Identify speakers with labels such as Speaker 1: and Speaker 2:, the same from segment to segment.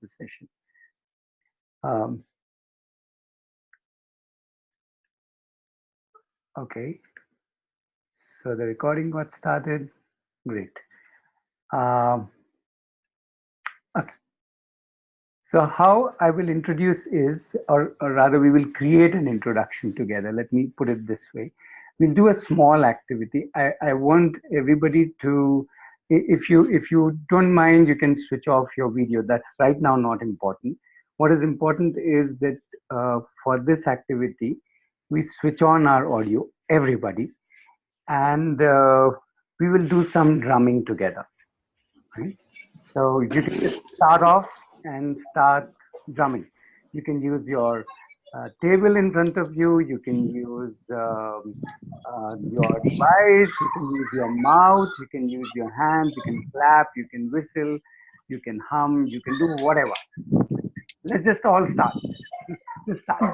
Speaker 1: the session. Okay, so the recording got started. Great. Okay. So how I will introduce is, or rather we will create an introduction together. Let me put it this way. We'll do a small activity. I want everybody to, if you don't mind, you can switch off your video. That's right now not important. What is important is that for this activity, we switch on our audio, everybody, and we will do some drumming together. Right? So you can just start off and start drumming. You can use your table in front of you. You can use your device. You can use your mouth. You can use your hands. You can clap. You can whistle. You can hum. You can do whatever. Let's just all start. Just start.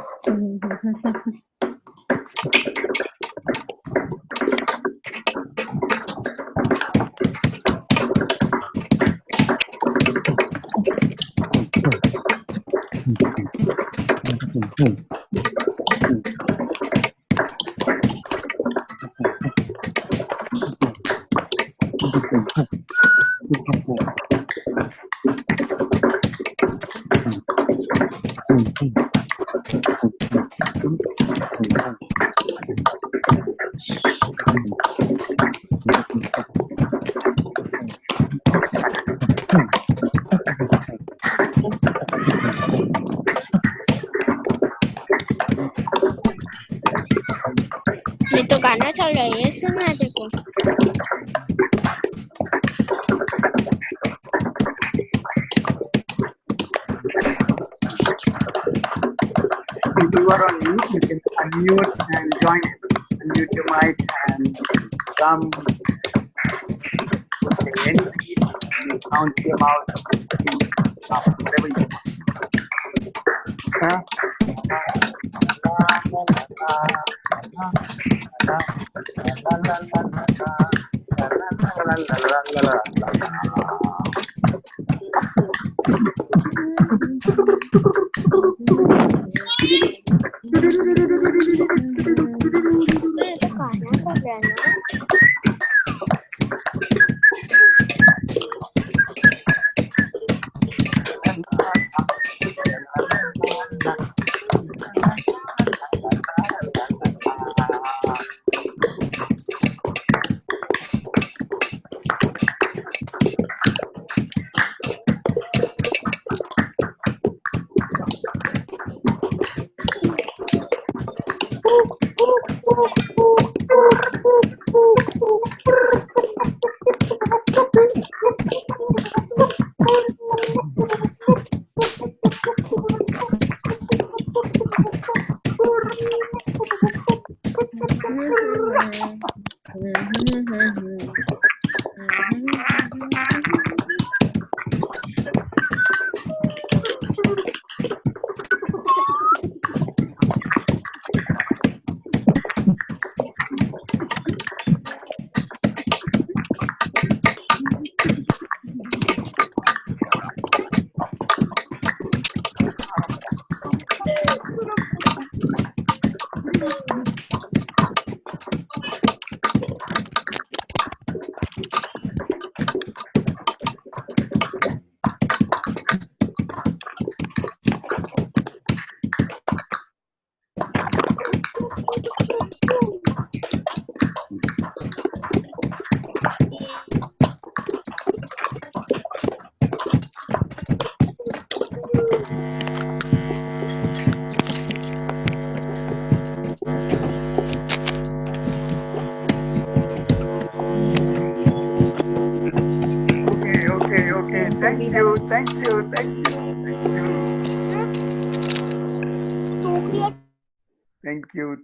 Speaker 2: ये तो गाना चल रहा है, ये सुनना है तेरे को।
Speaker 1: People who are on mute, you can unmute and join in. Unmute your mic and drum. Okay, any beat, any sound came out, whatever you want.
Speaker 2: ये तो गाना चल रहा है ना। Okay.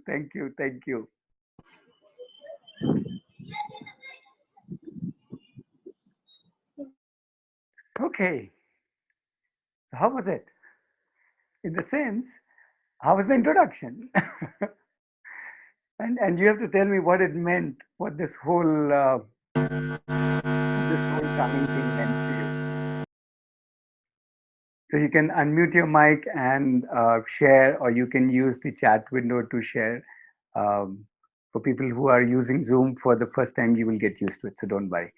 Speaker 2: Thank you. Thank you. Okay. So how was it? In the sense, how was the introduction? and you have to tell me what it meant, what this whole drumming thing meant to you.
Speaker 1: So you can unmute your mic and share, or you can use the chat window to share. Um, for people who are using Zoom for the first time, you will get used to it, so don't worry.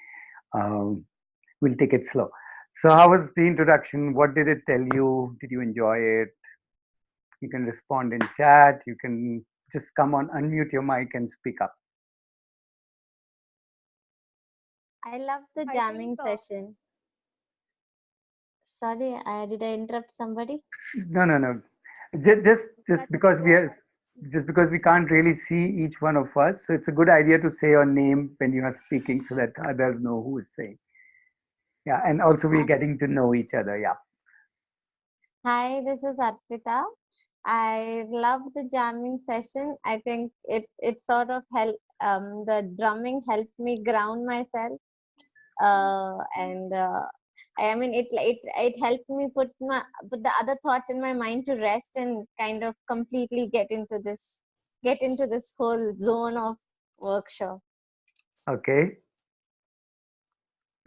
Speaker 1: Um, we'll take it slow. So, how was the introduction? What did it tell you? Did you enjoy it? You can respond in chat. You can just come on, unmute your mic and speak up.
Speaker 3: I love the
Speaker 4: I
Speaker 3: jamming
Speaker 4: think
Speaker 3: session. Sorry, did I interrupt somebody?
Speaker 1: No, no, no. Just
Speaker 4: that's
Speaker 1: because we are, just because we can't really see each one of us, so it's a good idea to say your name when you are speaking, so that others know who is saying. Yeah, and also we're getting to know each other. Yeah.
Speaker 3: Hi, this is Arpita. I love the jamming session. I think it sort of helped. The drumming helped me ground myself, and I mean it helped me put the other thoughts in my mind to rest and kind of completely get into this whole zone of workshop.
Speaker 1: Okay.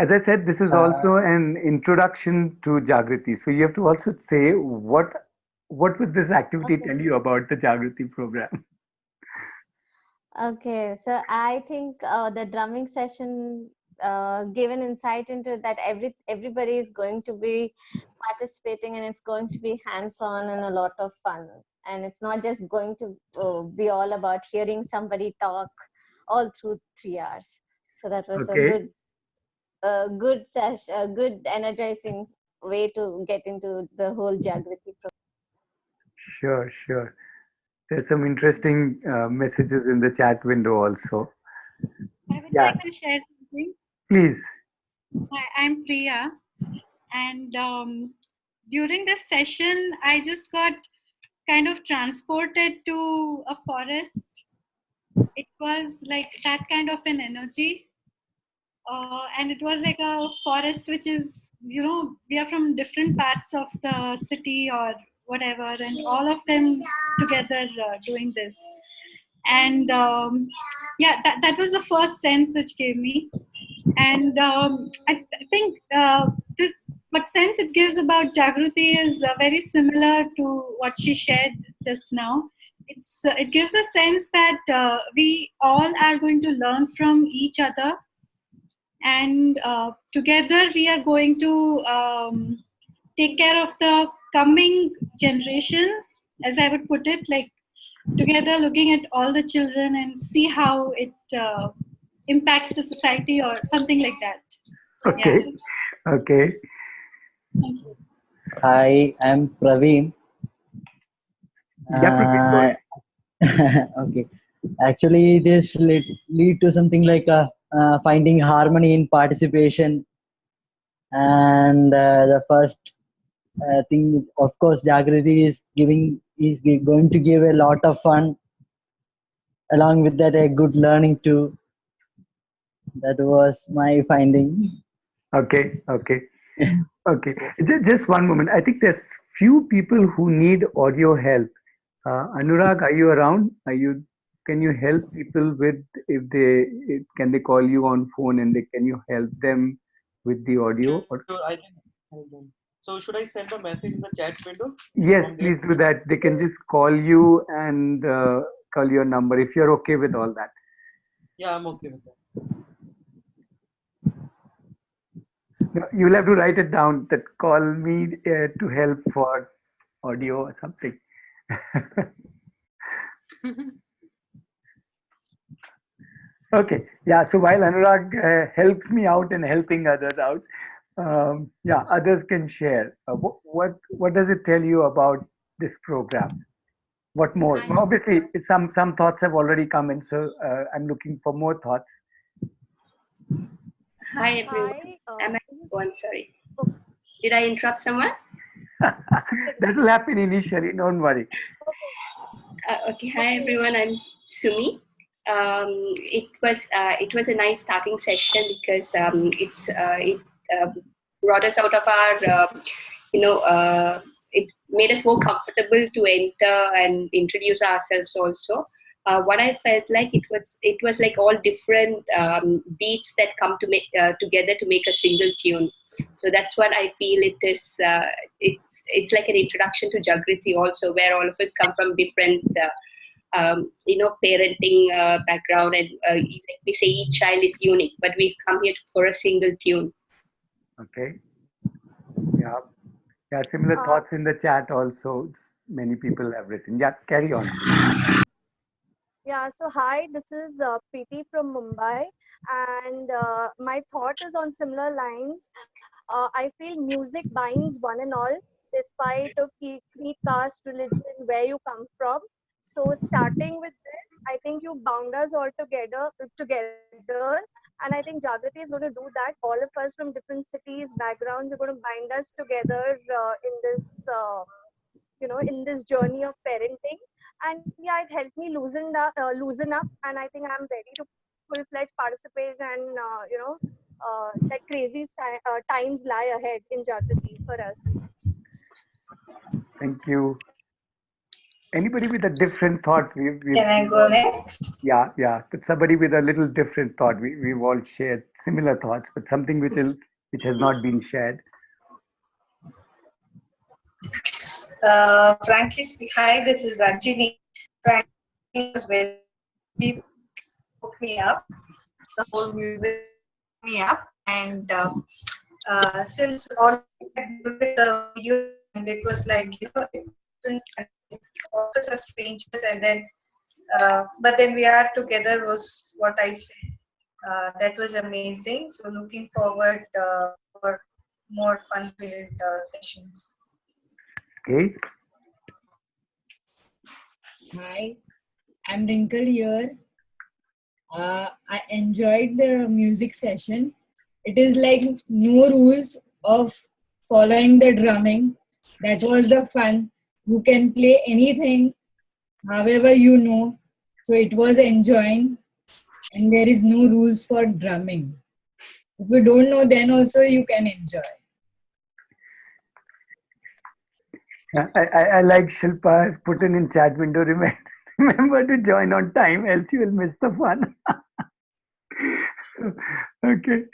Speaker 1: As I said, this is
Speaker 5: Uh,
Speaker 1: also an introduction to Jagriti. So you have to also say what would this activity
Speaker 3: Okay.
Speaker 1: tell you about the Jagriti program?
Speaker 3: Okay, so I think the drumming session gave an insight into that everybody is going to be participating, and it's going to be hands-on and a lot of fun. And it's not just going to be all about hearing somebody talk all through 3 hours. So that was
Speaker 1: Okay.
Speaker 3: good session, a good energizing way to get into the whole Jagriti program.
Speaker 1: Sure, sure. There's some interesting messages in the chat window also.
Speaker 4: I would
Speaker 1: Yeah,
Speaker 4: like to share something.
Speaker 1: please.
Speaker 4: Hi, I'm Priya, and during this session, I just got kind of transported to a forest. It was like that kind of an energy, and it was like a forest which is, we are from different parts of the city or whatever, and all of them together doing this. And yeah, that was the first sense which gave me. And I think this, what sense it gives about Jagruti is very similar to what she shared just now. It gives a sense that we all are going to learn from each other, and together we are going to take care of the coming generation, as I would put it, like together looking at all the children and see how it impacts the society or something like that. Yeah.
Speaker 1: Okay. Okay.
Speaker 4: Thank you.
Speaker 5: Hi, I'm Praveen.
Speaker 1: Yeah, Praveen, go
Speaker 5: Uh,
Speaker 1: ahead.
Speaker 5: okay. Actually, this lead to something like finding harmony in participation. And the first thing, of course, Jagriti is going to give a lot of fun. Along with that, a good learning too. That was my finding.
Speaker 1: Okay. Okay. Okay. Just one moment. I think there's few people who need audio help. Anurag, are you around? Are you? Can you help people with can they call you on phone and can you help them with the audio? Or,
Speaker 6: Sure, I can help them. So should I send a message in the chat window
Speaker 1: yes,
Speaker 6: from there?
Speaker 1: please do that. They can just call you and call your number if you're okay with all that.
Speaker 6: Yeah, I'm okay with that.
Speaker 1: No, you'll have to write it down that call me to help for audio or something. Okay, yeah. So while Anurag helps me out in helping others out, yeah, others can share. What does it tell you about this program? What more? Well, obviously, some thoughts have already come in, so I'm looking for more thoughts.
Speaker 7: Hi everyone. I'm sorry. Did I interrupt someone?
Speaker 1: That will happen initially. Don't worry.
Speaker 7: Okay. Hi everyone. I'm Sumi. It was a nice starting session because it brought us out of our it made us more comfortable to enter and introduce ourselves also. what I felt like it was like all different beats that come to make together to make a single tune. So that's what I feel it is. It's like an introduction to jagriti also, where all of us come from different. Parenting background, and like we say, each child is unique, but we come here for a single tune.
Speaker 1: Okay. Yeah. Yeah. Similar thoughts in the chat also. Many people have written. Yeah. Carry on.
Speaker 8: Yeah, so hi, this is Preeti from Mumbai, and my thought is on similar lines. I feel music binds one and all, despite of creed, caste, religion, where you come from. So starting with this, I think you bound us all together, and I think Jagrati is going to do that. All of us from different cities, backgrounds are going to bind us together in this. In this journey of parenting, and yeah, it helped me loosen up, and I think I'm ready to full-fledged participate, and that crazy times lie ahead in Jagrati for us.
Speaker 1: Thank you. Anybody with a different thought?
Speaker 9: Can I go next?
Speaker 1: Yeah, yeah. But somebody with a little different thought. We've all shared similar thoughts, but something which has not been shared.
Speaker 9: Frankly speaking, hi, this is Rajini. Frankly, it was very deep, woke me up. The whole music woke me up, and since all I did with the video, and it was like it's different, and all of us are strangers, and then but then we are together was what I felt. That was amazing. So looking forward for more fun-filled sessions.
Speaker 1: Okay.
Speaker 10: Hi, I'm Wrinkle here. I enjoyed the music session. It is like no rules of following the drumming. That was the fun. You can play anything, however you know. So it was enjoying, and there is no rules for drumming. If you don't know, then also you can enjoy.
Speaker 1: I like Shilpa has put in chat window. Remember to join on time, else you will miss the fun. Okay.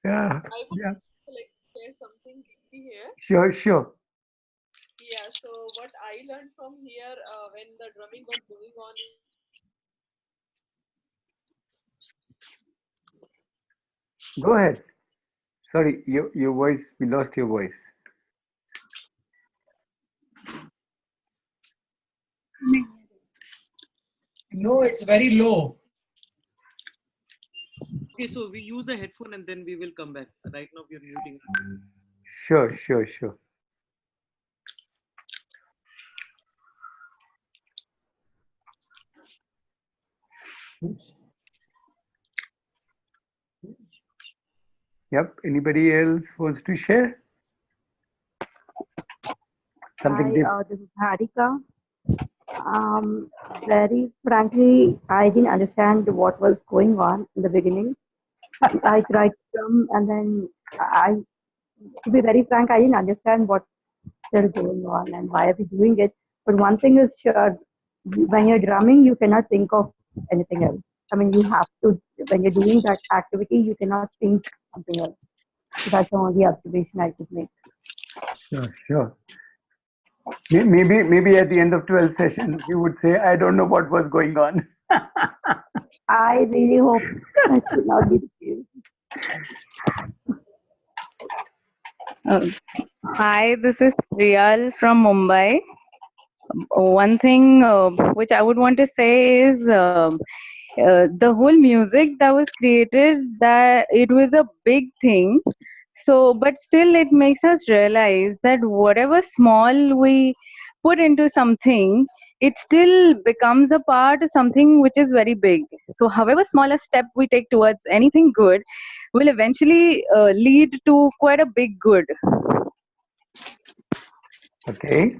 Speaker 1: Yeah.
Speaker 11: I would
Speaker 1: Yeah.
Speaker 11: like share something here.
Speaker 1: Sure. Sure.
Speaker 11: Yeah. So what I learned from here when the drumming was going on.
Speaker 1: Go ahead. Sorry, your voice. We lost your voice.
Speaker 10: No, it's very low.
Speaker 6: Okay, so we use the headphone and then we will come back. Right now we are muting.
Speaker 1: Sure. Sure. Sure.
Speaker 10: Oops.
Speaker 1: Yep. Anybody else wants to share? Something
Speaker 12: Hi,
Speaker 1: different.
Speaker 12: this is Harika. Very frankly, I didn't understand what was going on in the beginning. I tried to come, and then to be very frank, I didn't understand what's still going on and why are we doing it. But one thing is sure, when you're drumming, you cannot think of anything else. I mean, you have to, when you're doing that activity, you cannot think something else. So that's the only observation I could make.
Speaker 1: Sure. Sure. Maybe at the end of 12 sessions, you would say, I don't know what was going on.
Speaker 12: I really hope that should not be the case.
Speaker 13: Hi, this is Riyal from Mumbai. One thing which I would want to say is the whole music that was created, that it was a big thing. So, but still, it makes us realize that whatever small we put into something, it still becomes a part of something which is very big. So, however small a step we take towards anything good will eventually lead to quite a big good.
Speaker 1: Okay.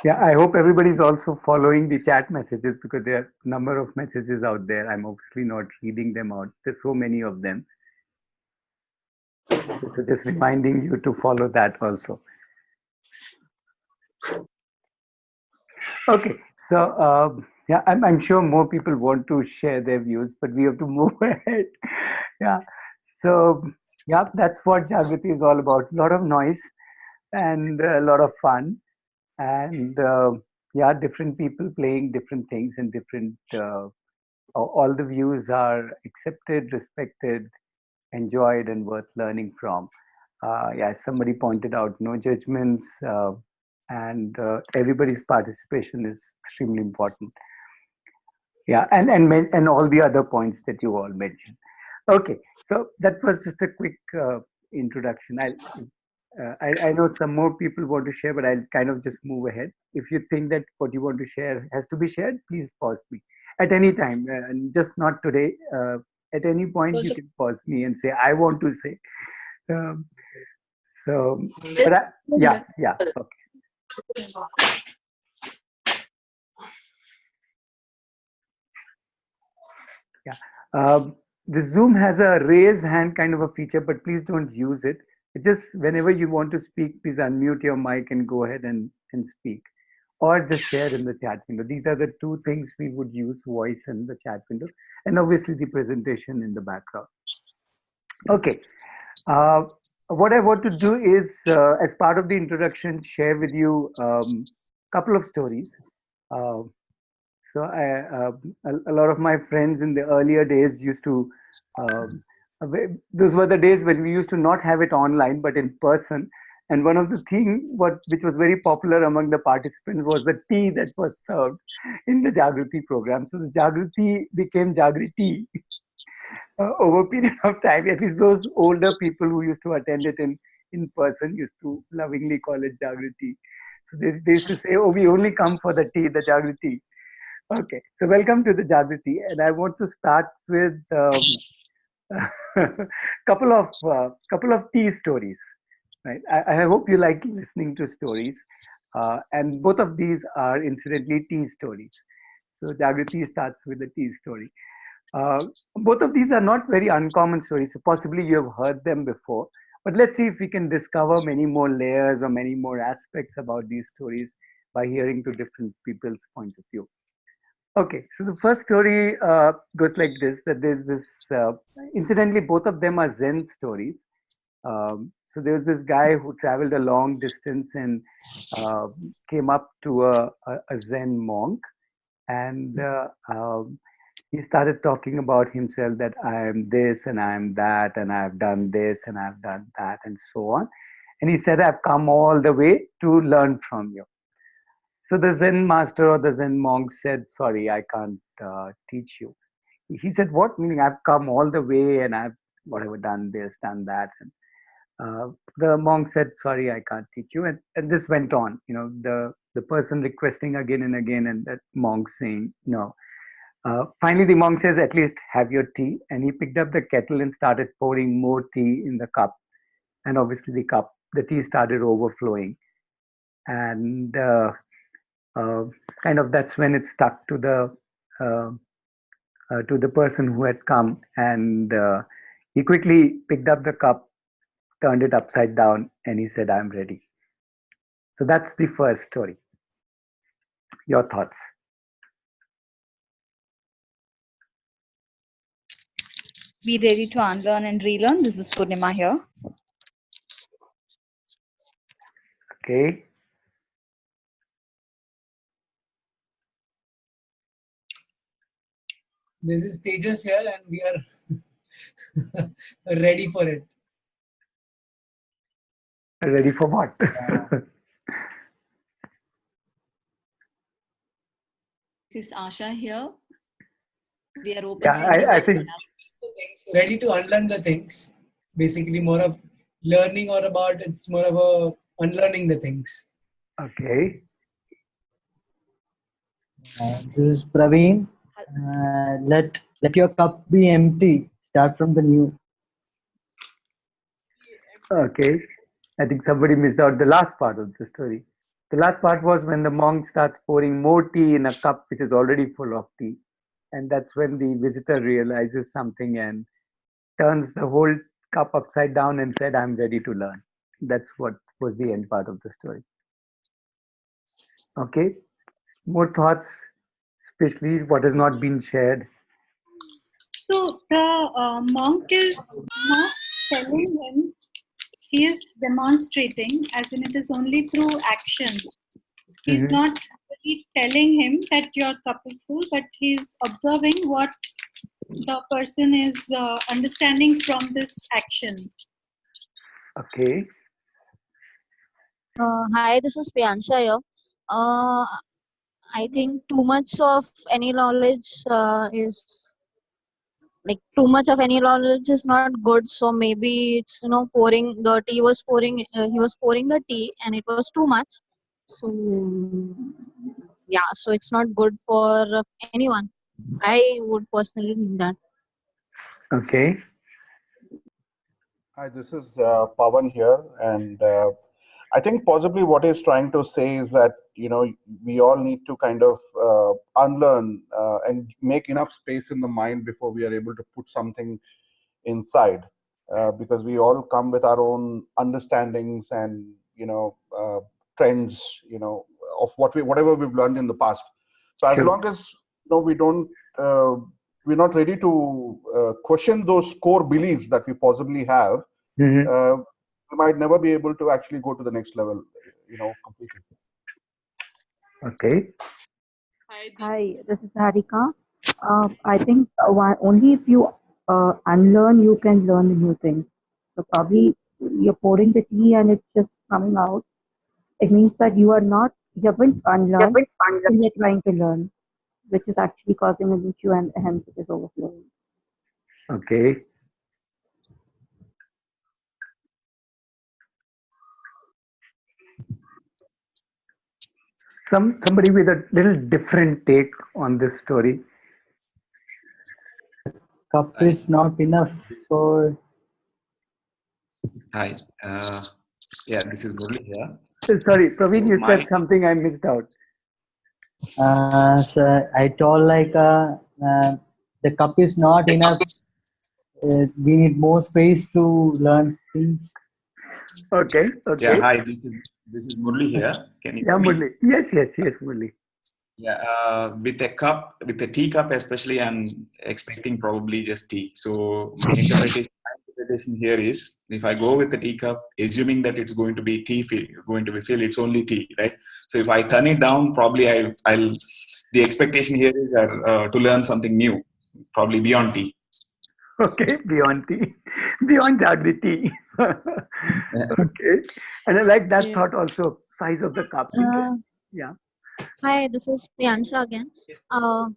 Speaker 1: Yeah, I hope everybody's also following the chat messages because there are a number of messages out there. I'm obviously not reading them out. There's so many of them. So just reminding you to follow that also. Okay, So, yeah, I'm sure more people want to share their views, but we have to move ahead. Yeah. So, yeah, that's what Jagriti is all about. A lot of noise and a lot of fun. And yeah, different people playing different things in different, all the views are accepted, respected, enjoyed, and worth learning from. Yeah, as somebody pointed out, no judgments, and everybody's participation is extremely important. Yeah, and all the other points that you all mentioned. Okay, so that was just a quick introduction. I know some more people want to share, but I'll kind of just move ahead. If you think that what you want to share has to be shared, please pause me at any time, and just not today. At any point, you can pause me and say, "I want to say." Um, so,
Speaker 14: Just
Speaker 1: yeah, yeah, okay. Yeah. The Zoom has a raise hand kind of a feature, but please don't use it. It just whenever you want to speak, please unmute your mic and go ahead and speak. Or just share in the chat window. These are the two things we would use, voice and the chat window, and obviously the presentation in the background. Okay. What I want to do is, as part of the introduction, share with you a couple of stories. Uh, so a lot of my friends in the earlier days used to, those were the days when we used to not have it online, but in person. And one of the thing which was very popular among the participants was the tea that was served in the Jagriti program. So the Jagriti became Jagriti over a period of time. At least those older people who used to attend it in person used to lovingly call it Jagriti. So they used to say, "Oh, we only come for the tea, the Jagriti." Okay, so welcome to the Jagriti, and I want to start with couple of tea stories. Right, I hope you like listening to stories, and both of these are incidentally tea stories. So Jagriti starts with a tea story. Both of these are not very uncommon stories. So possibly you have heard them before, but let's see if we can discover many more layers or many more aspects about these stories by hearing to different people's point of view. Okay, so the first story goes like this: that there's this. Incidentally, both of them are Zen stories. So there was this guy who traveled a long distance and uh, came up to a Zen monk, and he started talking about himself that I am this and I am that, and I've done this and I've done that, and so on. And he said, "I've come all the way to learn from you." So the Zen master or the Zen monk said, "Sorry, I can't teach you." He said, "What? Meaning I've come all the way and I've whatever done this, done that." And the monk said, "Sorry, I can't teach you." And this went on. You know, the person requesting again and again, and that monk saying no. Finally, the monk says, "At least have your tea." And he picked up the kettle and started pouring more tea in the cup. And obviously, the tea started overflowing. And uh, kind of that's when it stuck uh, to the person who had come, and he quickly picked up the cup, turned it upside down, and he said, "I'm ready." So that's the first story. Your thoughts?
Speaker 14: Be ready to unlearn and relearn. This is Purnima here.
Speaker 1: Okay.
Speaker 15: This is Tejas here, and we are ready for it.
Speaker 1: Ready for what?
Speaker 16: This is Asha here. We are open
Speaker 1: Yeah,
Speaker 16: for any
Speaker 1: I think
Speaker 15: ready to unlearn the things. Basically, more of learning or about it's more of a unlearning the things.
Speaker 1: okay.
Speaker 5: This is Praveen. Let your cup be empty. Start from the new.
Speaker 1: Okay. I think somebody missed out the last part of the story. The last part was when the monk starts pouring more tea in a cup which is already full of tea. And that's when the visitor realizes something and turns the whole cup upside down and said, "I'm ready to learn." That's what was the end part of the story. Okay. More thoughts, especially what has not been shared.
Speaker 4: So the monk is not telling him, he is demonstrating, as in it is only through action. He's
Speaker 1: Mhm.
Speaker 4: not really telling him that your cup is full, but he's observing what the person is understanding from this action.
Speaker 1: Okay.
Speaker 17: Hi, this is Priyansha here. Uh, I think too much of any knowledge is like too much of any knowledge is not good. So maybe it's pouring the tea was pouring. He was pouring the tea, and it was too much. So yeah, so it's not good for anyone. I would personally think that.
Speaker 1: Okay.
Speaker 18: Hi, this is Pawan here, and I think possibly what he's trying to say is that we all need to kind of unlearn and make enough space in the mind before we are able to put something inside, because we all come with our own understandings and trends, of whatever we've learned in the past. So as
Speaker 1: Sure.
Speaker 18: long as we don't uh, we're not ready to question those core beliefs that we possibly have,
Speaker 1: Mhm.
Speaker 18: we might never be able to actually go to the next level, completely.
Speaker 1: Okay.
Speaker 12: Hi, this is Harika. I think only if you unlearn, you can learn the new things. So probably you're pouring the tea and it's just coming out. It means that you haven't unlearned, still you're trying to learn, which is actually causing an issue and hence it is overflowing.
Speaker 1: Okay. Somebody with a little different take on this story.
Speaker 5: Cup is not enough for.
Speaker 19: Hi. Yeah, this is Murli here.
Speaker 1: Sorry, Praveen,
Speaker 19: So
Speaker 1: you
Speaker 19: my
Speaker 1: said something I missed out.
Speaker 5: So I told the cup is not enough. We need more space to learn things.
Speaker 1: Okay.
Speaker 19: yeah,
Speaker 1: Okay.
Speaker 19: hi. This is Murli here. Can you
Speaker 1: Yeah,
Speaker 19: hear me?
Speaker 1: Murli. Yes, Murli.
Speaker 19: Yeah, with a tea cup, especially, I'm expecting probably just tea. So my interpretation here is, if I go with the teacup, assuming that it's going to be going to be filled, it's only tea, right? So if I turn it down, probably I'll. The expectation here is to learn something new, probably beyond tea.
Speaker 1: Okay, beyond tea, beyond jagriti. Okay, and I like that
Speaker 17: Yeah.
Speaker 1: thought also. Size of the cup. Yeah.
Speaker 17: Hi, this is Priyansha again. Uh,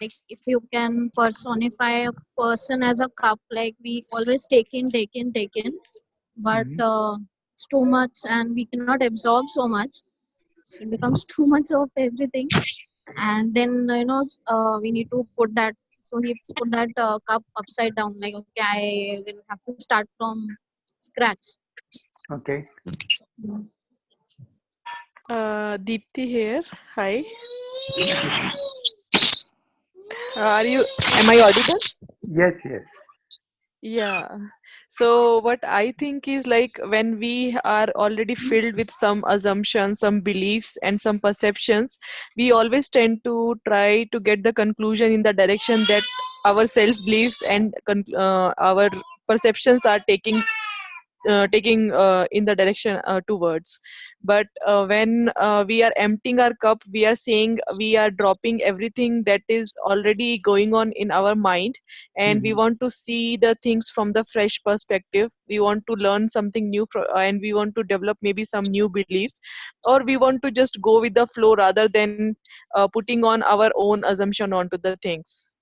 Speaker 17: like if you can personify a person as a cup, like we always take in, but
Speaker 1: Mhm.
Speaker 17: it's too much and we cannot absorb so much. So it becomes too much of everything, and then we need to put that. So he put that cup upside down. Like okay, I will have to start from scratch.
Speaker 1: Okay.
Speaker 17: Mm.
Speaker 11: Deepthi here. Hi. Are you? Am I audible?
Speaker 1: Yes. Yes.
Speaker 11: Yeah. So what I think is like when we are already filled with some assumptions, some beliefs, and some perceptions, we always tend to try to get the conclusion in the direction that our self beliefs and our perceptions are taking in the direction towards. But when we are emptying our cup, we are saying we are dropping everything that is already going on in our mind, and we
Speaker 1: Mhm.
Speaker 11: want to see the things from the fresh perspective. We want to learn something new and we want to develop maybe some new beliefs, or we want to just go with the flow rather than putting on our own assumption onto the things.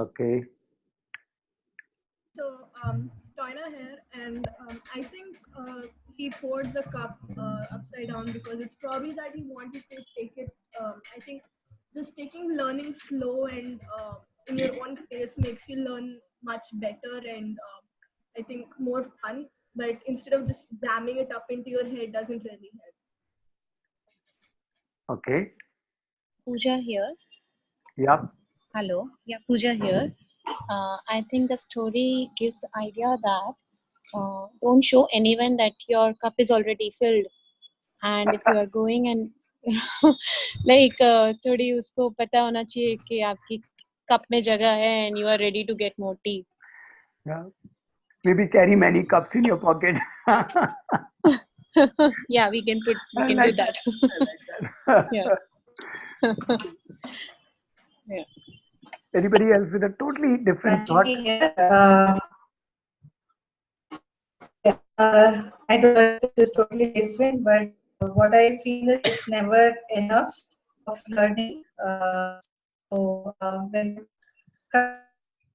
Speaker 1: Okay.
Speaker 20: So, Toyna here, and I think he poured the cup upside down because it's probably that he wanted to take it. I think just taking learning slow and in your own pace makes you learn much better and I think more fun. But instead of just jamming it up into your head, doesn't really help.
Speaker 1: Okay.
Speaker 21: Pooja here.
Speaker 1: Yeah.
Speaker 21: Hello. Yeah, Pooja here. I think the story gives the idea that don't show anyone that your cup is already filled. And if you are going and like थोड़ी उसको पता होना चाहिए कि आपकी cup में जगह है and you are ready to get more tea.
Speaker 1: Yeah. Maybe carry many cups in your pocket.
Speaker 21: Yeah, we can
Speaker 1: I
Speaker 21: do
Speaker 1: like
Speaker 21: that.
Speaker 1: I like that.
Speaker 21: Yeah. Yeah.
Speaker 1: Anybody else with a totally different thought?
Speaker 9: Rajini here. I don't know if this is totally different, but what I feel is it's never enough of learning. When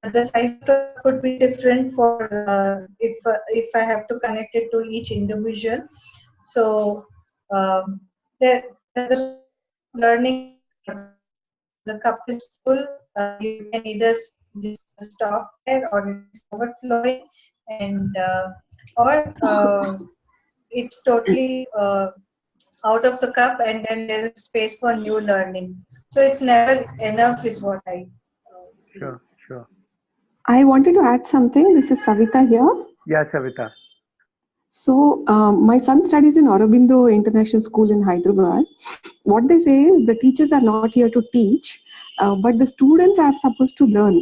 Speaker 9: the size of the cup could be different for if I have to connect it to each individual. So there's a learning. The cup is full. You can either just stop there, or it's overflowing, and or it's totally out of the cup, and then there is space for new learning. So it's never enough, is what I feel.
Speaker 1: Sure, sure.
Speaker 2: I wanted to add something. This is Savita here.
Speaker 1: Yeah, Savita.
Speaker 2: So, my son studies in Aurobindo International School in Hyderabad. What they say is the teachers are not here to teach, but the students are supposed to learn.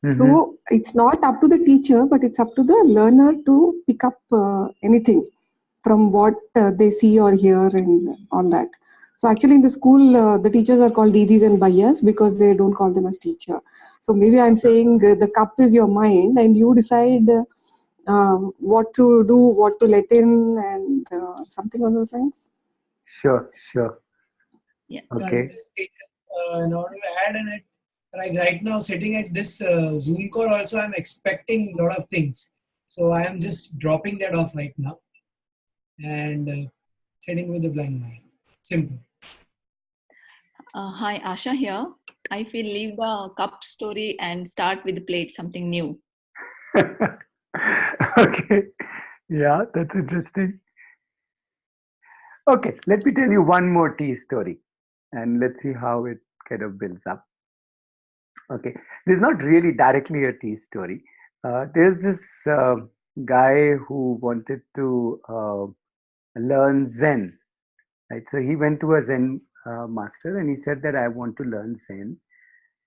Speaker 2: So, it's not up to the teacher, but it's up to the learner to pick up anything from what they see or hear and all that. So, actually, in the school, the teachers are called didis and bhaiyas because they don't call them as teacher. So, maybe I'm saying the cup is your mind and you decide. What to do, what to let in, and something on those lines.
Speaker 1: Sure, sure.
Speaker 16: Yeah.
Speaker 15: I
Speaker 1: Okay.
Speaker 15: was just in order to add in it, like right now sitting at this Zoom call also, I'm expecting a lot of things. So I am just dropping that off right now and sitting with a blank mind. Simple.
Speaker 16: Hi, Asha here. I feel leave the cup story and start with the plate, something new.
Speaker 1: Okay. Yeah, that's interesting. Okay, let me tell you one more tea story and let's see how it kind of builds up. Okay, this is not really directly a tea story. There's this guy who wanted to learn Zen, right? So he went to a Zen master and he said that I want to learn Zen.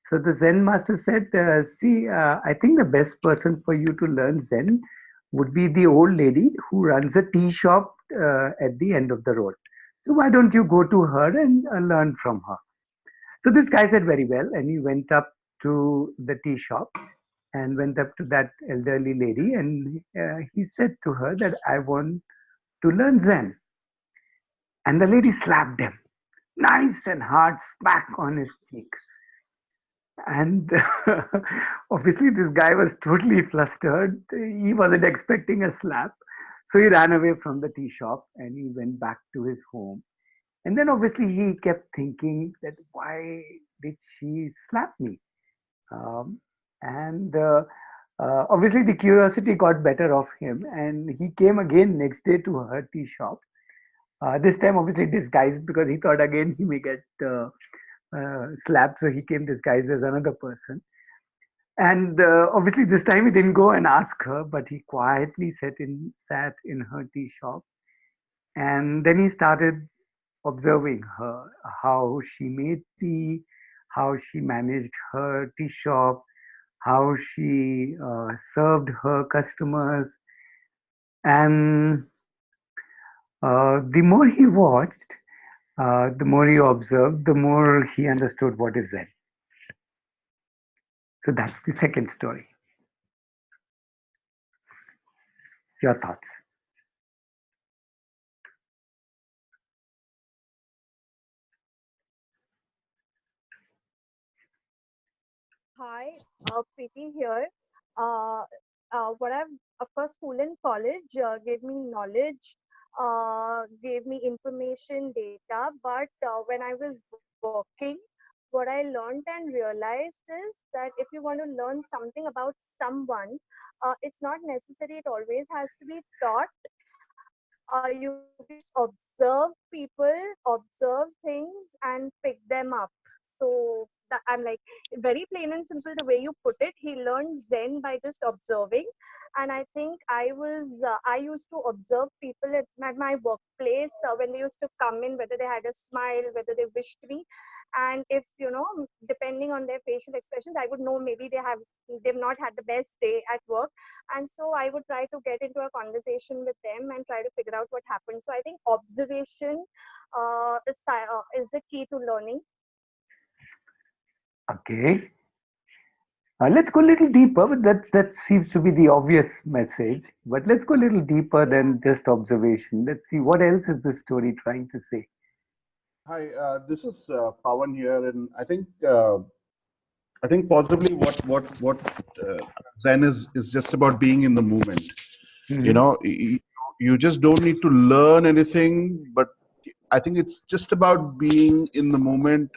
Speaker 1: So the Zen master said, see, I think the best person for you to learn Zen would be the old lady who runs a tea shop at the end of the road. So why don't you go to her and learn from her? So this guy said very well, and he went up to the tea shop and went up to that elderly lady and he said to her that I want to learn Zen. And the lady slapped him, nice and hard smack on his cheek. And obviously, this guy was totally flustered. He wasn't expecting a slap. So he ran away from the tea shop and he went back to his home. And then obviously, he kept thinking that why did she slap me? Um, and obviously, the curiosity got better of him. And he came again next day to her tea shop. This time, obviously, disguised because he thought again he may get slapped. So he came disguised as another person. And obviously, this time he didn't go and ask her, but he quietly sat in her tea shop. And then he started observing her, how she made tea, how she managed her tea shop, how she served her customers. And the more he watched, the more he observed, the more he understood what is Zen. So that's the second story. Your thoughts?
Speaker 8: Hi, Preeti here. Uh, what I've, of course, school and college gave me knowledge, gave me information, data. But when I was working, what I learned and realized is that if you want to learn something about someone, it's not necessary. It always has to be taught. You can just observe people, observe things, and pick them up. So that, and like very plain and simple the way you put it, he learned Zen by just observing. And I think I used to observe people at my workplace when they used to come in, whether they had a smile, whether they wished me, and if depending on their facial expressions, I would know maybe they've not had the best day at work. And so I would try to get into a conversation with them and try to figure out what happened. So I think observation is the key to learning.
Speaker 1: Okay. Let's go a little deeper, but that seems to be the obvious message. But let's go a little deeper than just observation. Let's see what else is the story trying to say.
Speaker 18: Hi, this is Pawan here, and I think possibly what Zen is just about being in the moment. You know, you just don't need to learn anything, but I think it's just about being in the moment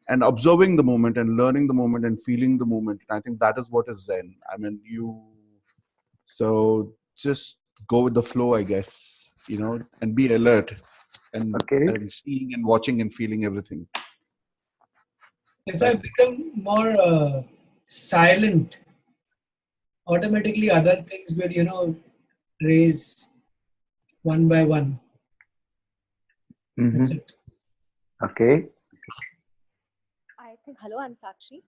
Speaker 18: and observing the moment and learning the moment and feeling the moment. And I think that is what is Zen. I mean, so just go with the flow, I guess, and be alert and seeing and watching and feeling everything.
Speaker 15: If I become more silent, automatically other things will, raise one by one. That's it.
Speaker 1: Okay.
Speaker 3: I think, hello, I'm Sakshi.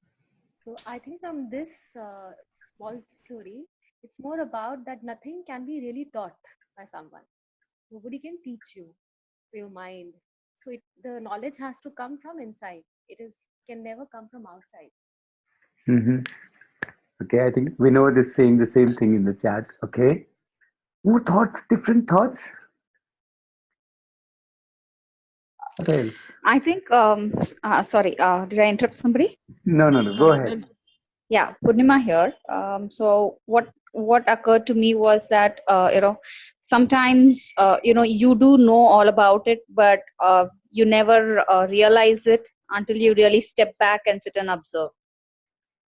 Speaker 3: So I think from this small story, it's more about that nothing can be really taught by someone. Nobody can teach you your mind. So the knowledge has to come from inside. Can never come from outside.
Speaker 1: Okay, I think we know this saying the same thing in the chat. Okay. More thoughts, different thoughts? Okay.
Speaker 14: I think, sorry, did I interrupt somebody?
Speaker 1: No, go ahead.
Speaker 14: Yeah, Purnima here. So what occurred to me was that, sometimes, you do know all about it, but you never realize it until you really step back and sit and observe.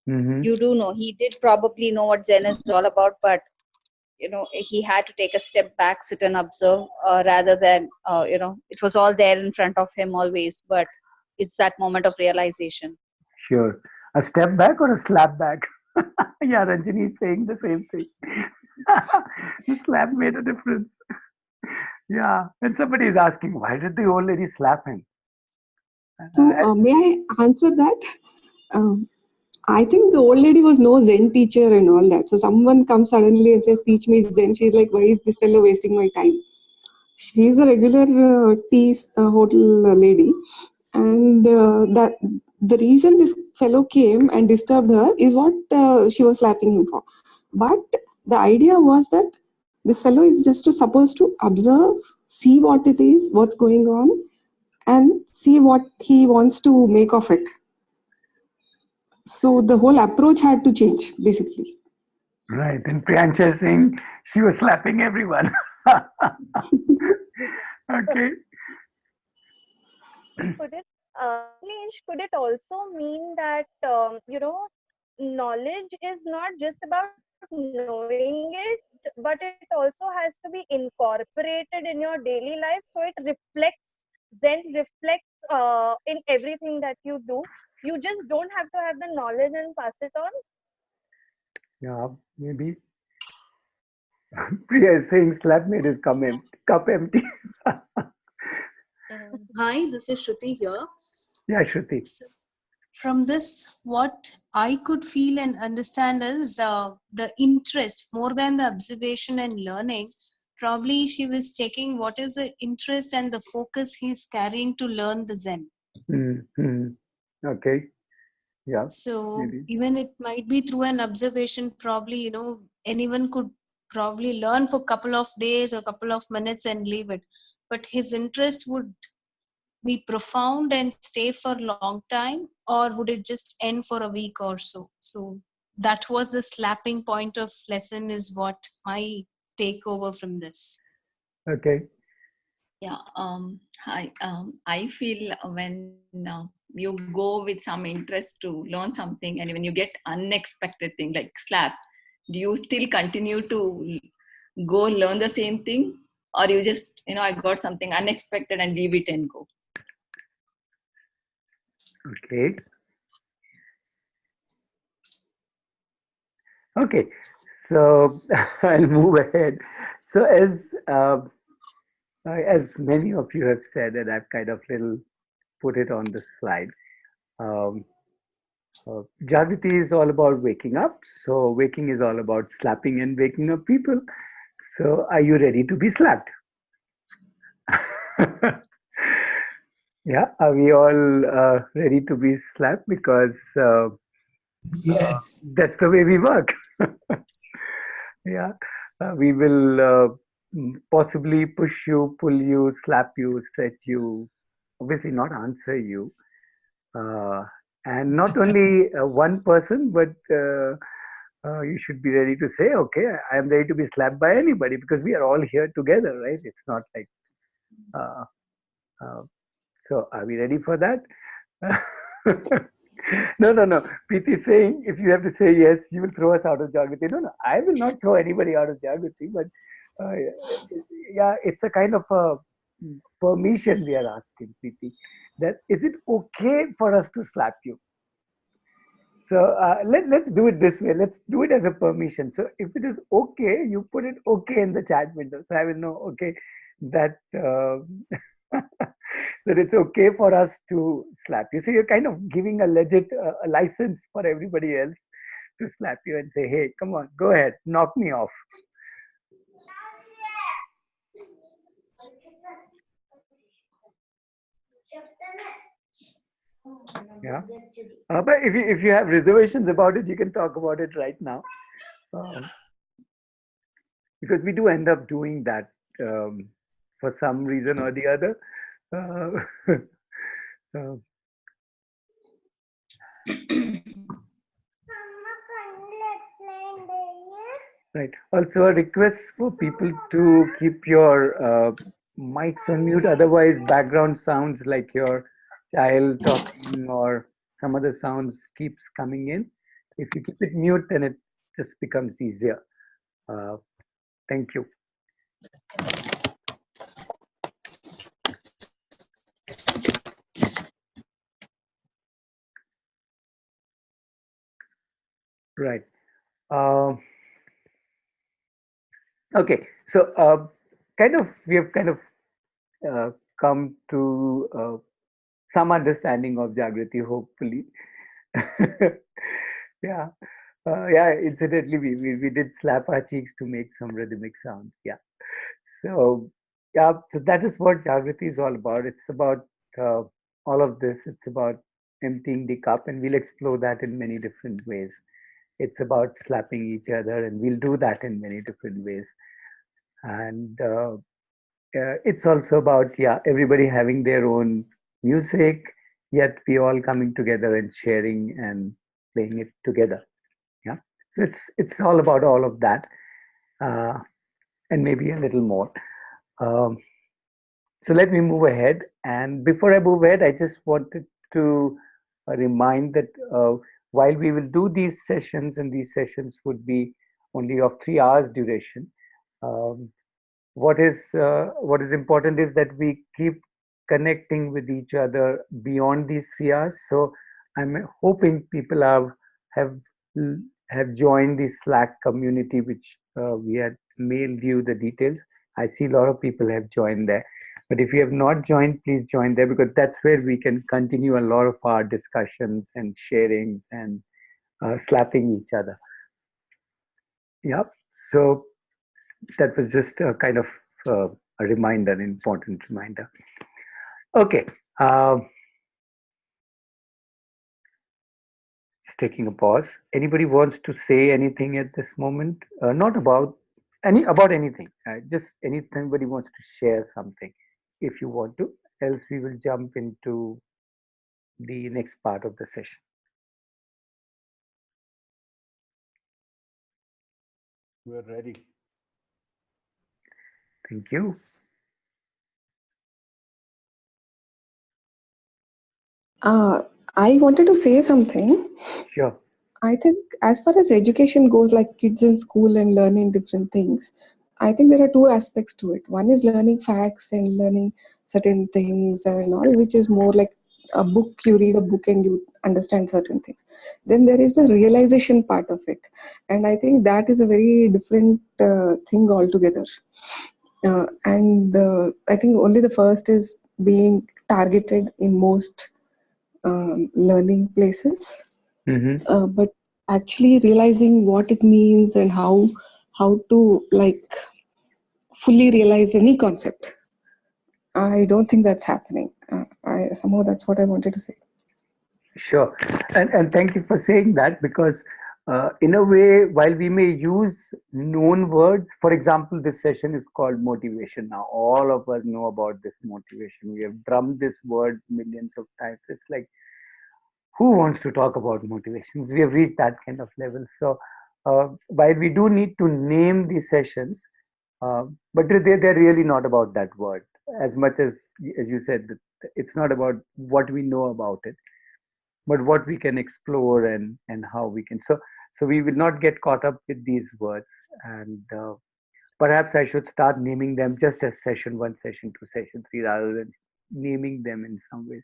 Speaker 14: You do know. He did probably know what Zen is all about, but he had to take a step back, sit and observe, rather than it was all there in front of him always, but it's that moment of realization.
Speaker 1: Sure. A step back or a slap back? Yeah, Ranjini is saying the same thing. The slap made a difference. Yeah. And somebody is asking, why did the old lady slap him?
Speaker 2: So, may I answer that? I think the old lady was no Zen teacher and all that. So someone comes suddenly and says, "Teach me Zen." She's like, "Why is this fellow wasting my time?" She's a regular tea hotel lady, and that the reason this fellow came and disturbed her is what she was slapping him for. But the idea was that this fellow is just supposed to observe, see what it is, what's going on, and see what he wants to make of it. So the whole approach had to change, basically.
Speaker 1: Right. And Priyancha is saying she was slapping everyone. Okay.
Speaker 8: Could it also mean that, knowledge is not just about knowing it, but it also has to be incorporated in your daily life, so it reflects, Zen reflects in everything that you do. You just don't have to have the knowledge and pass it on.
Speaker 1: Yeah, maybe. Priya is saying slap made his cup empty.
Speaker 22: Hi, this is Shruti here.
Speaker 1: Yeah, Shruti.
Speaker 22: So from this, what I could feel and understand is the interest more than the observation and learning. Probably she was checking what is the interest and the focus he's carrying to learn the Zen.
Speaker 1: Okay. Yeah.
Speaker 22: So
Speaker 1: Maybe.
Speaker 22: even it might be through an observation, probably, anyone could probably learn for a couple of days or a couple of minutes and leave it. But his interest would be profound and stay for a long time, or would it just end for a week or so? So that was the slapping point of lesson is what my takeover from this.
Speaker 1: Okay.
Speaker 16: Yeah. Hi. I feel when you go with some interest to learn something, and when you get unexpected thing like slap, do you still continue to go learn the same thing, or you just I got something unexpected and leave it and go?
Speaker 1: Okay. Okay. So I'll move ahead. So as many of you have said, and I've kind of little put it on the slide. Um, Jagriti is all about waking up. So waking is all about slapping and waking up people. So are you ready to be slapped? Yeah, are we all ready to be slapped? Because
Speaker 15: Yes.
Speaker 1: that's the way we work. Yeah, we will possibly push you, pull you, slap you, stretch you, obviously not answer you. Uh, and not only one person, but you should be ready to say, okay, I am ready to be slapped by anybody because we are all here together, right? It's not like, uh, uh, so are we ready for that? No, no, no. PT is saying if you have to say yes, you will throw us out of Jagriti. No, no, I will not throw anybody out of Jagriti, but uh, yeah, it's a kind of a permission we are asking, PT. That is it okay for us to slap you? So let's do it this way. Let's do it as a permission. So if it is okay, you put it okay in the chat window. So I will know, okay, that that it's okay for us to slap you. So you're kind of giving a legit a license for everybody else to slap you and say, hey, come on, go ahead, knock me off. Yeah. But if you have reservations about it, you can talk about it right now. Um, because we do end up doing that for some reason or the other. Uh, uh, right. Also, a request for people to keep your mics on mute. Otherwise, background sounds like your child talking or some other sounds keeps coming in. If you keep it mute, then it just becomes easier. Uh, thank you. Right. Um okay. So, kind of, we have kind of come to some understanding of Jagriti, hopefully. Yeah. Yeah, incidentally, we did slap our cheeks to make some rhythmic sounds. Yeah. So, yeah, so that is what Jagriti is all about. It's about uh, all of this. It's about emptying the cup, and we'll explore that in many different ways. It's about slapping each other, and we'll do that in many different ways. And it's also about, yeah, everybody having their own music, yet we all coming together and sharing and playing it together. Yeah. So it's all about all of that, uh, and maybe a little more. Um, so let me move ahead. And before I move ahead, I just wanted to remind that while we will do these sessions, and these sessions would be only of 3 hours duration, um, what is important is that we keep connecting with each other beyond these 3 hours. So I'm hoping people have have joined the Slack community, which we had mailed you the details. I see a lot of people have joined there. But if you have not joined, please join there, because that's where we can continue a lot of our discussions and sharings and slapping each other. Yep. So that was just a kind of a reminder, an important reminder. Okay. Just taking a pause. Anybody wants to say anything at this moment? Not about anything. Just anybody wants to share something, if you want to. Else we will jump into the next part of the session.
Speaker 18: We're ready.
Speaker 1: Thank you.
Speaker 2: I wanted to say something.
Speaker 1: Sure.
Speaker 2: I think as far as education goes, like kids in school and learning different things, I think there are two aspects to it. One is learning facts and learning certain things and all, which is more like a book, you read a book and you understand certain things. Then there is the realization part of it, and I think that is a very different thing altogether. And I think only the first is being targeted in most learning places,
Speaker 1: Mm-hmm.
Speaker 2: but actually realizing what it means and how to like fully realize any concept, I don't think that's happening. I somehow that's what I wanted to say.
Speaker 1: Sure. And thank you for saying that, because in a way, while we may use known words, for example, this session is called motivation now. All of us know about this motivation. We have drummed this word millions of times. It's like, who wants to talk about motivations? We have reached that kind of level. So while we do need to name these sessions, but they're really not about that word as much as you said, that it's not about what we know about it, but what we can explore and how we can. So we will not get caught up with these words, and perhaps I should start naming them just as session 1, session 2, session 3, rather than naming them in some ways.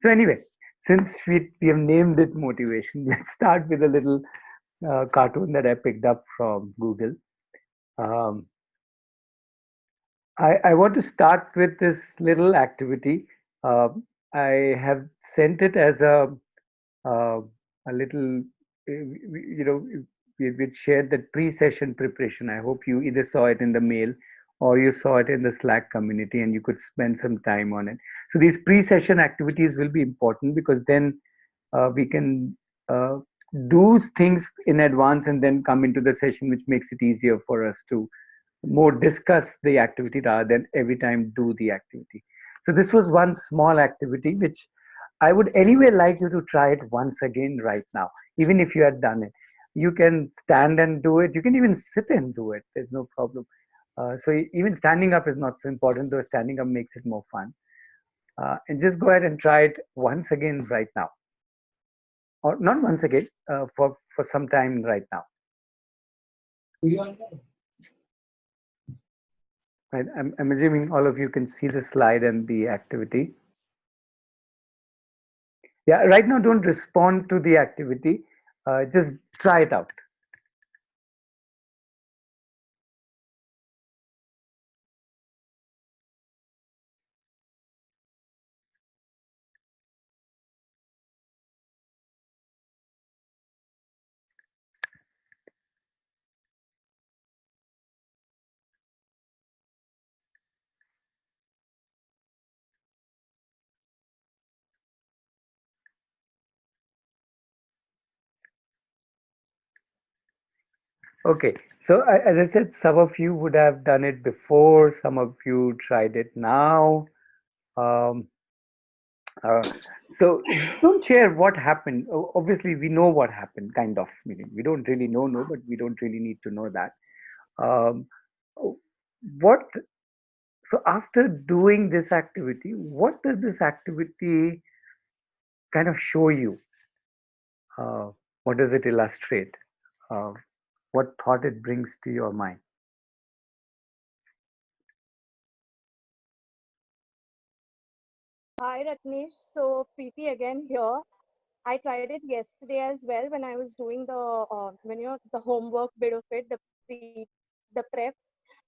Speaker 1: So anyway, since we have named it motivation, let's start with a little cartoon that I picked up from Google. um, I want to start with this little activity. I have sent it as uh, a little, you know, we shared that pre-session preparation. I hope you either saw it in the mail or you saw it in the Slack community and you could spend some time on it. So these pre-session activities will be important, because then we can do things in advance and then come into the session, which makes it easier for us to more discuss the activity rather than every time do the activity. So this was one small activity which I would anyway like you to try it once again right now, even if you had done it. You can stand and do it. You can even sit and do it. There's no problem. So even standing up is not so important, though standing up makes it more fun. And just go ahead and try it once again right now, or not once again, for some time right now. Right? I'm assuming all of you can see the slide and the activity. Yeah, right now don't respond to the activity. Just try it out. Okay, so as I said, some of you would have done it before, some of you tried it now. Um, uh, so don't share what happened. Obviously, we know what happened, kind of. Meaning, we don't really know, but we don't really need to know that. Um, what? So after doing this activity, what does this activity kind of show you? Uh, what does it illustrate? Uh, what thought it brings to your mind?
Speaker 8: Hi Ratnesh. So Preeti again here. I tried it yesterday as well when I was doing the homework bit of it, the prep.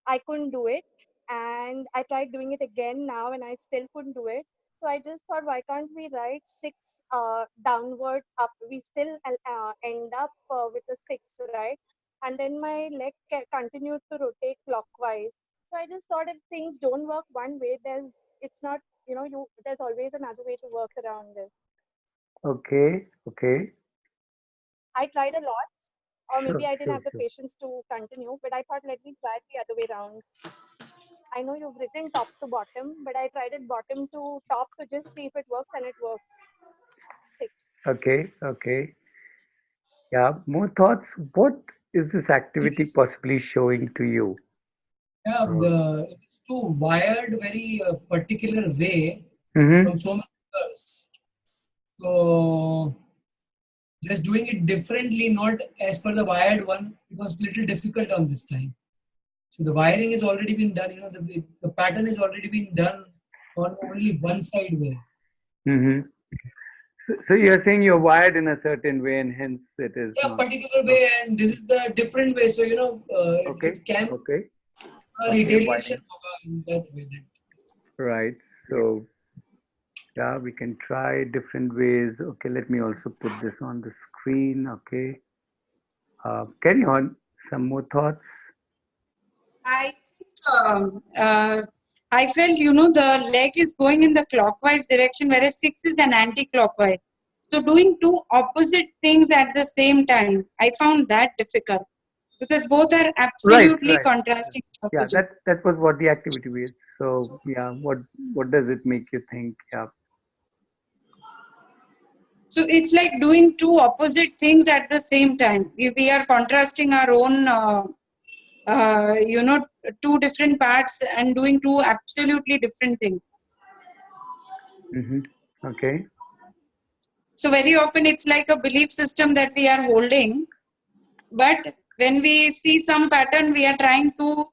Speaker 8: I couldn't do it, and I tried doing it again now, and I still couldn't do it. So I just thought, why can't we write six downward up? We still end up with a six, right? And then my leg continued to rotate clockwise. So I just thought, if things don't work one way, it's not, there's always another way to work around it.
Speaker 1: Okay, okay,
Speaker 8: I tried a lot, or maybe
Speaker 1: sure,
Speaker 8: I didn't
Speaker 1: sure,
Speaker 8: have the
Speaker 1: sure.
Speaker 8: patience to continue, but I thought, let me try it the other way around. I know you've written top to bottom, but I tried it bottom to top to just see if it works, and it works. Six.
Speaker 1: Okay, okay. Yeah, more thoughts. What is this activity possibly showing to you?
Speaker 15: Yeah, it is too wired very particular way
Speaker 1: Mm-hmm.
Speaker 15: from so many years. So just doing it differently, not as per the wired one, it was little difficult on this time. So the wiring has already been done. The pattern has already been done on only one side way.
Speaker 1: Mm-hmm. So you're saying you're wired in a certain way, and hence it is
Speaker 15: Yeah,
Speaker 1: not.
Speaker 15: particular way, and this is the different way. So
Speaker 1: Okay.
Speaker 15: it can
Speaker 1: Okay.
Speaker 15: retaliation in that way.
Speaker 1: Right. So yeah, we can try different ways. Okay. Let me also put this on the screen. Okay. Carry on. Some more thoughts.
Speaker 6: I think I felt, the leg is going in the clockwise direction, whereas 6 is an anti-clockwise. So doing two opposite things at the same time, I found that difficult because both are
Speaker 1: Right.
Speaker 6: absolutely
Speaker 1: Right.
Speaker 6: contrasting
Speaker 1: Yeah.
Speaker 6: opposites.
Speaker 1: That was what the activity was. So yeah. What does it make you think? Yeah.
Speaker 6: So it's like doing two opposite things at the same time. We are contrasting our own, two different parts and doing two absolutely different things.
Speaker 1: Mm-hmm. Okay.
Speaker 6: So very often it's like a belief system that we are holding, but when we see some pattern, we are trying to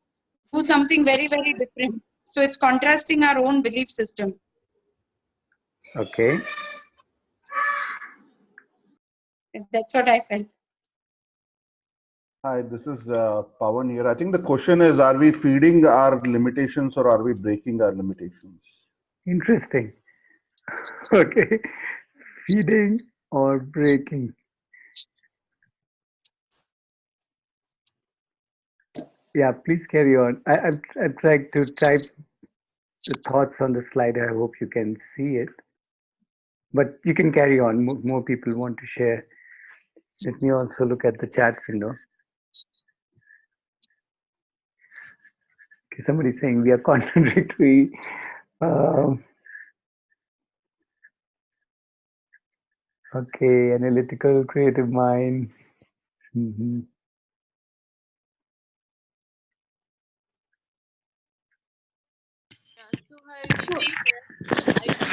Speaker 6: do something very, very different. So it's contrasting our own belief system.
Speaker 1: Okay.
Speaker 6: That's what I felt.
Speaker 18: Hi, this is Pawan here. I think the question is, are we feeding our limitations or are we breaking our limitations?
Speaker 1: Interesting. Okay. Feeding or breaking. Yeah, please carry on. I've tried to type the thoughts on the slide. I hope you can see it. But you can carry on. More people want to share. Let me also look at the chat window. Okay, somebody's saying we are contradictory. Okay, analytical, creative mind. Mm-hmm.
Speaker 11: Yeah, so I will share. I think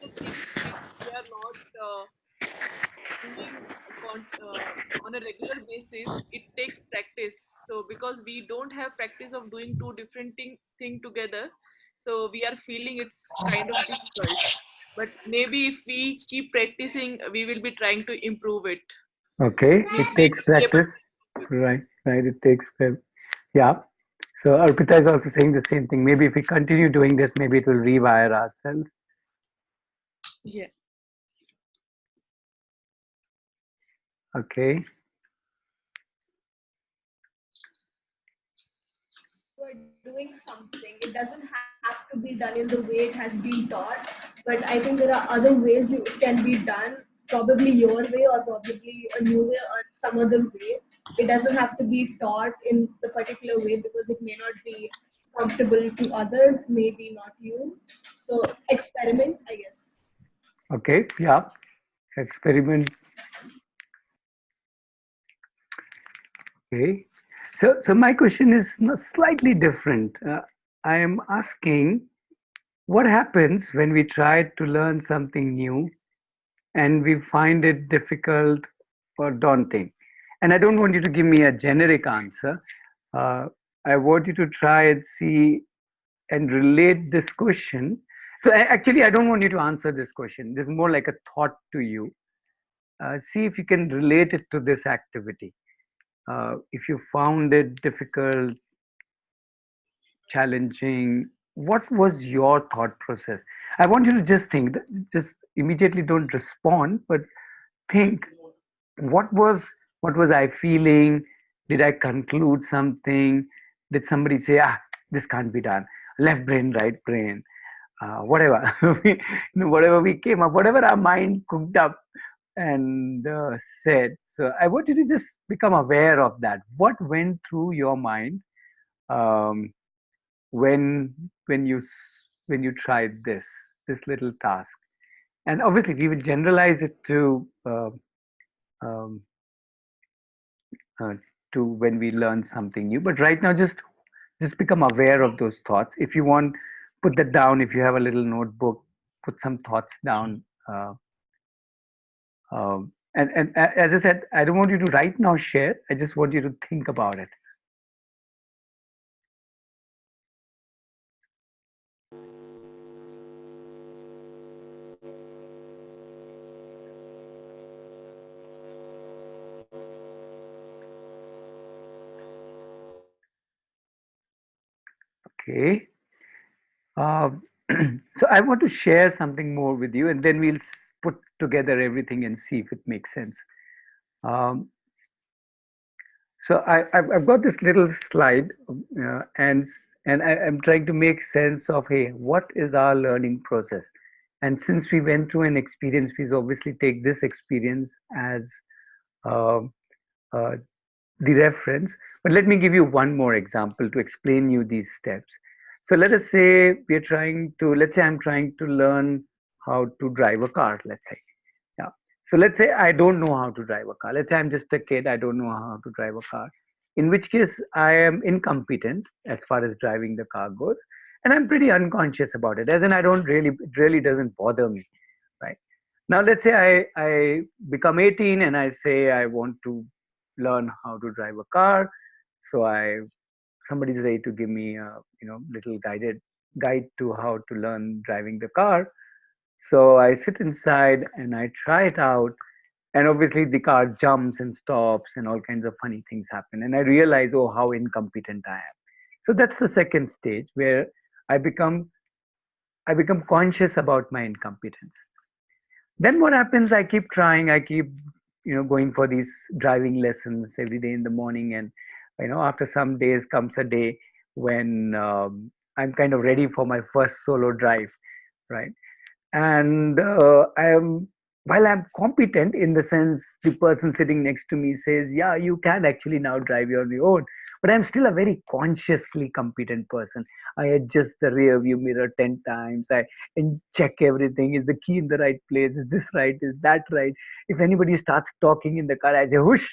Speaker 11: the things which we are not doing on a regular basis, it takes practice. So because we don't have practice of doing two different thing together, so we are feeling it's kind of difficult. But maybe if we keep practicing, we will be trying to improve it.
Speaker 1: Okay,
Speaker 11: We
Speaker 1: it
Speaker 11: will
Speaker 1: takes
Speaker 11: be able
Speaker 1: practice. Right, right. It takes yeah. So Arpita is also saying the same thing. Maybe if we continue doing this, maybe it will rewire ourselves.
Speaker 11: yeah.
Speaker 1: Okay.
Speaker 20: We're doing something. It doesn't have to be done in the way it has been taught, but I think there are other ways it can be done, probably your way or probably a new way or some other way. It doesn't have to be taught in the particular way because it may not be comfortable to others, maybe not you. So experiment, I guess.
Speaker 1: Okay. Yeah. Experiment. Okay. So my question is slightly different. I am asking, what happens when we try to learn something new and we find it difficult or daunting? And I don't want you to give me a generic answer. Uh, I want you to try and see and relate this question. So actually, I don't want you to answer this question. This is more like a thought to you. See if you can relate it to this activity. If you found it difficult, challenging, what was your thought process? I want you to just think, just immediately don't respond, but think, what was what was I feeling? Did I conclude something? Did somebody say, this can't be done? Left brain, right brain, whatever. Whatever we came up, whatever our mind cooked up and said. So I want you to just become aware of that. What went through your mind um, when when you tried this little task? And obviously, we will generalize it um, uh, to when we learn something new. But right now, just become aware of those thoughts. If you want, put that down. If you have a little notebook, put some thoughts down. And as I said, I don't want you to right now share. I just want you to think about it. Okay. Um, so I want to share something more with you, and then we'll put together everything and see if it makes sense. Um, so I've got this little slide, I'm trying to make sense of, hey, what is our learning process? And since we went through an experience, we obviously take this experience as uh, uh, the reference. But let me give you one more example to explain you these steps. So let us say let's say I'm trying to learn how to drive a car, let's say. Yeah. So let's say I don't know how to drive a car. Let's say I'm just a kid, I don't know how to drive a car. In which case I am incompetent as far as driving the car goes. And I'm pretty unconscious about it. As in it really doesn't bother me. Right. Now let's say I become 18 and I say I want to learn how to drive a car. So somebody's ready to give me a little guide to how to learn driving the car. So I sit inside and I try it out, and obviously the car jumps and stops and all kinds of funny things happen, and I realize, oh, how incompetent I am. So that's the second stage where I become I become conscious about my incompetence. Then what happens? I keep trying. I keep going for these driving lessons every day in the morning, and after some days comes a day when I'm kind of ready for my first solo drive, right? And I am while I'm competent in the sense the person sitting next to me says, yeah, you can actually now drive on your own, but I'm still a very consciously competent person. I adjust the rear view mirror 10 times. I and check everything. Is the key in the right place? Is this right? Is that right? If anybody starts talking in the car, I say, whoosh,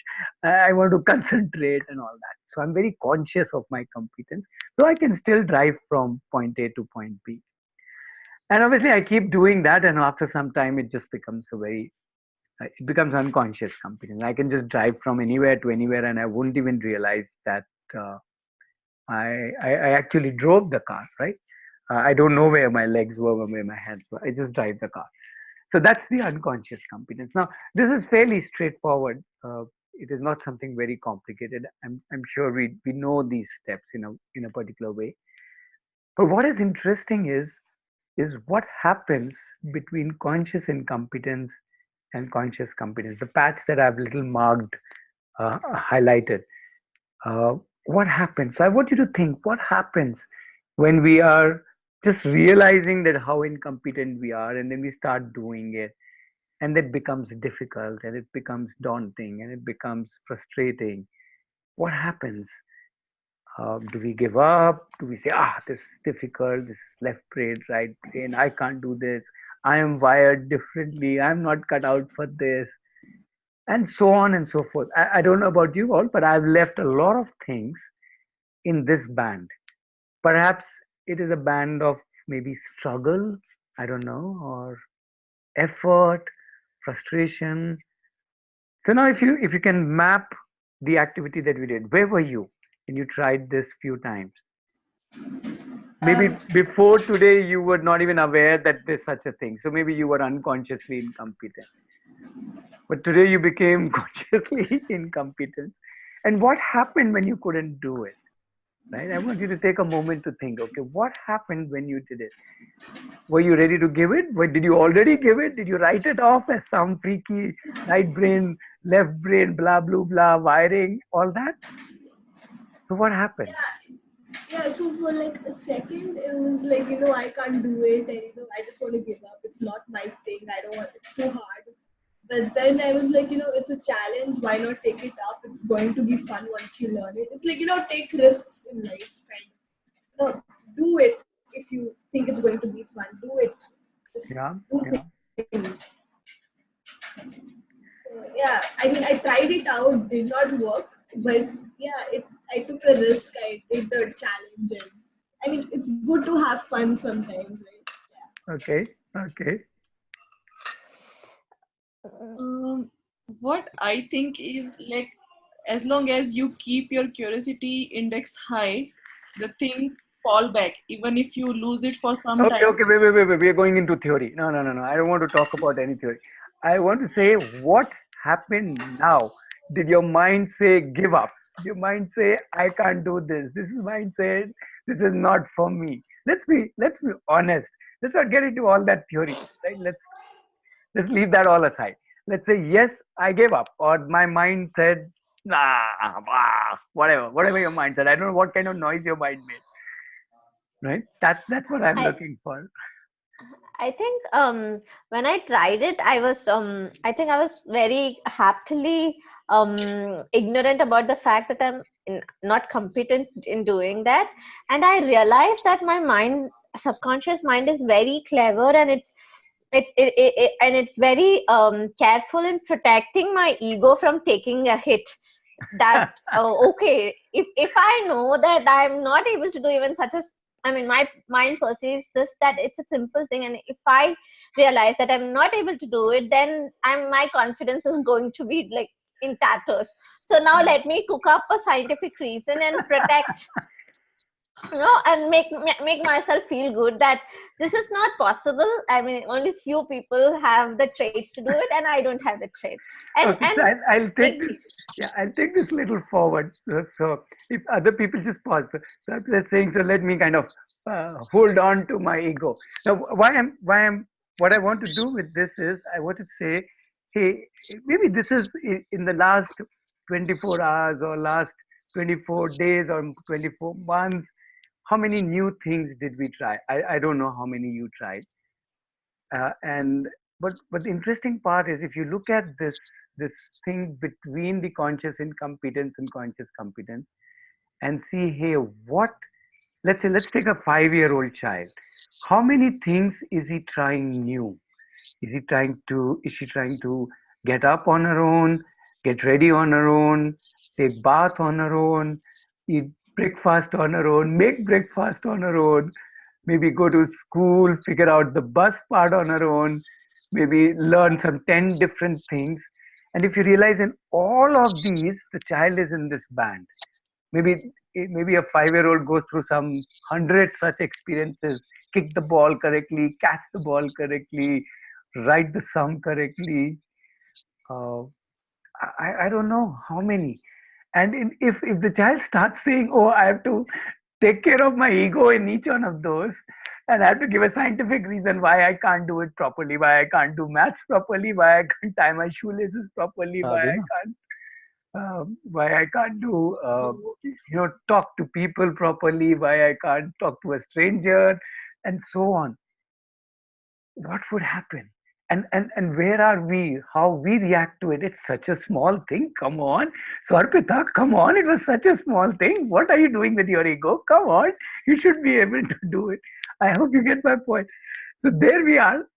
Speaker 1: I want to concentrate and all that. So I'm very conscious of my competence, so I can still drive from point A to point B. And obviously I keep doing that, and after some time it just becomes it becomes unconscious competence. I can just drive from anywhere to anywhere and I wouldn't even realize that uh, I actually drove the car, right? I don't know where my legs were or where my hands were. I just drive the car. So that's the unconscious competence. Now this is fairly straightforward. It is not something very complicated. I'm sure we know these steps in a particular way. But what is interesting is what happens between conscious incompetence and conscious competence. The patch that I've little marked, highlighted. Uh, what happens? So I want you to think what happens when we are just realizing that how incompetent we are, and then we start doing it, and it becomes difficult, and it becomes daunting, and it becomes frustrating. What happens? Do we give up? Do we say, this is difficult, this is left brain, right brain, I can't do this, I am wired differently, I'm not cut out for this, and so on and so forth. I don't know about you all, but I've left a lot of things in this band. Perhaps it is a band of maybe struggle, I don't know, or effort, frustration. So now if you can map the activity that we did, where were you when you tried this few times? Maybe before today you were not even aware that there's such a thing, so maybe you were unconsciously incompetent, but today you became consciously incompetent. And what happened when you couldn't do it? Right, I want you to take a moment to think, okay, what happened when you did it? Were you ready to give it? Did you already give it? Did you write it off as some freaky right brain, left brain, blah blah blah wiring, all that? So what happened?
Speaker 20: Yeah, so for like a second, it was like, I can't do it, and I just want to give up. It's not my thing. I don't want, it's too hard. But then I was like, it's a challenge. Why not take it up? It's going to be fun once you learn it. It's like, take risks in life, kind of. Do it if you think it's going to be fun. Do it. Just
Speaker 1: Yeah,
Speaker 20: do
Speaker 1: yeah.
Speaker 20: things. So yeah, I mean, I tried it out, did not work, but yeah, I took a risk. I did the challenge, and I mean, it's good to have fun sometimes, right?
Speaker 1: Okay, okay.
Speaker 11: Um, what I think is like, as long as you keep your curiosity index high, the things fall back, even if you lose it for some
Speaker 1: Okay,
Speaker 11: time.
Speaker 1: okay, wait. We are going into theory. No. I don't want to talk about any theory. I want to say what happened now. Did your mind say give up? Did your mind say I can't do this? This is mind said This is not for me. Let's be honest. Let's not get into all that theory, right? Let's leave that all aside. Let's say yes, I gave up, or my mind said nah, whatever your mind said. I don't know what kind of noise your mind made, right? That's what I'm
Speaker 7: I
Speaker 1: looking for.
Speaker 7: I think when I tried it, I think I was very happily ignorant about the fact that not competent in doing that, and I realized that my mind, subconscious mind, is very clever, and it's very careful in protecting my ego from taking a hit. That okay, if I know that I'm not able to do even such a I mean, my mind perceives this that it's a simple thing, and if I realize that I'm not able to do it, then my confidence is going to be like in tatters. So now let me cook up a scientific reason and protect, and make myself feel good that this is not possible. I mean, only few people have the traits to do it, and I don't have the traits. And
Speaker 1: Okay, so I'll take
Speaker 7: make
Speaker 1: this.
Speaker 7: peace.
Speaker 1: Yeah, I'll take this little forward. So if other people just pause, so I'm just saying. So let me kind of hold on to my ego. Now, what I want to do with this is I want to say, hey, maybe this is in the last 24 hours or last 24 days or 24 months. How many new things did we try? I don't know how many you tried. And but the interesting part is if you look at this thing between the conscious incompetence and conscious competence and see, hey, what, let's take a 5-year-old child. How many things is he trying new? Is she trying to get up on her own, get ready on her own, take bath on her own, eat breakfast on her own, make breakfast on her own, maybe go to school, figure out the bus part on her own, maybe learn some 10 different things. And if you realize in all of these, the child is in this band. Maybe a 5-year-old goes through some 100 such experiences, kick the ball correctly, catch the ball correctly, write the sum correctly. Uh, I don't know how many. And if the child starts saying, oh, I have to take care of my ego in each one of those, and I have to give a scientific reason why I can't do it properly, why I can't do maths properly, why I can't tie my shoelaces properly, why I can't do, talk to people properly, why I can't talk to a stranger, and so on. What would happen? And where are we? How we react to it? It's such a small thing. Come on, Swarpita, come on. It was such a small thing. What are you doing with your ego? Come on, you should be able to do it. I hope you get my point. So there we are.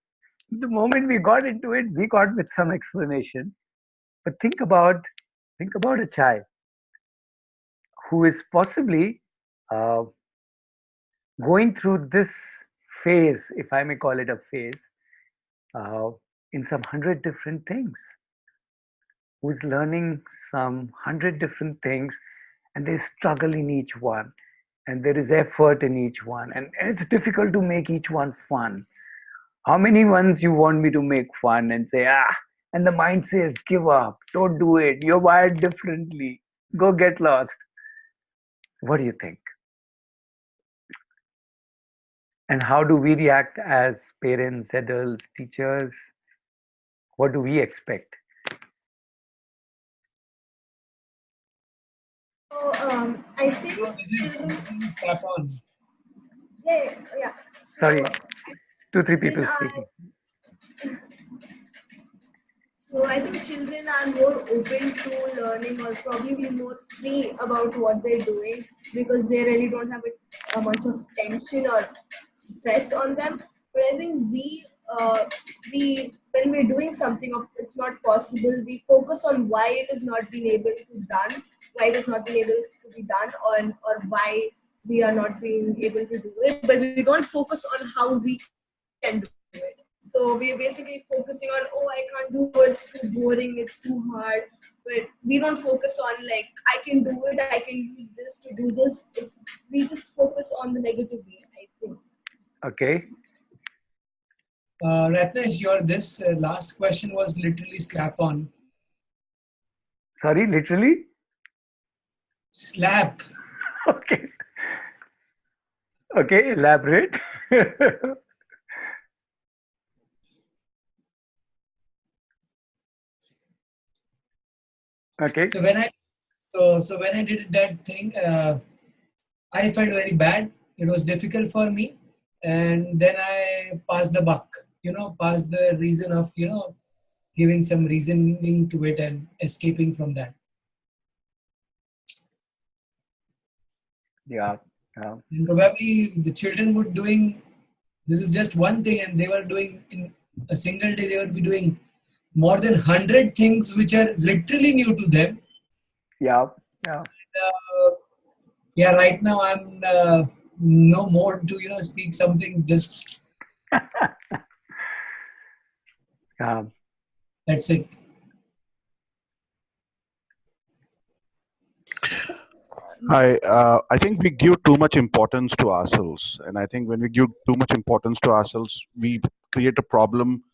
Speaker 1: The moment we got into it, we got with some explanation. But think about a child who is possibly uh, going through this phase, if I may call it a phase, uh, in some 100 different things, who's learning some 100 different things, and there's struggle in each one, and there is effort in each one, and it's difficult to make each one fun. How many ones you want me to make fun and say, and the mind says, give up, don't do it, you're wired differently, go get lost. What do you think? And how do we react as parents, adults, teachers? What do we expect?
Speaker 20: So I think
Speaker 15: So this is something tap on.
Speaker 20: yeah.
Speaker 1: Sorry,
Speaker 20: So
Speaker 1: 2-3
Speaker 20: children
Speaker 1: people
Speaker 20: are
Speaker 1: speaking.
Speaker 20: So I think children are more open to learning or probably be more free about what they're doing because they really don't have a bunch of tension or stress on them. But I think we when we're doing something of it's not possible, we focus on why it is not being able to done, why it is not being able to be done, or why we are not being able to do it. But we don't focus on how we can do it. So we're basically focusing on, oh, I can't do it, it's too boring, it's too hard. But we don't focus on like, I can do it, I can use this to do this. We just focus on the negative way, I think.
Speaker 1: Okay.
Speaker 15: Ratnesh, your this last question was literally slap on.
Speaker 1: Sorry, literally?
Speaker 15: Slap.
Speaker 1: Okay. Okay, elaborate. Okay.
Speaker 15: So when I did that thing, I felt very bad. It was difficult for me, and then I passed the buck. Passed the reason of giving some reasoning to it and escaping from that.
Speaker 1: Yeah. Yeah.
Speaker 15: And probably the children would doing this is just one thing, and they were doing in a single day. They would be doing more than 100 things which are literally new to them.
Speaker 1: Yeah. Yeah.
Speaker 15: Yeah, right now I'm no more to speak something. Just
Speaker 1: Yeah.
Speaker 15: that's it.
Speaker 18: I think we give too much importance to ourselves, and I think when we give too much importance to ourselves, we create a problem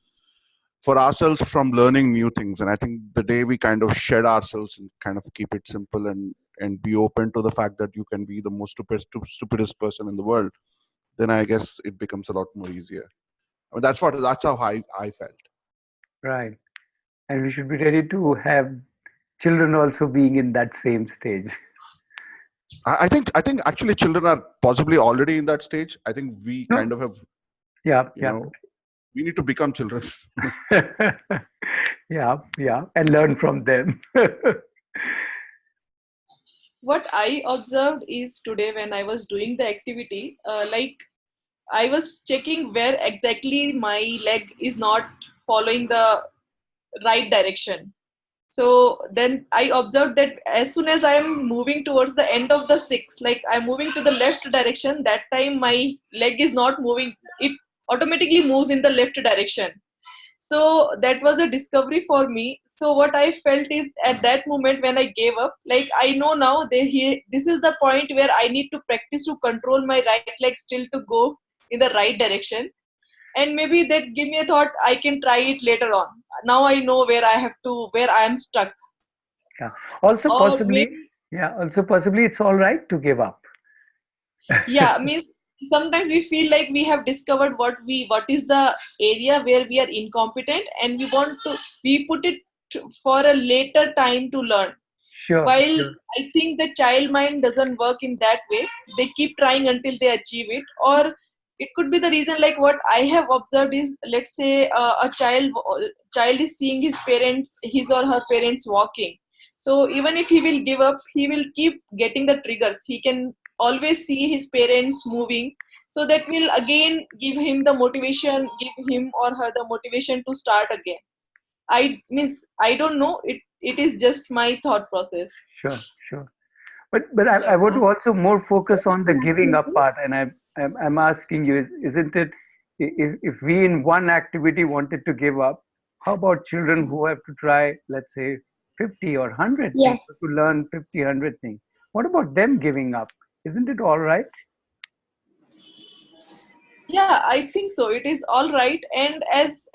Speaker 18: for ourselves from learning new things. And I think the day we kind of shed ourselves and kind of keep it simple and be open to the fact that you can be the most stupidest person in the world, then I guess it becomes a lot more easier. I mean, that's how I felt.
Speaker 1: Right. And we should be ready to have children also being in that same stage.
Speaker 18: I think actually children are possibly already in that stage. I think we kind of have,
Speaker 1: Yeah.
Speaker 18: you
Speaker 1: Yeah.
Speaker 18: know, we need to become children.
Speaker 1: Yeah. Yeah. And learn from them.
Speaker 11: What I observed is today when I was doing the activity, like I was checking where exactly my leg is not following the right direction. So then I observed that as soon as I am moving towards the end of the six, like I'm moving to the left direction, that time my leg is not moving. It automatically moves in the left direction. So that was a discovery for me. So what I felt is at that moment when I gave up, like I know now this is the point where I need to practice to control my right leg still to go in the right direction. And maybe that give me a thought I can try it later on. Now I know where I am stuck.
Speaker 1: Yeah. Also
Speaker 11: Or
Speaker 1: possibly,
Speaker 11: maybe
Speaker 1: yeah, also possibly it's all right to give up.
Speaker 11: yeah, means sometimes we feel like we have discovered what is the area where we are incompetent, and we put it for a later time to learn.
Speaker 1: Sure.
Speaker 11: While
Speaker 1: Sure.
Speaker 11: I think the child mind doesn't work in that way. They keep trying until they achieve it. Or it could be the reason, like what I have observed is, let's say a child is seeing his or her parents walking. So even if he will give up, he will keep getting the triggers. He can always see his parents moving. So that will again give him the motivation, give him or her the motivation to start again. I don't know. It is just my thought process.
Speaker 1: Sure. Sure. But I
Speaker 11: Yeah.
Speaker 1: want to also more focus on the giving up part, and I'm asking you, isn't it, if we in one activity wanted to give up, how about children who have to try, let's say, 50 or 100 things,
Speaker 17: Yes.
Speaker 1: to learn 50, 100 things? What about them giving up? Isn't it all right?
Speaker 11: Yeah, I think so. It is all right. And as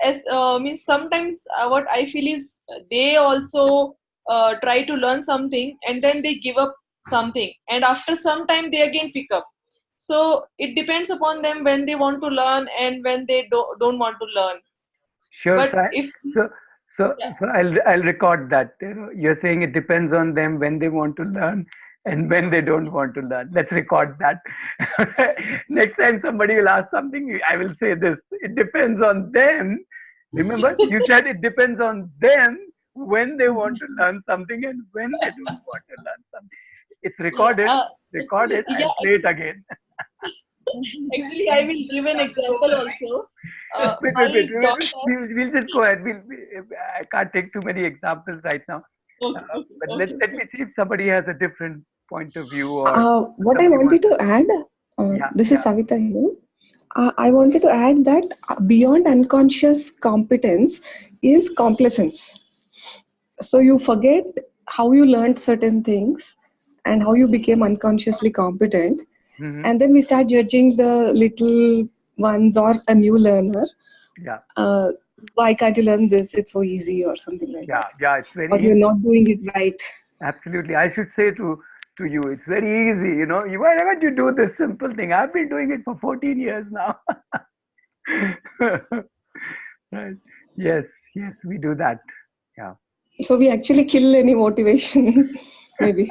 Speaker 11: means sometimes what I feel is they also try to learn something and then they give up something, and after some time they again pick up. So it depends upon them when they want to learn and when they don't want to learn.
Speaker 1: Sure.
Speaker 11: But if
Speaker 1: So, so,
Speaker 11: yeah,
Speaker 1: so I'll record that. You're saying it depends on them when they want to learn and when they don't want to learn. Let's record that. Next time somebody will ask something, I will say this. It depends on them. Remember, you said it depends on them when they want to learn something and when they don't want to learn something. It's
Speaker 11: yeah,
Speaker 1: recorded. Record it.
Speaker 11: yeah.
Speaker 1: I'll play it again.
Speaker 11: Actually, I will give an example also.
Speaker 1: Wait.
Speaker 11: My daughter.
Speaker 1: We'll just go ahead. I can't take too many examples right now.
Speaker 11: Okay, okay,
Speaker 1: But
Speaker 11: okay,
Speaker 1: let me
Speaker 11: okay.
Speaker 1: see if somebody has a different point of view, or
Speaker 2: What I
Speaker 1: somebody
Speaker 2: wanted
Speaker 1: wants.
Speaker 2: to add,
Speaker 1: Yeah,
Speaker 2: this is
Speaker 1: yeah,
Speaker 2: Savita here. I wanted to add that beyond unconscious competence is complacence. So you forget how you learned certain things and how you became unconsciously competent.
Speaker 1: hmm,
Speaker 2: And then we start judging the little ones or a new learner.
Speaker 1: yeah,
Speaker 2: Uh, why can't you learn this? It's so easy, or something like
Speaker 1: yeah,
Speaker 2: that.
Speaker 1: yeah. It's
Speaker 2: Or
Speaker 1: very
Speaker 2: you're
Speaker 1: easy.
Speaker 2: not doing it right.
Speaker 1: Absolutely. I should say to you. It's very easy, Why can't you do this simple thing? I've been doing it for 14 years now. Right. Yes, yes, we do that. Yeah.
Speaker 2: So we actually kill any motivation, maybe.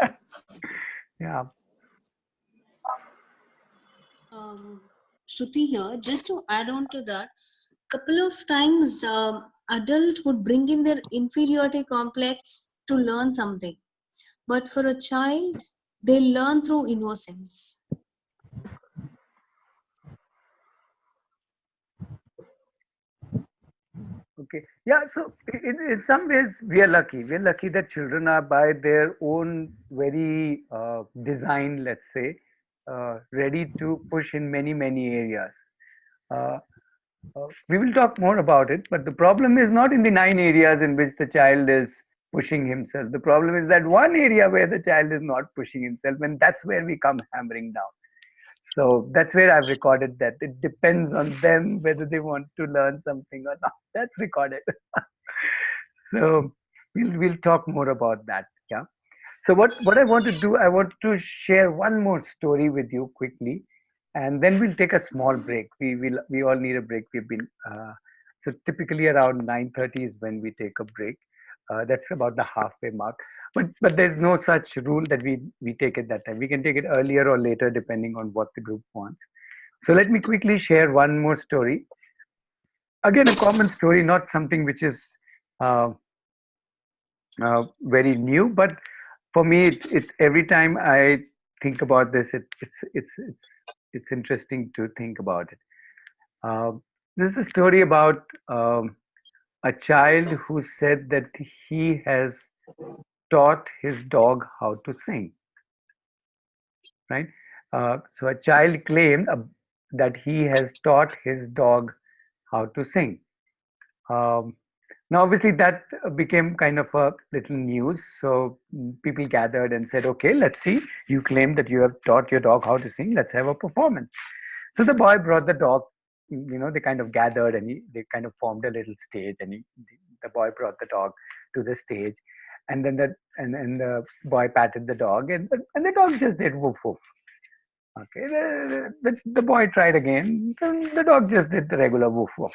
Speaker 1: Yeah.
Speaker 22: Shruti here, just to add on to that, couple of times adult would bring in their inferiority complex to learn something, but for a child, they learn through innocence.
Speaker 1: Okay. Yeah. So in some ways, we are lucky. We are lucky that children are by their own very design, let's say, ready to push in many, many areas. Uh, we will talk more about it, but the problem is not in the 9 areas in which the child is pushing himself. The problem is that one area where the child is not pushing himself, and that's where we come hammering down. So that's where I've recorded that. It depends on them whether they want to learn something or not. That's recorded. So we'll talk more about that. Yeah. So what I want to do, I want to share one more story with you quickly, and then we'll take a small break. We all need a break. We've been so typically around 9:30 is when we take a break. That's about the halfway mark. But there's no such rule that we take it that time. We can take it earlier or later depending on what the group wants. So let me quickly share one more story. Again, a common story, not something which is uh, very new, but for me, it every time I think about this, it's interesting to think about it. Uh, this is a story about a child who said that he has taught his dog how to sing. Right? So a child claimed that he has taught his dog how to sing. Um, Now, obviously, that became kind of a little news. So people gathered and said, okay, let's see. You claim that you have taught your dog how to sing. Let's have a performance. So the boy brought the dog, they kind of gathered and they kind of formed a little stage. And the boy brought the dog to the stage. And then the boy patted the dog and the dog just did woof woof. Okay, the boy tried again. The dog just did the regular woof woof.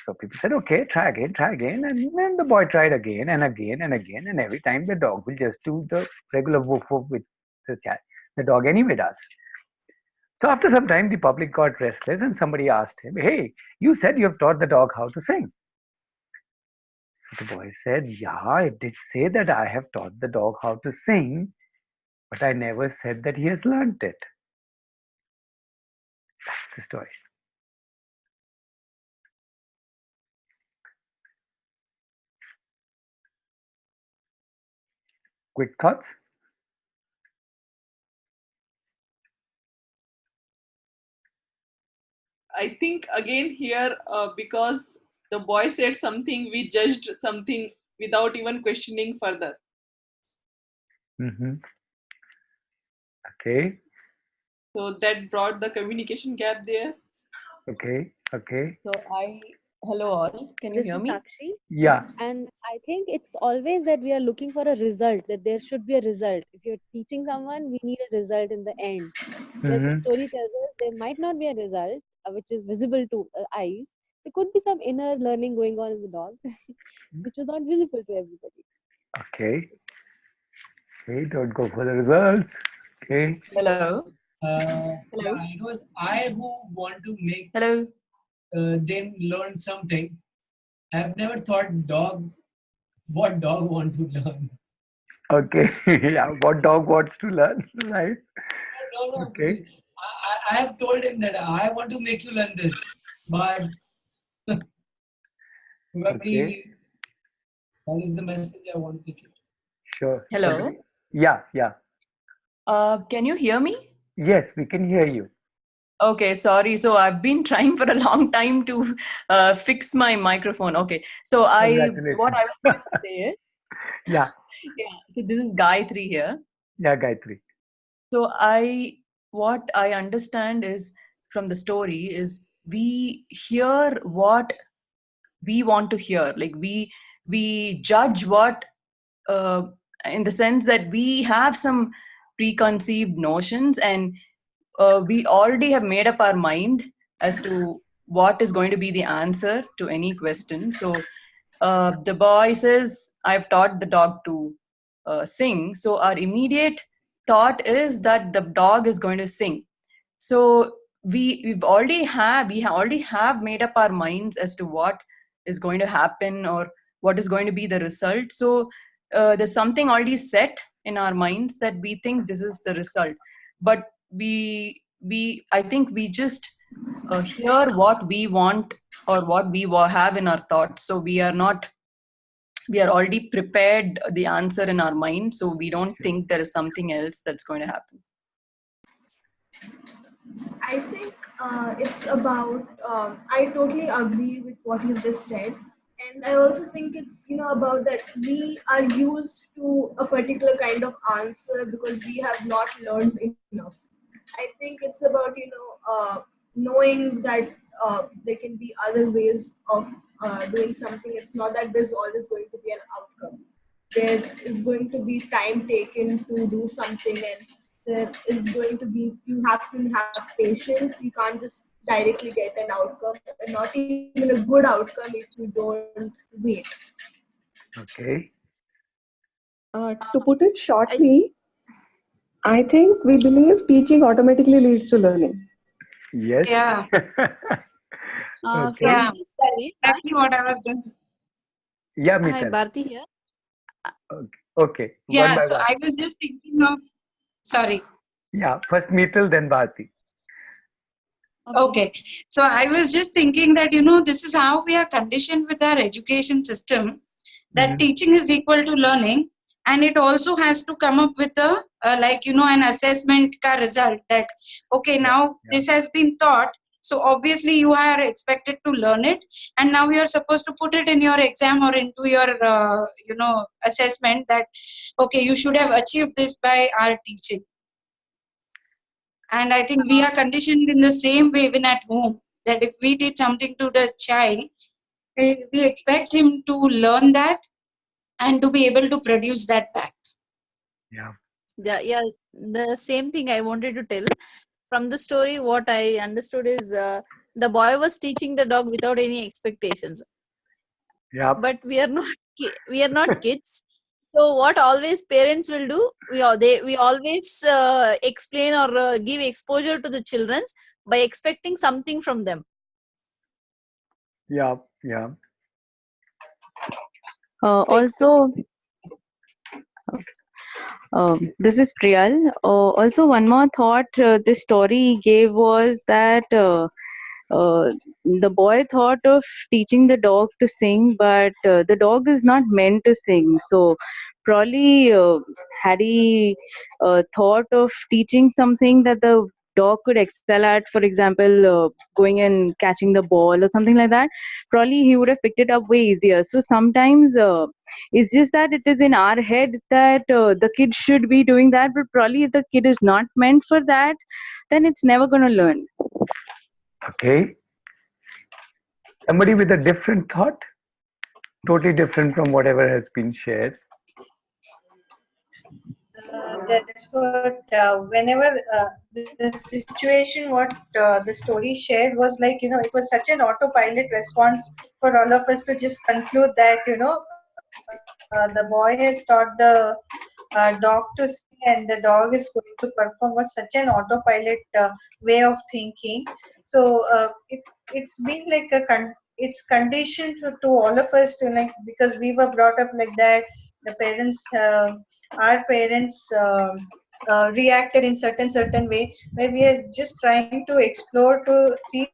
Speaker 1: So people said, okay, try again. And then the boy tried again and again and again. And every time the dog will just do the regular woof woof with the dog anyway does. So after some time, the public got restless and somebody asked him, hey, you said you have taught the dog how to sing. So the boy said, yeah, I did say that I have taught the dog how to sing, but I never said that he has learnt it. That's the story. Quick thoughts?
Speaker 11: I think again here, because the boy said something, we judged something without even questioning further.
Speaker 1: Mm-hmm. Okay.
Speaker 11: So that brought the communication gap there.
Speaker 1: Okay.
Speaker 10: Hello all, can you
Speaker 3: This
Speaker 10: hear
Speaker 3: is
Speaker 10: me?
Speaker 3: Sakshi.
Speaker 1: Yeah.
Speaker 3: And I think it's always that we are looking for a result, that there should be a result. If you're teaching someone, we need a result in the end. But the story tells us there might not be a result, which is visible to eyes. There could be some inner learning going on in the dog, which was not visible to everybody.
Speaker 1: Okay. Okay, don't go for the results. Okay.
Speaker 10: Hello.
Speaker 15: Hello.
Speaker 10: Hello.
Speaker 15: Yeah, it was I who want to make
Speaker 10: Hello.
Speaker 15: them learn something. I've never thought what dog want to learn.
Speaker 1: Okay. Yeah. What dog wants to learn, right?
Speaker 15: No.
Speaker 1: Okay.
Speaker 15: I have told him that I want to make you learn this, but
Speaker 1: Okay.
Speaker 15: that is the message I want to give.
Speaker 1: Sure.
Speaker 10: Hello.
Speaker 1: Yeah.
Speaker 10: Can you hear me?
Speaker 1: Yes, we can hear you.
Speaker 10: Okay, sorry. So I've been trying for a long time to fix my microphone. Okay, so what I was going to say is,
Speaker 1: Yeah.
Speaker 10: yeah. So this is Gayatri here.
Speaker 1: Yeah, Gayatri.
Speaker 10: So what I understand is from the story is we hear what we want to hear. Like we judge what in the sense that we have some preconceived notions, and we already have made up our mind as to what is going to be the answer to any question. So the boy says, I've taught the dog to sing. So our immediate thought is that the dog is going to sing. So we already have made up our minds as to what is going to happen or what is going to be the result. So there's something already set in our minds that we think this is the result. But I think we just hear what we want or what we have in our thoughts. So we are already prepared the answer in our mind. So we don't think there is something else that's going to happen.
Speaker 20: I think it's about, I totally agree with what you just said. And I also think it's, about that we are used to a particular kind of answer because we have not learned enough. I think it's about, knowing that there can be other ways of doing something. It's not that there's always going to be an outcome. There is going to be time taken to do something, and there is going to be, you have to have patience. You can't just directly get an outcome, and not even a good outcome if you don't wait.
Speaker 1: Okay.
Speaker 2: To put it shortly, I think we believe teaching automatically leads to learning.
Speaker 1: Yes.
Speaker 6: Yeah.
Speaker 1: Okay.
Speaker 6: Yeah. Exactly what I was doing.
Speaker 1: Yeah,
Speaker 17: Hi,
Speaker 1: Mital.
Speaker 17: Bharti here.
Speaker 1: Okay. One
Speaker 6: Yeah.
Speaker 1: by
Speaker 6: So
Speaker 1: one.
Speaker 6: I was just thinking of. Sorry.
Speaker 1: Yeah. First Mital, then Bharti.
Speaker 6: Okay. So I was just thinking that, this is how we are conditioned with our education system, that teaching is equal to learning. And it also has to come up with an assessment ka result that, okay, now this has been taught. So obviously you are expected to learn it. And now you are supposed to put it in your exam or into your, assessment that, okay, you should have achieved this by our teaching. And I think we are conditioned in the same way even at home, that if we teach something to the child, we expect him to learn that and to be able to produce that back.
Speaker 1: Yeah.
Speaker 17: Yeah, the same thing I wanted to tell. From the story, what I understood is the boy was teaching the dog without any expectations.
Speaker 1: Yeah.
Speaker 17: But we are not kids. So what always parents will do, we always explain or give exposure to the children by expecting something from them.
Speaker 1: Yeah. Yeah.
Speaker 12: Also, this is Priyal. Also, one more thought this story gave was that the boy thought of teaching the dog to sing, but the dog is not meant to sing. So, probably had he thought of teaching something that the dog could excel at, for example, going and catching the ball or something like that, probably he would have picked it up way easier. So, sometimes it's just that it is in our heads that the kid should be doing that, but probably if the kid is not meant for that, then it's never going to learn.
Speaker 1: Okay. Somebody with a different thought, totally different from whatever has been shared.
Speaker 9: That's what whenever the situation what the story shared was like, it was such an autopilot response for all of us to just conclude that, the boy has taught the dog to sing and the dog is going to perform, was such an autopilot way of thinking. So it's been like it's conditioned to all of us to, like, because we were brought up like that. The parents, our parents reacted in certain way, where we are just trying to explore to see.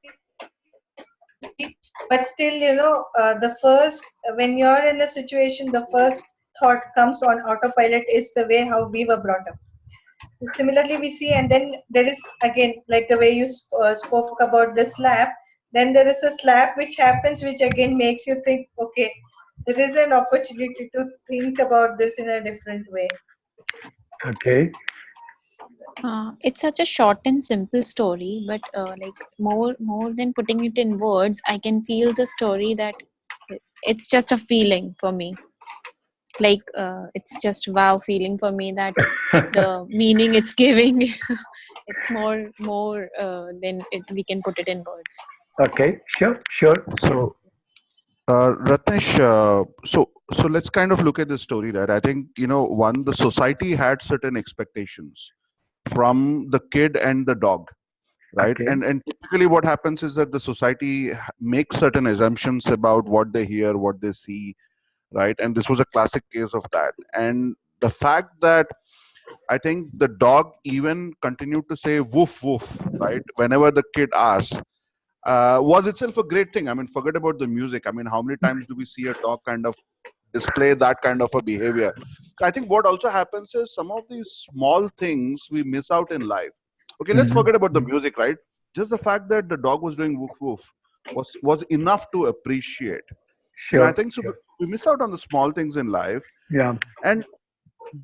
Speaker 9: But still, the first, when you're in a situation, the first thought comes on autopilot is the way how we were brought up. Similarly, we see, and then there is again, like the way you spoke about the slap, then there is a slap which happens, which again makes you think, okay, there is an opportunity to think about this in a different way.
Speaker 1: Okay.
Speaker 21: It's such a short and simple story, but like more than putting it in words, I can feel the story that it's just a feeling for me. like it's just wow feeling for me that the meaning it's giving it's more than we can put it in words.
Speaker 1: Okay, sure.
Speaker 18: So, Ratnesh, so let's kind of look at this story, right? I think, one, the society had certain expectations from the kid and the dog, right?
Speaker 1: Okay.
Speaker 18: And typically what happens is that the society makes certain assumptions about what they hear, what they see, right? And this was a classic case of that. And the fact that I think the dog even continued to say woof woof, right? Whenever the kid asks, was itself a great thing. I mean, forget about the music. I mean, how many times do we see a dog kind of display that kind of a behavior? So I think what also happens is some of these small things we miss out in life. Okay, let's
Speaker 1: Mhm.
Speaker 18: forget about the music, right? Just the fact that the dog was doing woof woof was enough to appreciate. I
Speaker 1: Sure.
Speaker 18: think so. We miss out on the small things in life,
Speaker 1: Yeah.
Speaker 18: and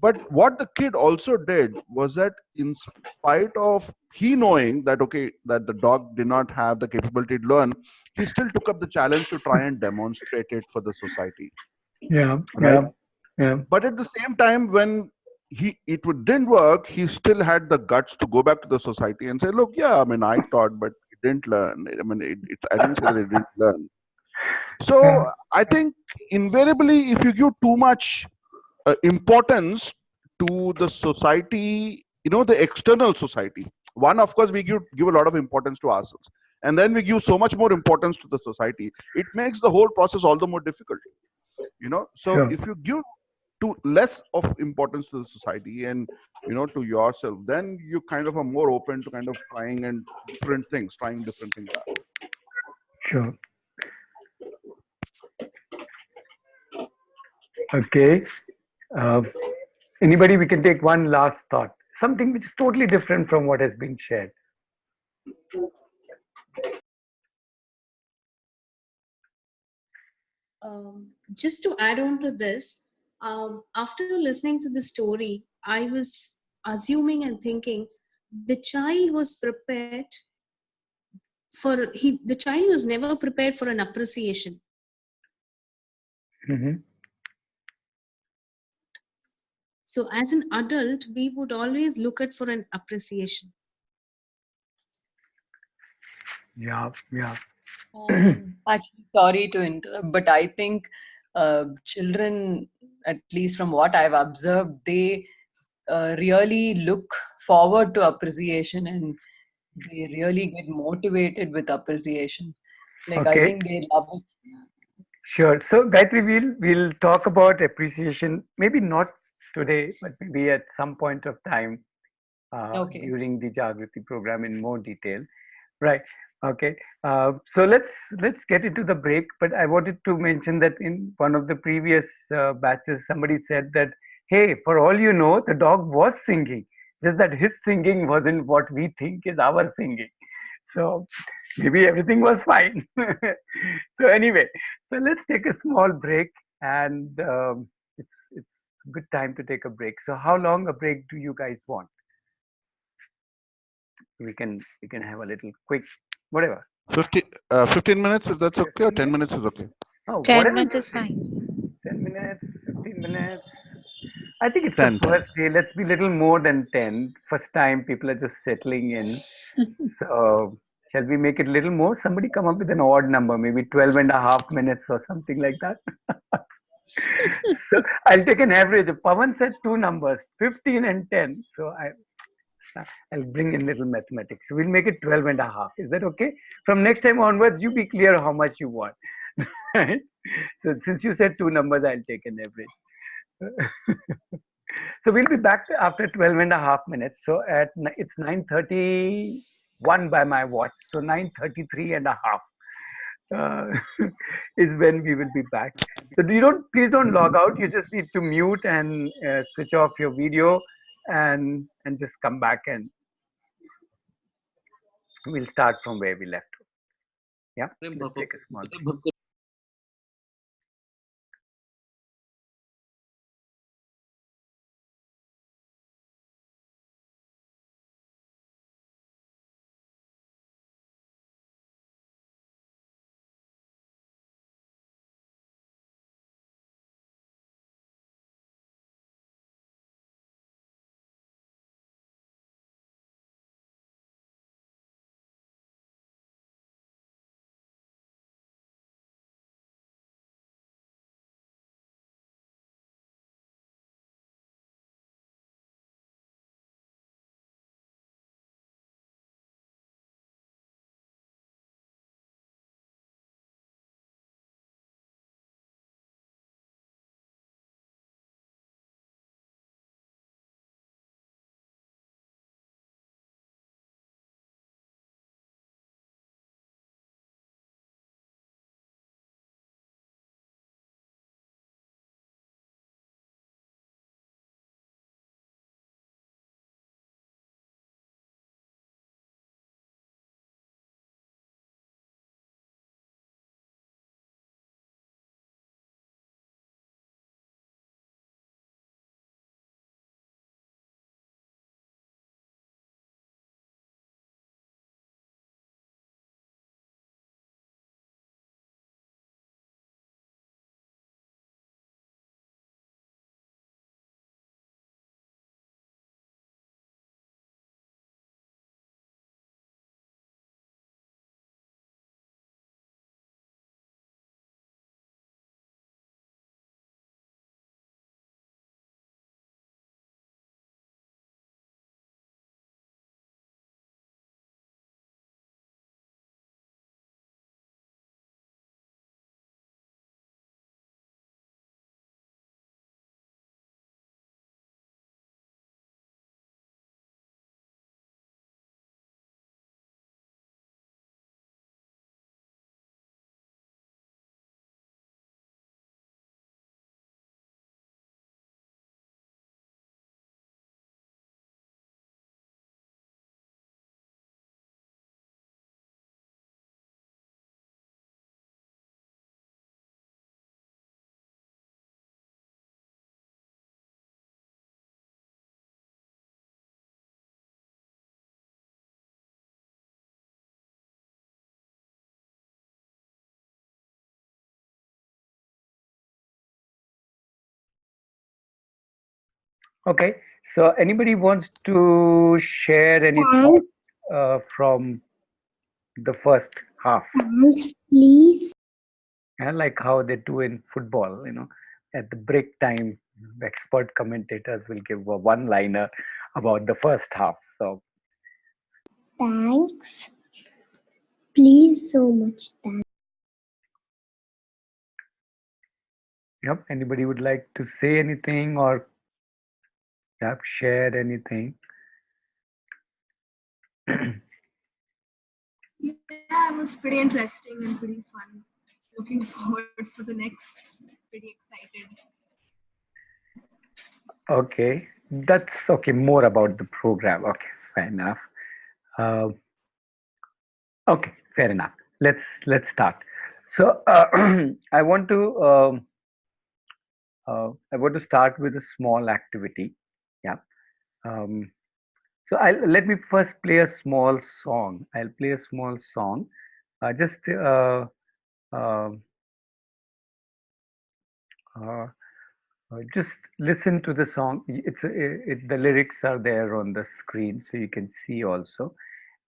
Speaker 18: but what the kid also did was that in spite of he knowing that okay that the dog did not have the capability to learn, he still took up the challenge to try and demonstrate it for the society,
Speaker 1: Yeah.
Speaker 18: right?
Speaker 1: Yeah.
Speaker 18: But at the same time, when didn't work, he still had the guts to go back to the society and say, look, yeah, I mean, I taught but it didn't learn. I mean, I didn't say that it didn't learn. So
Speaker 1: Yeah.
Speaker 18: I think invariably if you give too much importance to the society, the external society. One, of course, we give a lot of importance to ourselves, and then we give so much more importance to the society. It makes the whole process all the more difficult. So
Speaker 1: Sure.
Speaker 18: if you give too less of importance to the society and to yourself, then you kind of are more open to kind of trying different things out.
Speaker 1: Sure. Okay. Uh, Anybody, we can take one last thought. Something which is totally different from what has been shared.
Speaker 22: Just to add on to this, after listening to the story, I was assuming and thinking the child was prepared the child was never prepared for an appreciation.
Speaker 1: Mhm.
Speaker 22: So as an adult, we would always look at for an appreciation.
Speaker 1: Yeah.
Speaker 10: Actually, sorry to interrupt, but I think children, at least from what I've observed, they really look forward to appreciation and they really get motivated with appreciation. Like, I
Speaker 1: Okay.
Speaker 10: think they love it.
Speaker 1: Sure. So, Gayatri, we'll talk about appreciation. Maybe not today, but maybe at some point of time
Speaker 10: Okay.
Speaker 1: during the Jagriti program in more detail. Right. Okay. So let's get into the break. But I wanted to mention that in one of the previous batches, somebody said that, hey, for all you know, the dog was singing. Just that his singing wasn't what we think is our singing. So maybe everything was fine. So anyway, so let's take a small break, and it's a good time to take a break. So how long a break do you guys want? We can have a little quick, whatever.
Speaker 18: 15 minutes, if that's okay, or 10 minutes is okay.
Speaker 1: Oh,
Speaker 21: 10
Speaker 1: whatever
Speaker 21: minutes
Speaker 1: you
Speaker 21: is
Speaker 1: think.
Speaker 21: fine.
Speaker 1: 10 minutes, 15 minutes. I think it's the
Speaker 18: 10.
Speaker 1: first day. Let's be little more than 10. First time people are just settling in. So, shall we make it a little more? Somebody come up with an odd number, maybe 12 and a half minutes or something like that. So, I'll take an average. Pawan said two numbers, 15 and 10. So, I'll bring in little mathematics. So we'll make it 12 and a half. Is that okay? From next time onwards, you be clear how much you want. Right? So since you said two numbers, I'll take an average. So we'll be back after 12 and a half minutes. So it's 9:31 by my watch. So 9:33 and a half is when we will be back. So please don't log out. You just need to mute and switch off your video and just come back, and we'll start from where we left. Yeah, let's take a small break. Okay, so anybody wants to share any thought from the first half?
Speaker 4: Thanks, please.
Speaker 1: Yeah, like how they do in football, at the break time, expert commentators will give a one-liner about the first half. So,
Speaker 4: Thanks. Please, so much thanks.
Speaker 1: yep, anybody would like to say anything or share anything?
Speaker 20: Yeah, it was pretty interesting and pretty fun. Looking forward for the next. Pretty excited.
Speaker 1: Okay, that's okay. More about the program. Okay, fair enough. Uh, okay, fair enough. Let's start. So I want to start with a small activity. Yeah. Um, so let me first play a small song. I'll play a small song. Just um uh, just listen to the song. The lyrics are there on the screen, so you can see also.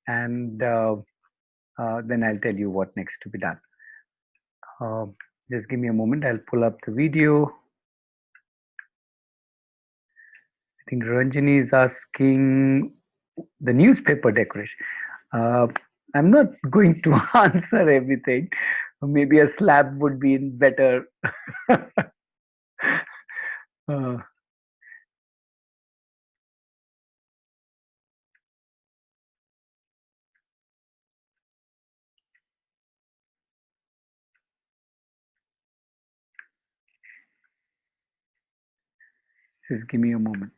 Speaker 1: And then I'll tell you what next to be done. Just give me a moment. I'll pull up the video. I think Ranjani is asking the newspaper decoration. I'm not going to answer everything. Maybe a slab would be better. uh, just give me a moment.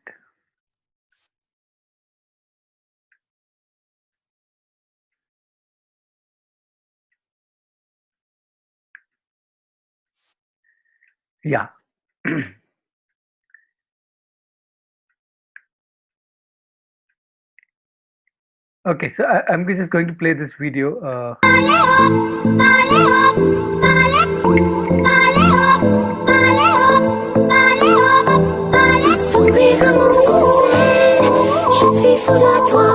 Speaker 1: Yeah. Okay, so I'm just going to play this video.
Speaker 13: Ton sourire m'insensé, je suis folle à toi.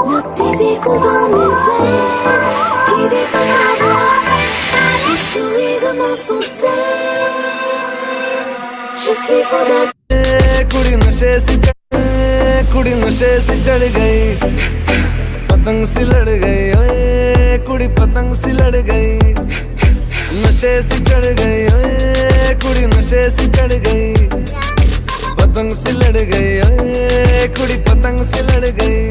Speaker 13: Le désir coule dans mes veines, guidé par ta voix. Ton sourire m'insensé, je suis folle à toi.
Speaker 23: कुड़ी नशे से कुड़ी नशे से चढ़ गई पतंग सी लड़ गई ओए कुड़ी पतंग सी लड़ गई नशे से चढ़ गई ओए कुड़ी नशे से चढ़ गई पतंग सी लड़ गई ओए कुड़ी पतंग सी लड़ गई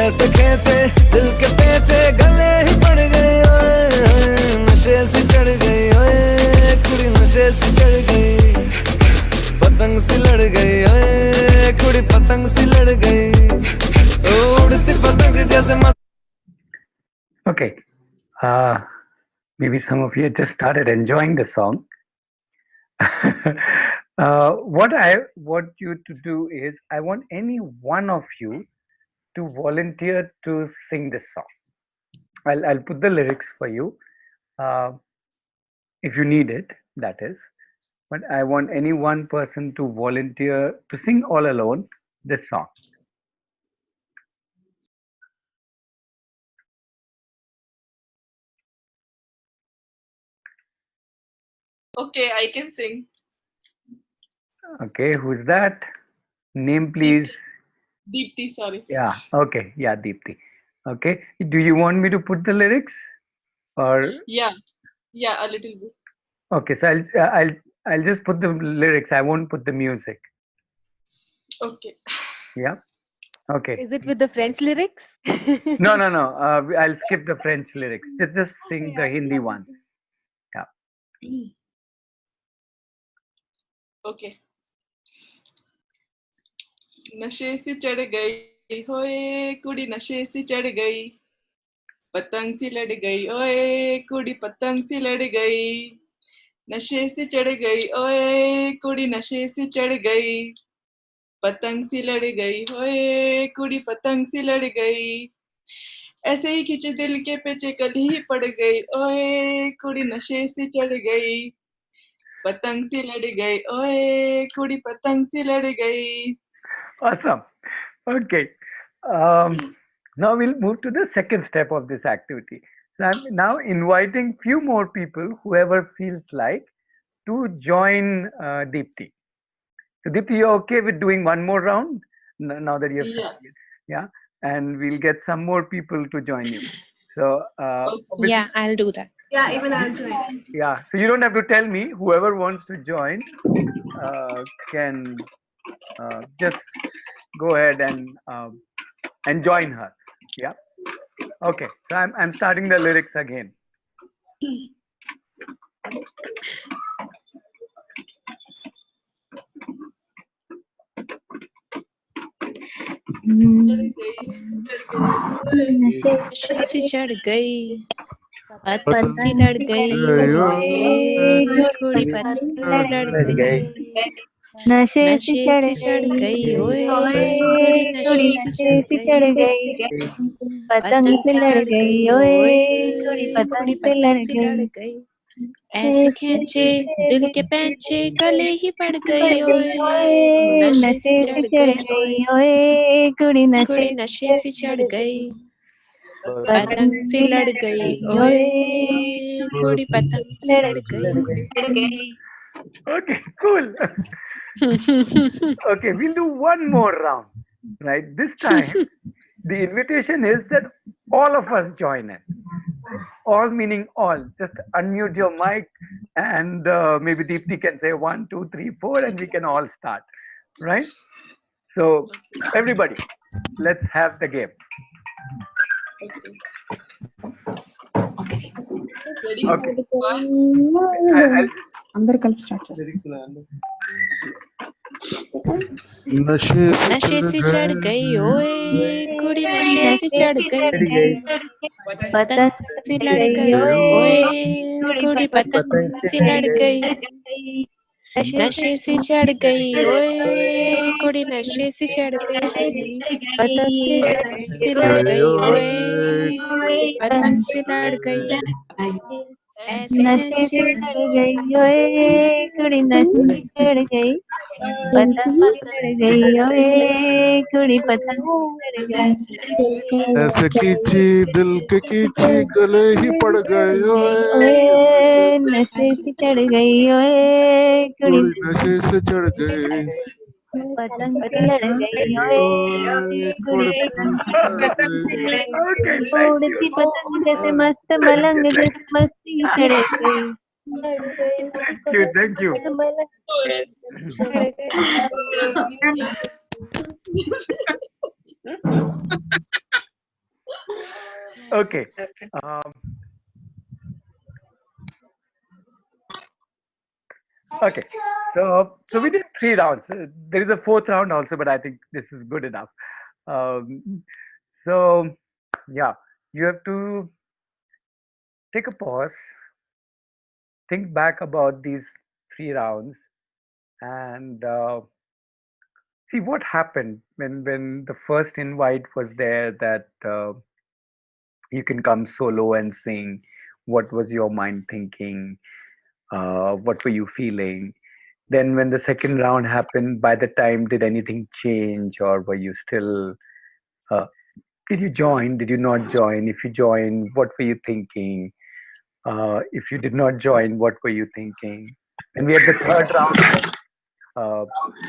Speaker 23: ऐसे खेचे दिल के पेचे गले ही पड़ गए ओए नशे से चढ़ गई ओए कुड़ी नशे से चढ़ गई पतंग सी लड़ गई ओए कुड़ी पतंग सी लड़ गई उड़ती पतंग जैसे
Speaker 1: Okay. Maybe some of you just started enjoying the song. What I want you to do is, I want any one of you to volunteer to sing this song. I'll put the lyrics for you, if you need it, that is. But I want any one person to volunteer to sing all alone this song.
Speaker 11: Okay, I can sing.
Speaker 1: Okay, who's that? Name, please.
Speaker 11: Deepti, sorry.
Speaker 1: Yeah. Okay. Yeah, Deepti. Okay. Do you want me to put the lyrics, or?
Speaker 11: Yeah, a little bit.
Speaker 1: Okay. So I'll just put the lyrics. I won't put the music.
Speaker 11: Okay.
Speaker 1: Yeah. Okay.
Speaker 3: Is it with the French lyrics?
Speaker 1: No. I'll skip the French lyrics. Just sing the Hindi one. Yeah.
Speaker 11: Okay. नशे से चढ़ गई होए कुड़ी नशे से चढ़ गई पतंग सी लड़ गई ओए कुड़ी पतंग सी लड़ गई नशे से चढ़ गई ओए कुड़ी नशे से चढ़ गई पतंग सी लड़ गई होए कुड़ी पतंग सी लड़ गई ऐसे ही खिंचे दिल के पेचे कल ही पड़ गई ओए कुड़ी नशे से चढ़ गई
Speaker 10: पतंग सी लड़ गई ओए कुड़ी पतंग सी लड़ गई.
Speaker 1: Awesome. Okay. Now we'll move to the second step of this activity. So I'm now inviting few more people, whoever feels like, to join Deepti. So Deepti, you're okay with doing one more round now that you've
Speaker 10: Yeah.
Speaker 1: yeah, and we'll get some more people to join you. So obviously,
Speaker 21: Yeah, I'll do that.
Speaker 20: Yeah, even I'll join.
Speaker 1: yeah. So you don't have to tell me. Whoever wants to join can just go ahead and join her. Yeah. Okay. So I'm starting the lyrics again.
Speaker 21: नशे से चढ़ गई पतंग सी लड़ गई ओए कुड़ी पतंग लड़ गई
Speaker 12: नशे से
Speaker 21: नशे
Speaker 12: चढ़
Speaker 21: से चढ़ गई ओए कुड़ी
Speaker 12: गई
Speaker 21: नशे
Speaker 12: कुड़ी
Speaker 21: से
Speaker 12: नशे
Speaker 21: चढ़
Speaker 12: से
Speaker 21: गई
Speaker 12: चढ़ गई पतंग
Speaker 21: पतंग
Speaker 12: से
Speaker 21: से
Speaker 12: लड़
Speaker 21: लड़
Speaker 12: गई
Speaker 21: गई
Speaker 12: ओए कुड़ी
Speaker 21: ओए
Speaker 12: पतंग
Speaker 21: कुड़ी
Speaker 12: से लड़
Speaker 21: पतंग से लड़
Speaker 12: गई
Speaker 21: गई ऐसे खींचे दिल के पैंचे गले ही पड़
Speaker 12: पड़
Speaker 21: गई
Speaker 12: गई
Speaker 21: ओए
Speaker 12: ओए
Speaker 21: नशे से
Speaker 12: नशे से
Speaker 21: चढ़
Speaker 12: चढ़
Speaker 21: गई
Speaker 12: गई ओए कुड़ी नशे
Speaker 21: कुड़ी नशे
Speaker 12: से
Speaker 21: से चढ़ गई
Speaker 12: पतंग
Speaker 21: पतंग से
Speaker 12: से
Speaker 21: लड़
Speaker 12: लड़
Speaker 21: गई
Speaker 12: गई
Speaker 21: ओए कुड़ी पतंग से
Speaker 12: लड़
Speaker 21: लड़
Speaker 12: गई
Speaker 1: Okay, cool. Okay, we'll do one more round. Right. This time, the invitation is that all of us join in. All meaning all. Just unmute your mic and maybe Deepti can say 1, 2, 3, 4, and we can all start. Right? So, everybody, let's have the game.
Speaker 10: Ready?
Speaker 1: Okay.
Speaker 2: అందరు కలిపి start చేస్తారు
Speaker 21: नशे से चढ़ गई ओए कुड़ी नशे से चढ़ गई पतंग से लड़ गई ओए कुड़ी पतंग से लड़ गई नशे से चढ़ गई ओए कुड़ी नशे से चढ़ गई पतंग से लड़ गई ओए कुड़ी पतंग से लड़ गई ऐसे
Speaker 12: नशे
Speaker 21: खींचे
Speaker 12: से चढ़ गई ओए कुड़ी नशे से चढ़ गई पतंग से लड़ गई ओए कुड़ी पतंग से लड़ गई
Speaker 5: ऐसे खींची दिल के खींची गले ही पड़ गए
Speaker 12: ओए नशे से चढ़ गई ओए कुड़ी
Speaker 5: कुड़ी नशे से चढ़ गई
Speaker 12: पतंग से लड़ गई ओए कुड़ी पतंग से लड़ गई उड़ती पतंग जैसे मस्त मलंग जैसे मस्ती चढ़ गई
Speaker 1: Thank you. Okay. Okay. So we did 3 rounds. There is a 4th round also, but I think this is good enough. So yeah, you have to take a pause, think back about these 3 rounds, and see what happened when the first invite was there that you can come solo and sing. What was your mind thinking? What were you feeling? Then when the second round happened, by the time did anything change, or were you still did you join, did you not join? If you joined, what were you thinking? If you did not join, what were you thinking? And we had the third round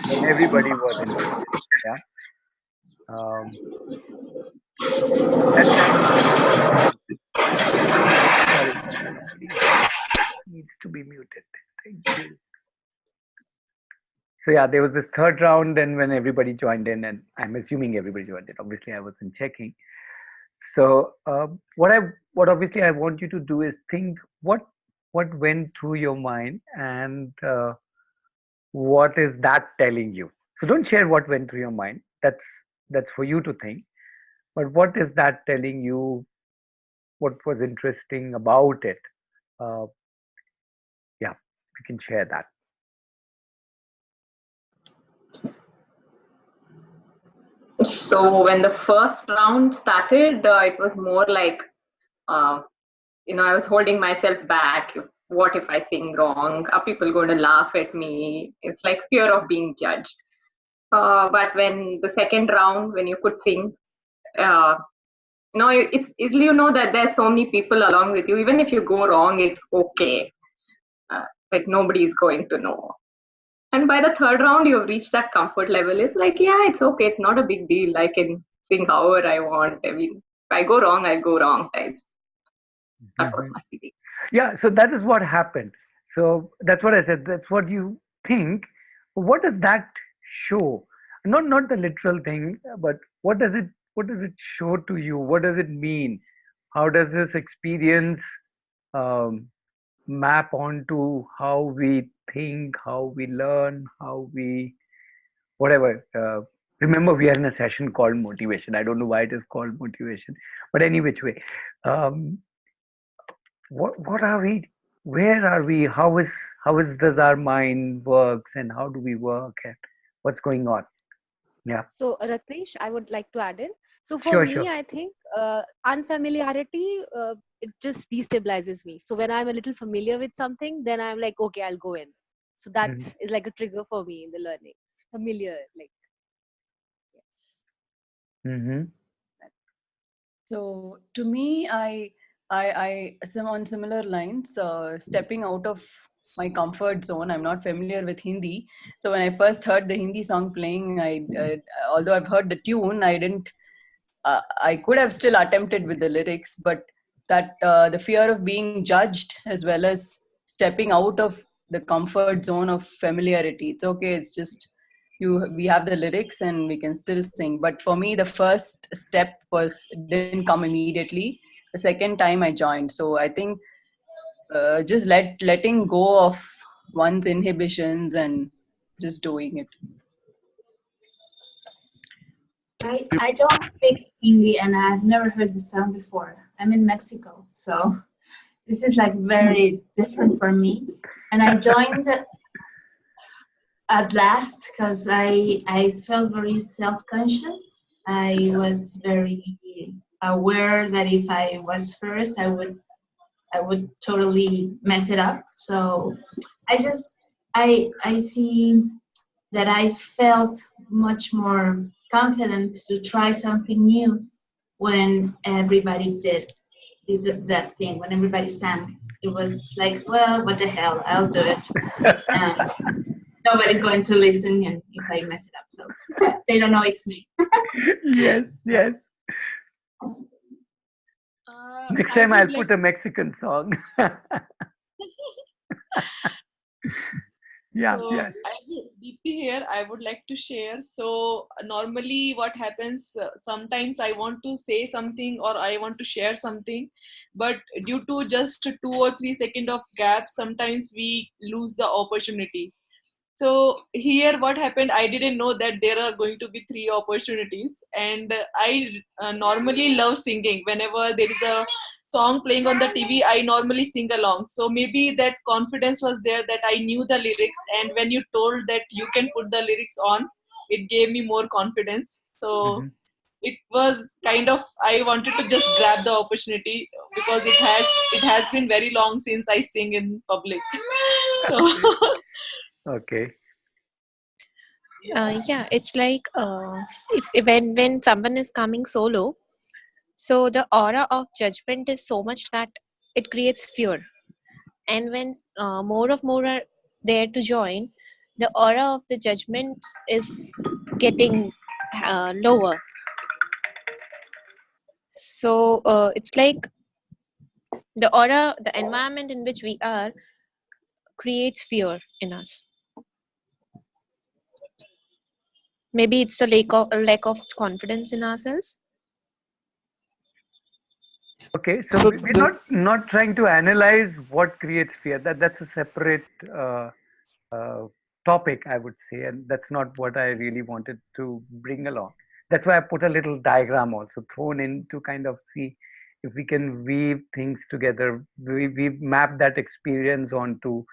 Speaker 1: when everybody was invited. Yeah. That time sorry, please, needs to be muted. Thank you. So yeah, there was this third round, and when everybody joined in, and I'm assuming everybody joined in. Obviously, I wasn't checking. So what obviously I want you to do is think what went through your mind, and what is that telling you. So don't share what went through your mind. That's for you to think. But what is that telling you? What was interesting about it? Yeah, we can share that.
Speaker 14: So when the first round started, it was more like, I was holding myself back what if I sing wrong? Are people going to laugh at me? It's like fear of being judged. But when the second round, when you could sing, uh, it's you know that there's so many people along with you. Even if you go wrong, it's okay. Like nobody's going to know. And by the third round, you've reached that comfort level. It's like, yeah, it's okay. It's not a big deal. I can sing however I want. I mean, if I go wrong, I go wrong types. That was
Speaker 1: Mhm.
Speaker 14: my feeling.
Speaker 1: Yeah, so that is what happened. So that's what I said. That's what you think. What does that show? Not the literal thing, but what does it show to you? What does it mean? How does this experience um, map onto how we think, how we learn, how we whatever? Remember, we are in a session called motivation. I don't know why it is called motivation, but any which way. Um, what are we, where are we, how is does our mind works, and how do we work, and what's going on? Yeah,
Speaker 3: So, Ratish, I would like to add in. So, for
Speaker 1: sure,
Speaker 3: me,
Speaker 1: sure.
Speaker 3: I think unfamiliarity, it just destabilizes me. So, when I'm a little familiar with something, then I'm like, okay, I'll go in. So, that
Speaker 1: Mhm.
Speaker 3: is like a trigger for me in the learning. It's familiar, like, yes.
Speaker 1: Mhm.
Speaker 10: So to me, on similar lines, stepping out of my comfort zone. I'm not familiar with Hindi, so when I first heard the Hindi song playing, although I've heard the tune, I didn't. I could have still attempted with the lyrics, but that the fear of being judged as well as stepping out of the comfort zone of familiarity. It's okay. It's just we have the lyrics and we can still sing. But for me, the first step didn't come immediately. The second time I joined, so I think just letting go of one's inhibitions and just doing it.
Speaker 8: I don't speak Hindi and I've never heard the song before. I'm in Mexico, so this is like very different for me. And I joined at last because I felt very self-conscious. I was very aware that if I was first, I would totally mess it up. So I see that I felt much more confident to try something new when everybody did that thing, when everybody sang. It was like, well, what the hell, I'll do it. And nobody's going to listen and if I mess it up. So they don't know it's me.
Speaker 1: Yes, yes. Next
Speaker 11: I
Speaker 1: time I'll
Speaker 11: would like
Speaker 1: put a Mexican song. Yeah,
Speaker 11: So
Speaker 1: yes.
Speaker 11: Deepti here, I would like to share. So normally what happens, sometimes I want to say something or I want to share something, but due to just 2 or 3 seconds of gap, sometimes we lose the opportunity. So here what happened, I didn't know that there are going to be 3 opportunities, and I normally love singing. Whenever there is a song playing on the TV, I normally sing along. So maybe that confidence was there that I knew the lyrics, and when you told that you can put the lyrics on, it gave me more confidence. So
Speaker 1: Mhm.
Speaker 11: it was kind of, I wanted to just grab the opportunity because it has been very long since I sing in public. So
Speaker 1: Okay.
Speaker 21: Yeah, it's like if when someone is coming solo, so the aura of judgment is so much that it creates fear. And when more are there to join, the aura of the judgments is getting lower. So it's like the aura, the environment in which we are creates fear in us. Maybe it's the lack of confidence in ourselves.
Speaker 1: Okay, so
Speaker 5: So
Speaker 1: we're
Speaker 5: the
Speaker 1: not trying to analyze what creates fear. That's a separate uh, topic, I would say, and that's not what I really wanted to bring along. That's why I put a little diagram also thrown in to kind of see if we can weave things together. We map that experience onto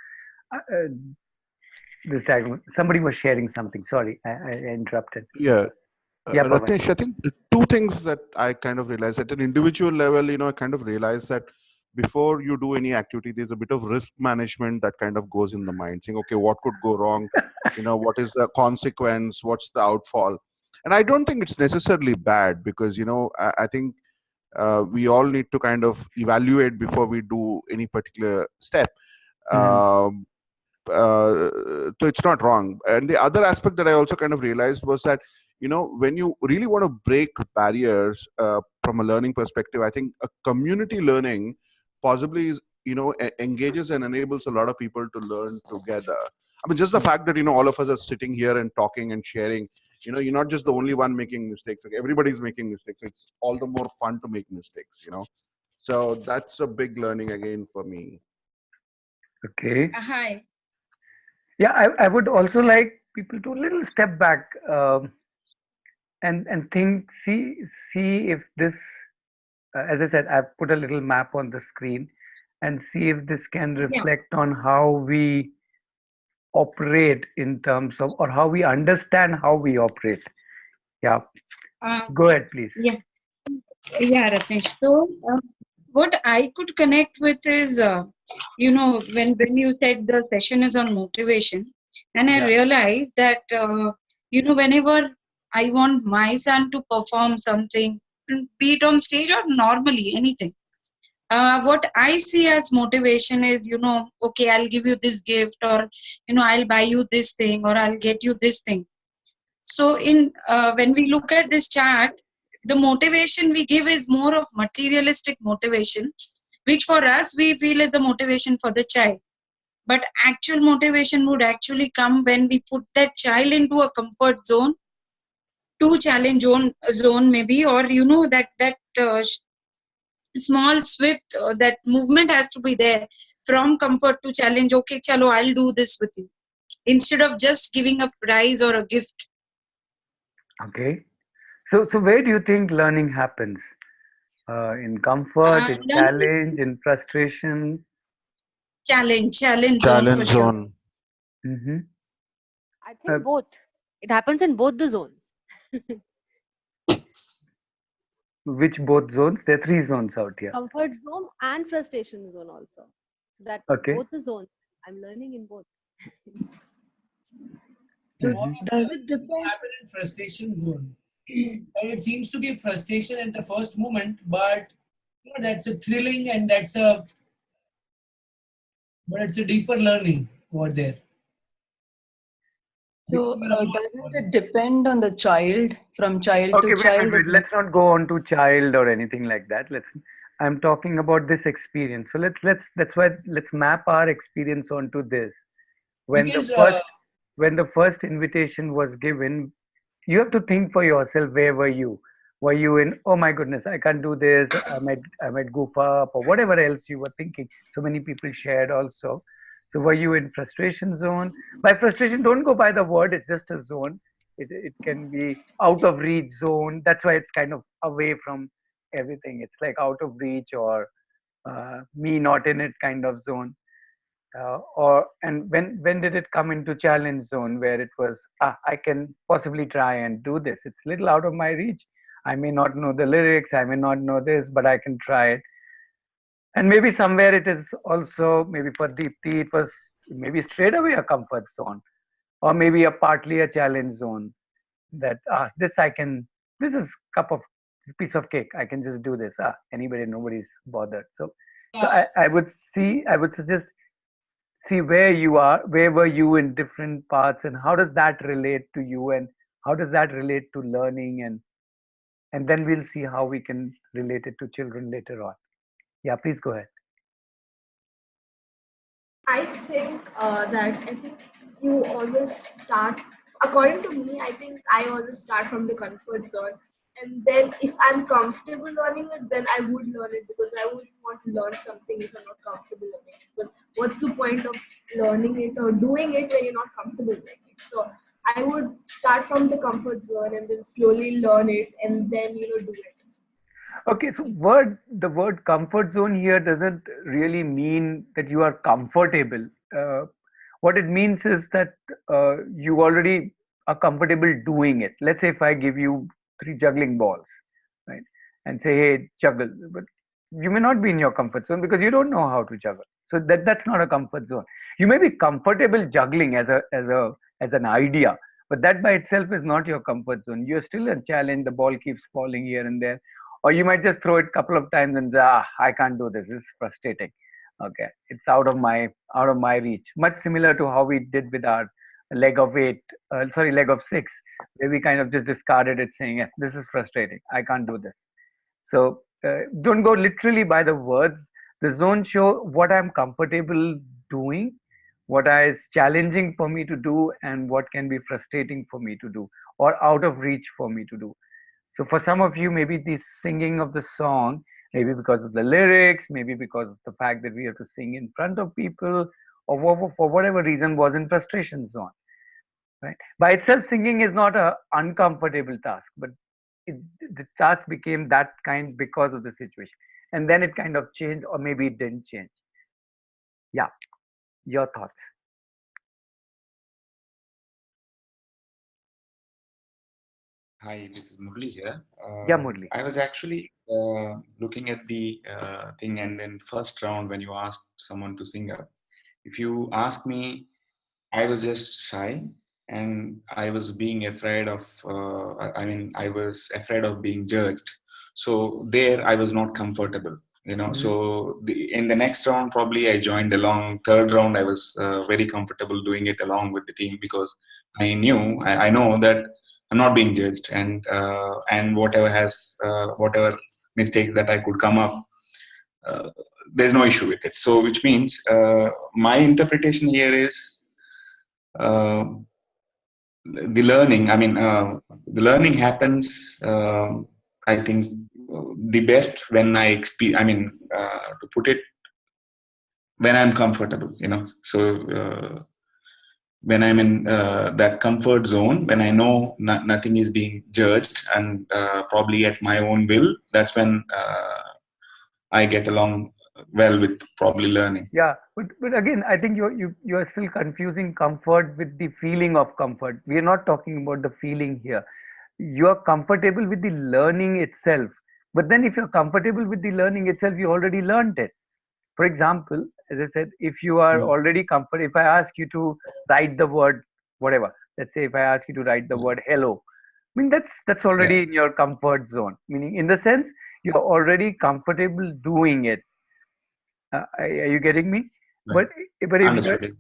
Speaker 1: this diagram. Somebody was sharing something. Sorry, I interrupted.
Speaker 5: yeah,
Speaker 1: Yeah, Pavan.
Speaker 5: Ratnesh, I think two things that I kind of realized at an individual level, I kind of realized that
Speaker 18: before you do any activity, there's a bit of risk management that kind of goes in the mind, saying, okay, what could go wrong? What is the consequence? What's the outfall? And I don't think it's necessarily bad, because I think we all need to kind of evaluate before we do any particular step. Um, so it's not wrong. And the other aspect that I also kind of realized was that when you really want to break barriers from a learning perspective, I think a community learning possibly is engages and enables a lot of people to learn together. I mean, just the fact that all of us are sitting here and talking and sharing, you're not just the only one making mistakes. Like, everybody's making mistakes. It's all the more fun to make mistakes. So that's a big learning again for me.
Speaker 1: Okay.
Speaker 6: Hi.
Speaker 1: Yeah, I would also like people to a little step back, and think, see if this, as I said, I've put a little map on the screen, and see if this can reflect on how we operate in terms of, or how we understand how we operate. Yeah. Go ahead, please.
Speaker 6: Yeah, Ratnesh. So, what I could connect with is, when you said the session is on motivation, and I realized that, whenever I want my son to perform something, be it on stage or normally anything, what I see as motivation is, okay, I'll give you this gift, or, I'll buy you this thing, or I'll get you this thing. So in when we look at this chart, the motivation we give is more of materialistic motivation, which for us we feel is the motivation for the child. But actual motivation would actually come when we put that child into a comfort zone, to challenge zone maybe, or that small swift that movement has to be there from comfort to challenge. Okay, chalo, I'll do this with you, instead of just giving a prize or a gift.
Speaker 1: Okay. So where do you think learning happens? In comfort, in challenge, in frustration?
Speaker 6: Challenge zone for sure.
Speaker 18: Zone.
Speaker 1: Mm-hmm.
Speaker 3: I think both. It happens in both the zones.
Speaker 1: Which both zones? There are 3 zones out here.
Speaker 3: Comfort zone and frustration zone also. So that both the zones. I'm learning in both.
Speaker 15: So does it happen in frustration zone? And it seems to be frustration at the first moment, but that's a thrilling, and but it's a deeper learning over there.
Speaker 10: So doesn't it depend on the child, from child
Speaker 1: Okay,
Speaker 10: to child?
Speaker 1: wait. Let's not go on to child or anything like that. I'm talking about this experience. So let's map our experience onto this. When the first invitation was given, you have to think for yourself, where were you? Were you in, oh my goodness, I can't do this, I might goof up, or whatever else you were thinking? So many people shared also. So were you in frustration zone? By frustration, don't go by the word, it's just a zone. It can be out of reach zone. That's why it's kind of away from everything. It's like out of reach, or me not in it kind of zone. And when did it come into challenge zone, where it was, I can possibly try and do this. It's a little out of my reach. I may not know the lyrics, I may not know this, but I can try it. And maybe somewhere it is also, maybe for Deepti, it was maybe straight away a comfort zone, or maybe a partly a challenge zone, that this is piece of cake, I can just do this. Nobody's bothered. So I would suggest, see where you are, where were you in different parts, and how does that relate to you, and how does that relate to learning, and then we'll see how we can relate it to children later on. Yeah, please go ahead.
Speaker 20: I think you always start, according to me, I think I always start from the comfort zone. And then if I'm comfortable learning it, then I would learn it, because I wouldn't want to learn something if I'm not comfortable learning it. Because what's the point of learning it or doing it when you're not comfortable doing it? So I would start from the comfort zone and then slowly learn it, and then do it.
Speaker 1: Okay, so the word comfort zone here doesn't really mean that you are comfortable. What it means is that you already are comfortable doing it. Let's say if I give you 3 juggling balls, right, and say, hey, juggle, but you may not be in your comfort zone because you don't know how to juggle. So that's not a comfort zone. You may be comfortable juggling as an idea, but that by itself is not your comfort zone. You're still a challenge. The ball keeps falling here and there, or you might just throw it a couple of times and say, I can't do this. It's frustrating. Okay, it's out of my reach. Much similar to how we did with our leg of six, where we kind of just discarded it, saying, yeah, this is frustrating. I can't do this. So don't go literally by the words. The zone show what I'm comfortable doing, what is challenging for me to do, and what can be frustrating for me to do, or out of reach for me to do. So for some of you, maybe the singing of the song, maybe because of the lyrics, maybe because of the fact that we have to sing in front of people, or for whatever reason, was in frustration zone. Right? By itself, singing is not a uncomfortable task, but the task became that kind because of the situation, and then it kind of changed, or maybe it didn't change. Yeah, your thoughts.
Speaker 7: Hi, this is Murli here.
Speaker 1: Yeah, Murli.
Speaker 7: I was actually looking at the thing, and then first round when you asked someone to sing up, if you ask me, I was just shy, and I was being afraid of. I was afraid of being judged. So there, I was not comfortable. So in the next round, probably I joined along. Third round, I was very comfortable doing it along with the team because I know that I'm not being judged, and whatever mistakes that I could come up, there's no issue with it. So which means my interpretation here is uh, the learning. The learning happens. I think the best when I experience. To put it, when I'm comfortable. So. When I'm in that comfort zone, when I know nothing is being judged, and probably at my own will, that's when I get along well with probably learning.
Speaker 1: Yeah, but again, I think you're still confusing comfort with the feeling of comfort. We are not talking about the feeling here. You are comfortable with the learning itself, but then if you're comfortable with the learning itself, you already learned it. For example, as I said, if you are already comfortable, if I ask you to write the word whatever, let's say if I ask you to write the word hello, I mean that's already in your comfort zone. Meaning, in the sense, you're already comfortable doing it. Are you getting me?
Speaker 7: Right.
Speaker 1: But if
Speaker 7: Understood it.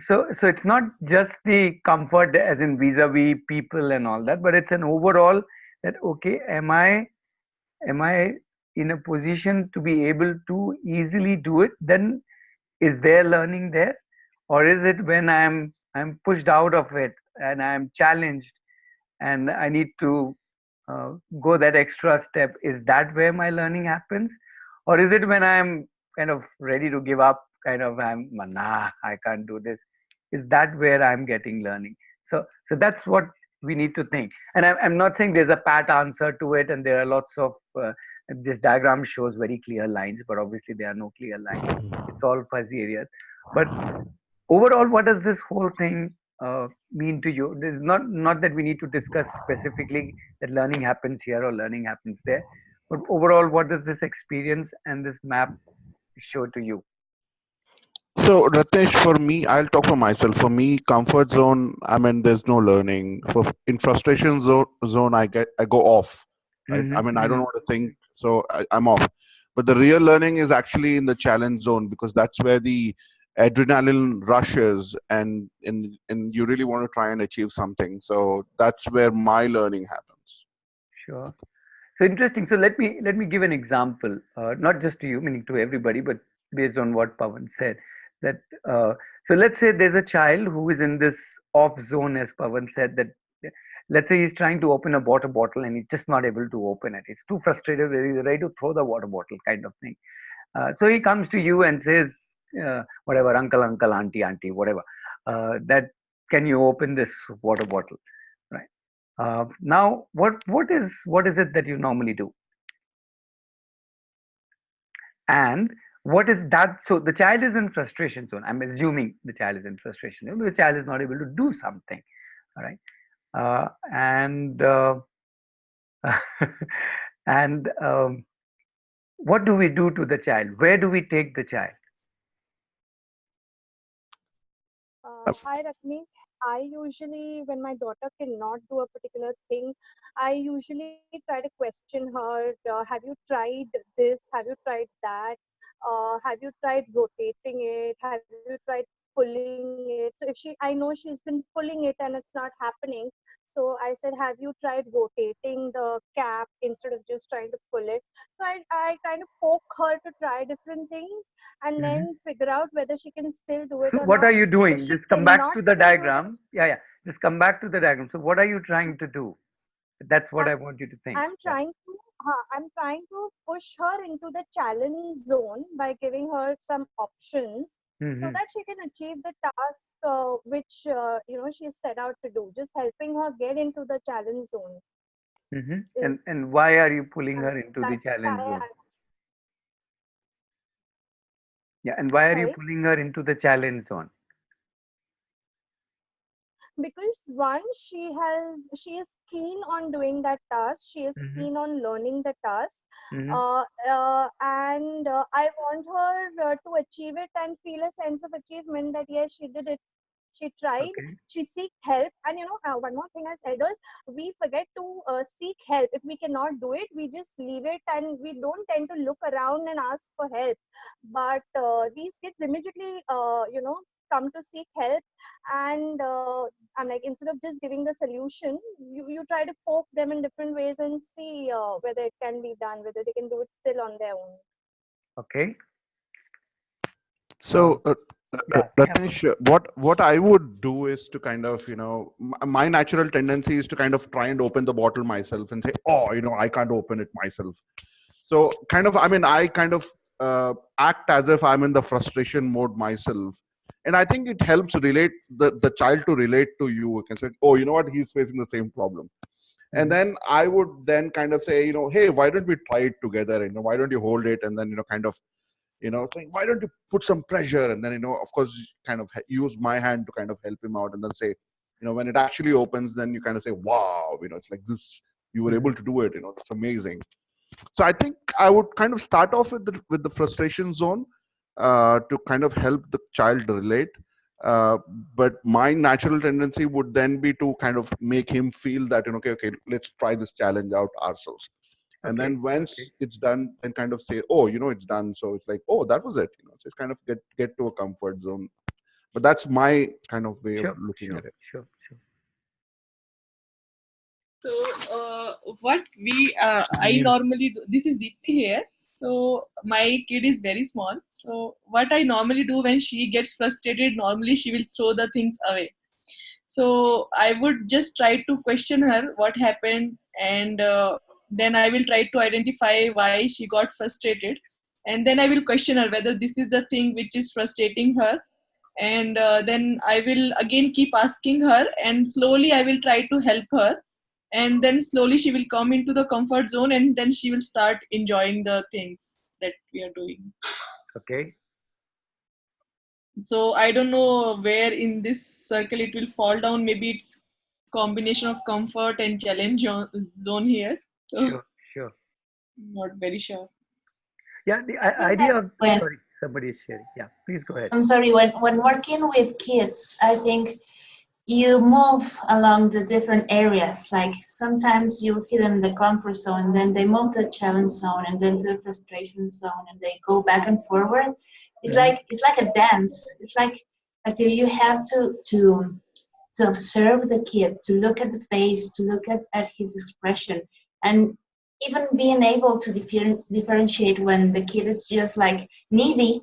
Speaker 1: so it's not just the comfort as in vis-a-vis people and all that, but it's an overall that okay, am I in a position to be able to easily do it? Then is there learning there, or is it when I'm pushed out of it and I'm challenged and I need to go that extra step? Is that where my learning happens, or is it when I'm kind of ready to give up, kind of I can't do this? Is that where I'm getting learning? So that's what we need to think. And I'm not saying there's a pat answer to it, and there are lots of this diagram shows very clear lines, but obviously there are no clear lines. It's all fuzzy areas. But overall, what does this whole thing mean to you? This is not that we need to discuss specifically that learning happens here or learning happens there, but overall, what does this experience and this map show to you?
Speaker 5: So, Ratesh, for me, I'll talk for myself. For me, comfort zone, there's no learning. In frustration zone, I go off. Right? I don't want to think, so I'm off. But the real learning is actually in the challenge zone, because that's where the adrenaline rushes, and you really want to try and achieve something. So that's where my learning happens.
Speaker 1: Sure. So interesting. So let me give an example, not just to you, meaning to everybody, but based on what Pawan said. That so let's say there's a child who is in this off zone, as Pawan said. That let's say he's trying to open a water bottle and he's just not able to open it. He's too frustrated. He's ready to throw the water bottle, kind of thing. So he comes to you and says, whatever, uncle, uncle, auntie, auntie, whatever. That can you open this water bottle, right? Now, what is it that you normally do? And what is that? So the child is in frustration zone. I'm assuming the child is in frustration zone. The child is not able to do something. All right. And and what do we do to the child? Where do we take the child?
Speaker 16: Hi, Rakmesh. I usually, when my daughter cannot do a particular thing, I usually try to question her. Have you tried this? Have you tried that? Have you tried rotating it? Have you tried pulling it? So if I know she's been pulling it and it's not happening, so I said, have you tried rotating the cap instead of just trying to pull it? So I kind of poke her to try different things and
Speaker 1: Mhm.
Speaker 16: then figure out whether she can still do it
Speaker 1: So
Speaker 16: or
Speaker 1: what are
Speaker 16: not.
Speaker 1: you
Speaker 16: If
Speaker 1: doing?
Speaker 16: she
Speaker 1: Just come back
Speaker 16: cannot
Speaker 1: to the
Speaker 16: still do it,
Speaker 1: diagram. Yeah. Just come back to the diagram. So what are you trying to do? That's what
Speaker 16: I-
Speaker 1: I want you to think. Yeah.
Speaker 16: I'm trying to push her into the challenge zone by giving her some options so
Speaker 1: Hmm.
Speaker 16: that she can achieve the task which she's set out to do. Just helping her get into the challenge zone
Speaker 1: Hmm.
Speaker 16: is
Speaker 1: And why are you pulling her into the
Speaker 16: that's
Speaker 1: challenge
Speaker 16: why
Speaker 1: zone? Yeah. And why are you
Speaker 16: sorry.
Speaker 1: pulling her into the challenge zone?
Speaker 16: Because one, she is keen on doing that task, she is
Speaker 1: Hmm.
Speaker 16: keen on learning the task,
Speaker 1: Hmm.
Speaker 16: and I want her to achieve it and feel a sense of achievement that yes, she did it, she tried,
Speaker 1: Okay.
Speaker 16: she seek help. And one more thing, as elders we forget to seek help. If we cannot do it, we just leave it and we don't tend to look around and ask for help. But these kids immediately come to seek help. And I'm like, instead of just giving the solution, you try to poke them in different ways and see whether it can be done, whether they can do it still on their own.
Speaker 1: Okay.
Speaker 5: So,
Speaker 1: Yeah.
Speaker 5: Ratish, what I would do is to kind of, my natural tendency is to kind of try and open the bottle myself and say, oh, I can't open it myself. So, kind of, I mean, I kind of act as if I'm in the frustration mode myself. And I think it helps relate the child to relate to you. You can say, oh, you know what, he's facing the same problem. And then I would then kind of say, hey, why don't we try it together? Why don't you hold it and then, kind of, saying, why don't you put some pressure? And then, of course, kind of use my hand to kind of help him out and then say, when it actually opens, then you kind of say, wow, it's like this, you were able to do it, it's amazing. So I think I would kind of start off with the frustration zone to kind of help the child relate. Uh, but my natural tendency would then be to kind of make him feel that, okay, let's try this challenge out ourselves. And
Speaker 1: Okay.
Speaker 5: then once it's done, then kind of say, oh, it's done. So it's like, oh, that was it. Just kind of get to a comfort zone. But that's my kind of way of looking at it.
Speaker 1: Sure.
Speaker 11: So what I normally do, this is Deepthi here. So my kid is very small. So what I normally do when she gets frustrated, normally she will throw the things away. So I would just try to question her what happened, and then I will try to identify why she got frustrated, and then I will question her whether this is the thing which is frustrating her. And then I will again keep asking her, and slowly I will try to help her, and then slowly she will come into the comfort zone, and then she will start enjoying the things that we are doing.
Speaker 1: Okay.
Speaker 11: So I don't know where in this circle it will fall down. Maybe it's combination of comfort and challenge zone here. So
Speaker 1: Sure.
Speaker 11: not very sure.
Speaker 1: Yeah. The
Speaker 8: I think
Speaker 1: idea
Speaker 8: that
Speaker 1: of,
Speaker 8: when
Speaker 1: sorry, somebody is sharing. Yeah. Please go ahead.
Speaker 8: I'm sorry, when working with kids, I think you move along the different areas. Like sometimes you see them in the comfort zone, and then they move to the challenge zone, and then to the frustration zone, and they go back and forward. It's like a dance. It's like as if you have to observe the kid, to look at the face, to look at his expression, and even being able to differentiate when the kid is just like needy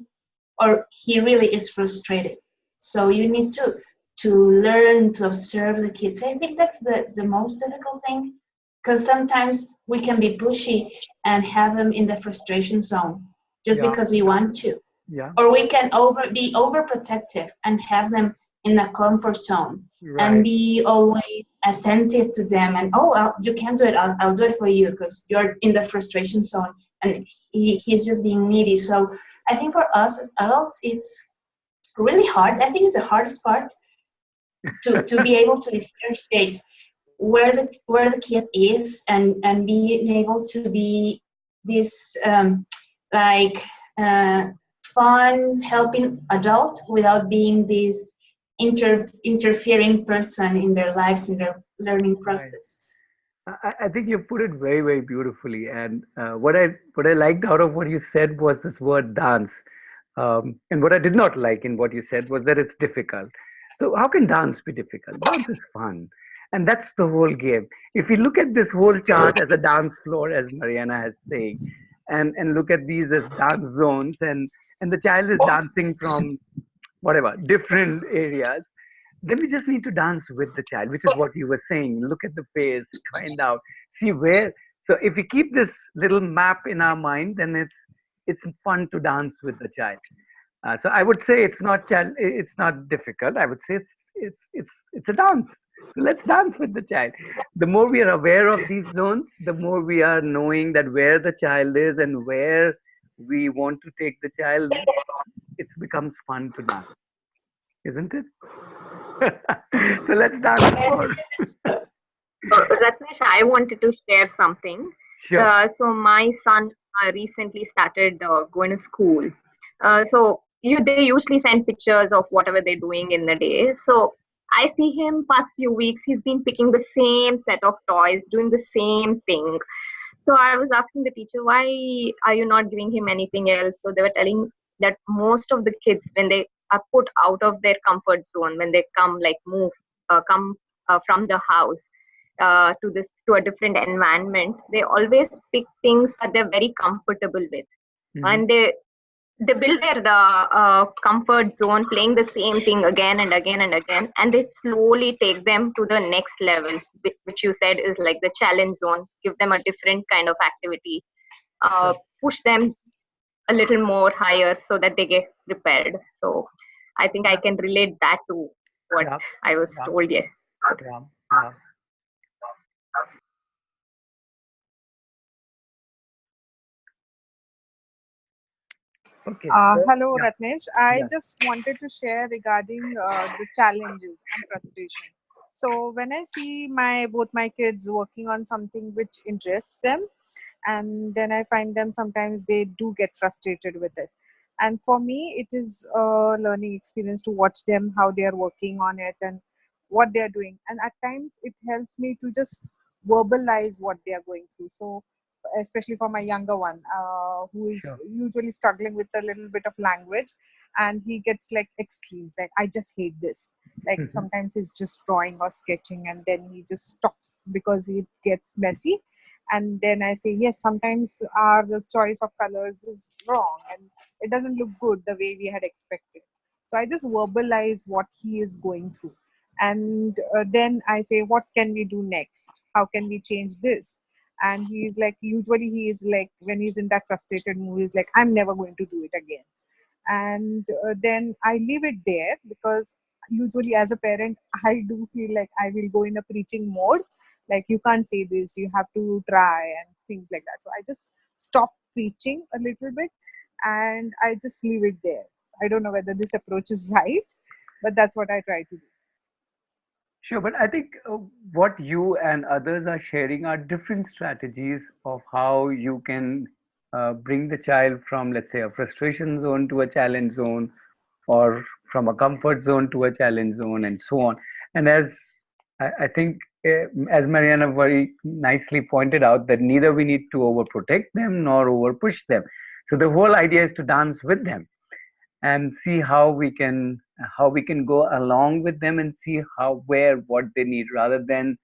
Speaker 8: or he really is frustrated. So you need to learn to observe the kids. I think that's the most difficult thing, because sometimes we can be pushy and have them in the frustration zone just
Speaker 1: Yeah.
Speaker 8: because we want to,
Speaker 1: Yeah.
Speaker 8: or we can be overprotective and have them in a comfort zone and
Speaker 1: Right.
Speaker 8: be always attentive to them. And you can't do it, I'll do it for you because you're in the frustration zone, and he's just being needy. So I think for us as adults, it's really hard. I think it's the hardest part to be able to differentiate where the kid is, and being able to be this like fun, helping adult without being this interfering person in their lives, in their learning
Speaker 1: Right.
Speaker 8: process.
Speaker 1: I think you put it very, very beautifully. And what I liked out of what you said was this word dance. And what I did not like in what you said was that it's difficult. So how can dance be difficult? Dance is fun. And that's the whole game. If you look at this whole chart as a dance floor, as Mariana has saying, and look at these as dance zones, and the child is dancing from whatever different areas, then we just need to dance with the child, which is what you were saying. Look at the face, find out, see where. So if we keep this little map in our mind, then it's fun to dance with the child. So I would say it's not difficult. I would say it's a dance. So let's dance with the child. The more we are aware of these zones, the more we are knowing that where the child is and where we want to take the child. It becomes fun to dance, isn't it? So let's dance
Speaker 14: Yes.
Speaker 1: more.
Speaker 14: Ratnesh, I wanted to share something.
Speaker 1: Sure.
Speaker 14: So my son recently started going to school. They usually send pictures of whatever they're doing in the day. So I see him past few weeks. He's been picking the same set of toys, doing the same thing. So I was asking the teacher, why are you not giving him anything else? So they were telling that most of the kids, when they are put out of their comfort zone, when they come from the house to a different environment, they always pick things that they're very comfortable with, and they build their comfort zone, playing the same thing again and again and again, and they slowly take them to the next level, which you said is like the challenge zone. Give them a different kind of activity, push them a little more higher so that they get prepared. So I think I can relate that to what
Speaker 1: Yeah.
Speaker 14: I was
Speaker 1: Yeah.
Speaker 14: told. Yes.
Speaker 1: Yeah. Yeah. Okay.
Speaker 9: Hello,
Speaker 1: Yeah.
Speaker 9: Ratnesh. I
Speaker 1: Yeah.
Speaker 9: just wanted to share regarding the challenges and frustration. So when I see both my kids working on something which interests them, and then I find them sometimes they do get frustrated with it. And for me, it is a learning experience to watch them how they are working on it and what they are doing. And at times, it helps me to just verbalize what they are going through. So especially for my younger one, who is
Speaker 1: Sure.
Speaker 9: usually struggling with a little bit of language, and he gets like extremes, like I just hate this. Like sometimes he's just drawing or sketching, and then he just stops because it gets messy. And then I say, yes, sometimes our choice of colors is wrong and it doesn't look good the way we had expected. So I just verbalize what he is going through, and then I say, what can we do next, how can we change this? And he's like, usually he is like, when he's in that frustrated mood, he's like, I'm never going to do it again. And then I leave it there, because usually as a parent I do feel like I will go in a preaching mode, like you can't say this, you have to try, and things like that. So I just stop preaching a little bit, and I just leave it there. I don't know whether this approach is right, but that's what I try to do.
Speaker 1: Sure, but I think what you and others are sharing are different strategies of how you can bring the child from, let's say, a frustration zone to a challenge zone, or from a comfort zone to a challenge zone, and so on. And as I think, as Mariana very nicely pointed out, that neither we need to overprotect them nor over push them. So the whole idea is to dance with them and see how we can go along with them and see how where what they need, rather than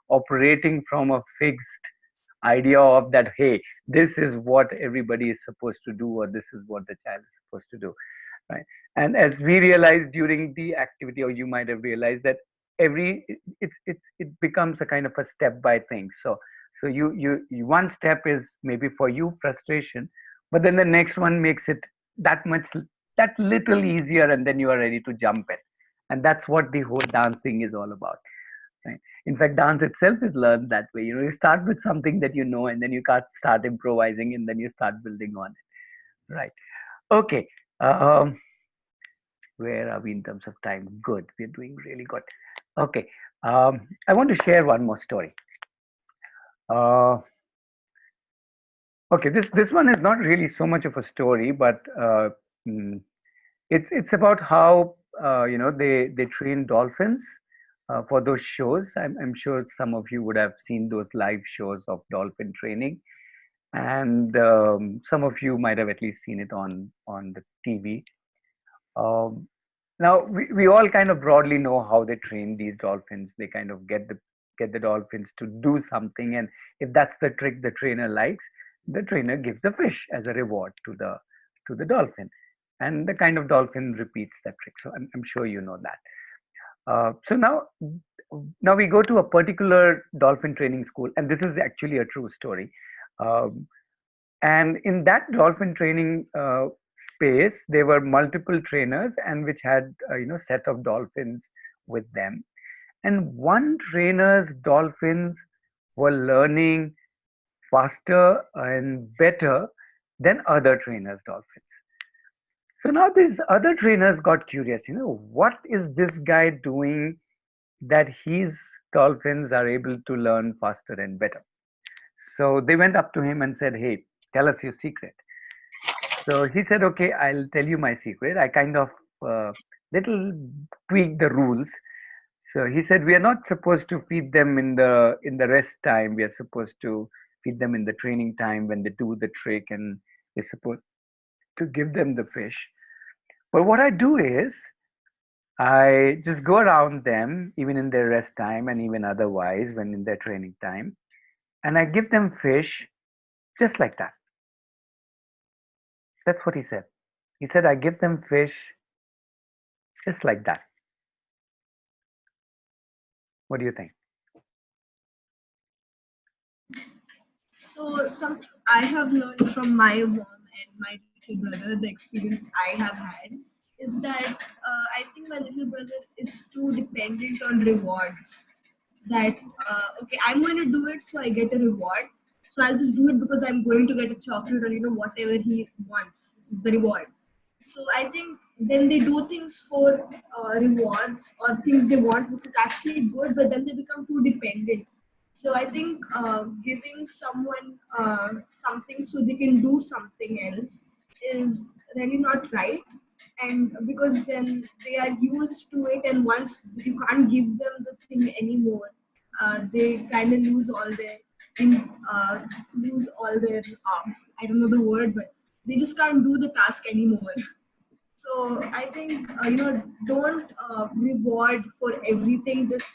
Speaker 1: operating from a fixed idea of that, hey, this is what everybody is supposed to do, or this is what the child is supposed to do, right? And as we realized during the activity, or you might have realized that it becomes a kind of a step by thing. So you one step is maybe for you frustration, but then the next one makes it that much, that little easier, and then you are ready to jump in. And that's what the whole dancing is all about, right? In fact, dance itself is learned that way. You start with something that you know, and then you can't start improvising, and then you start building on it, right? Okay. um where are we in terms of time? Good, we're doing really good. Okay. I want to share one more story. uh Okay, this one is not really so much of a story, but mm, it's about how they train dolphins for those shows. I'm sure some of you would have seen those live shows of dolphin training, and some of you might have at least seen it on the TV. Um, Now we all kind of broadly know how they train these dolphins. They kind of get the dolphins to do something, and if that's the trick the trainer likes, the trainer gives the fish as a reward to the dolphin, and the kind of dolphin repeats that trick. So I'm sure you know that. So now we go to a particular dolphin training school, and this is actually a true story. Um, and in that dolphin training space, there were multiple trainers, and which had set of dolphins with them. And one trainer's dolphins were learning faster and better than other trainers' dolphins. So now these other trainers got curious. What is this guy doing that his dolphins are able to learn faster and better? So they went up to him and said, "Hey, tell us your secret." So he said, "Okay, I'll tell you my secret. I kind of little tweak the rules." So he said, "We are not supposed to feed them in the rest time. We are supposed to feed them in the training time when they do the trick, and we're supposed to give them the fish. But what I do is I just go around them, even in their rest time and even otherwise when in their training time, and I give them fish just like that." That's what he said. He said, "I give them fish just like that." What do you think?
Speaker 20: So something I have learned from my mom and my little brother, the experience I have had, is that I think my little brother is too dependent on rewards. That okay, I'm going to do it, so I get a reward. So I'll just do it because I'm going to get a chocolate or whatever he wants, which is the reward. So I think then they do things for rewards or things they want, which is actually good, but then they become too dependent. So I think giving someone something so they can do something else is really not right. And because then they are used to it, and once you can't give them the thing anymore, they kind of lose all their I don't know the word, but they just can't do the task anymore. So I think don't reward for everything. Just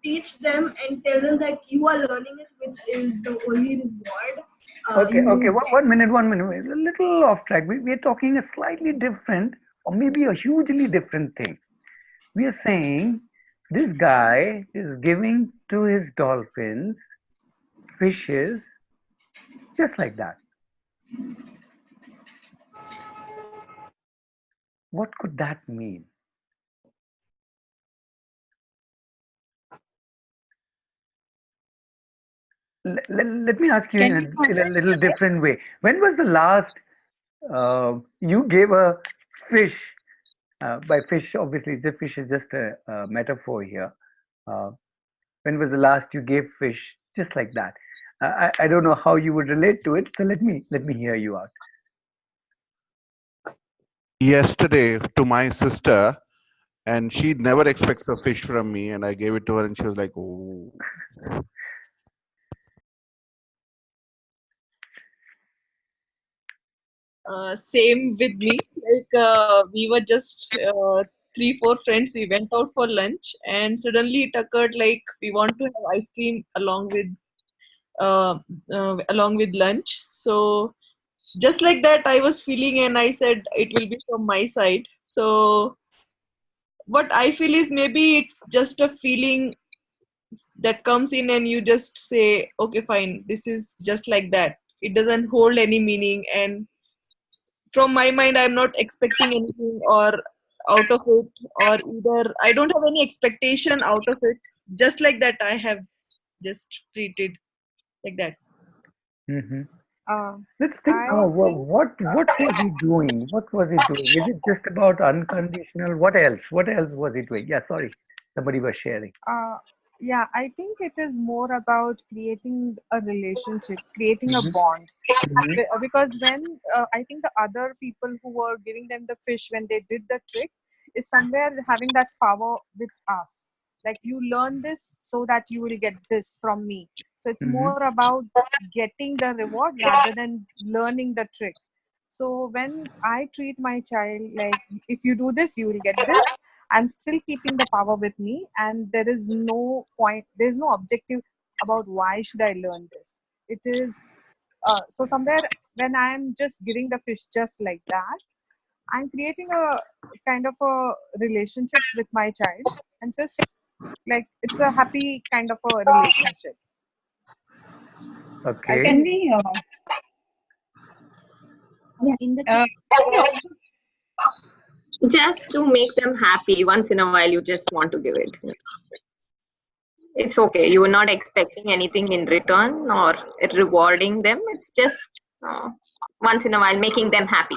Speaker 20: teach them and tell them that you are learning it, which is the only reward
Speaker 1: Okay,
Speaker 20: you
Speaker 1: okay.
Speaker 20: will
Speaker 1: One,
Speaker 20: get.
Speaker 1: one minute, 1 minute. A little off track. We're talking a slightly different, or maybe a hugely different thing. We are saying this guy is giving to his dolphins fishes just like that. What could that mean? Let me ask you
Speaker 17: Can
Speaker 1: in
Speaker 17: you come?
Speaker 1: a little different way. When was the last you gave a fish? By fish, obviously, the fish is just a metaphor here. Uh, when was the last you gave fish just like that? I don't know how you would relate to it, so let me hear you out.
Speaker 5: Yesterday to my sister, and she never expects a fish from me, and I gave it to her, and she was like, "Oh."
Speaker 11: Same with me. Like we were just three, four friends. We went out for lunch, and suddenly it occurred like we want to have ice cream uh, along with lunch. So just like that, I was feeling, and I said it will be from my side. So what I feel is maybe it's just a feeling that comes in, and you just say, okay, fine, this is just like that. It doesn't hold any meaning, and from my mind I'm not expecting anything or out of it, or either I don't have any expectation out of it. Just like that, I have just treated like that.
Speaker 1: Hmm.
Speaker 9: Uh,
Speaker 1: Let's think.
Speaker 9: I think
Speaker 1: What was he doing? What was he doing? Is it just about unconditional? What else? What else was he doing? Yeah, sorry, somebody was sharing.
Speaker 9: uh, Yeah, I think it is more about creating a relationship, creating a
Speaker 1: Mhm.
Speaker 9: bond.
Speaker 1: Mhm.
Speaker 9: Because when I think the other people who were giving them the fish when they did the trick is somewhere having that power with us. Like, you learn this so that you will get this from me. So it's
Speaker 1: Mhm.
Speaker 9: more about getting the reward rather than learning the trick. So when I treat my child like, if you do this, you will get this, I'm still keeping the power with me, and there is no point, there's no objective about why should I learn this. It is so somewhere when I'm just giving the fish just like that, I'm creating a kind of a relationship with my child, and just like it's a happy kind of a relationship. I
Speaker 1: Okay.
Speaker 17: Can
Speaker 9: think
Speaker 17: we? Yeah.
Speaker 3: In the
Speaker 14: Just to make them happy once in a while, you just want to give it. It's okay. You are not expecting anything in return or rewarding them. It's just once in a while making them happy.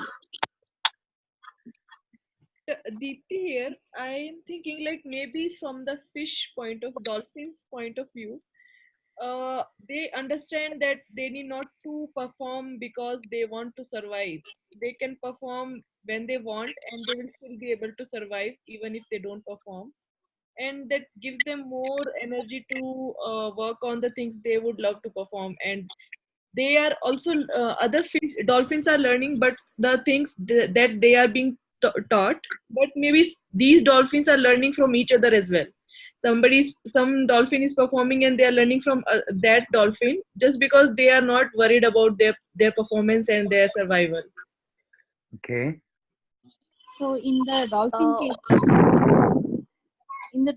Speaker 11: Deepti here, I'm thinking like maybe from the fish point of dolphins point of view, they understand that they need not to perform because they want to survive. They can perform when they want and they will still be able to survive even if they don't perform. And that gives them more energy to work on the things they would love to perform. And they are also other fish dolphins are learning but the things that they are being taught, but maybe these dolphins are learning from each other as well. Some dolphin is performing and they are learning from that dolphin just because they are not worried about their performance and their survival.
Speaker 1: Okay.
Speaker 19: So in the dolphin
Speaker 3: uh,
Speaker 19: cases, in the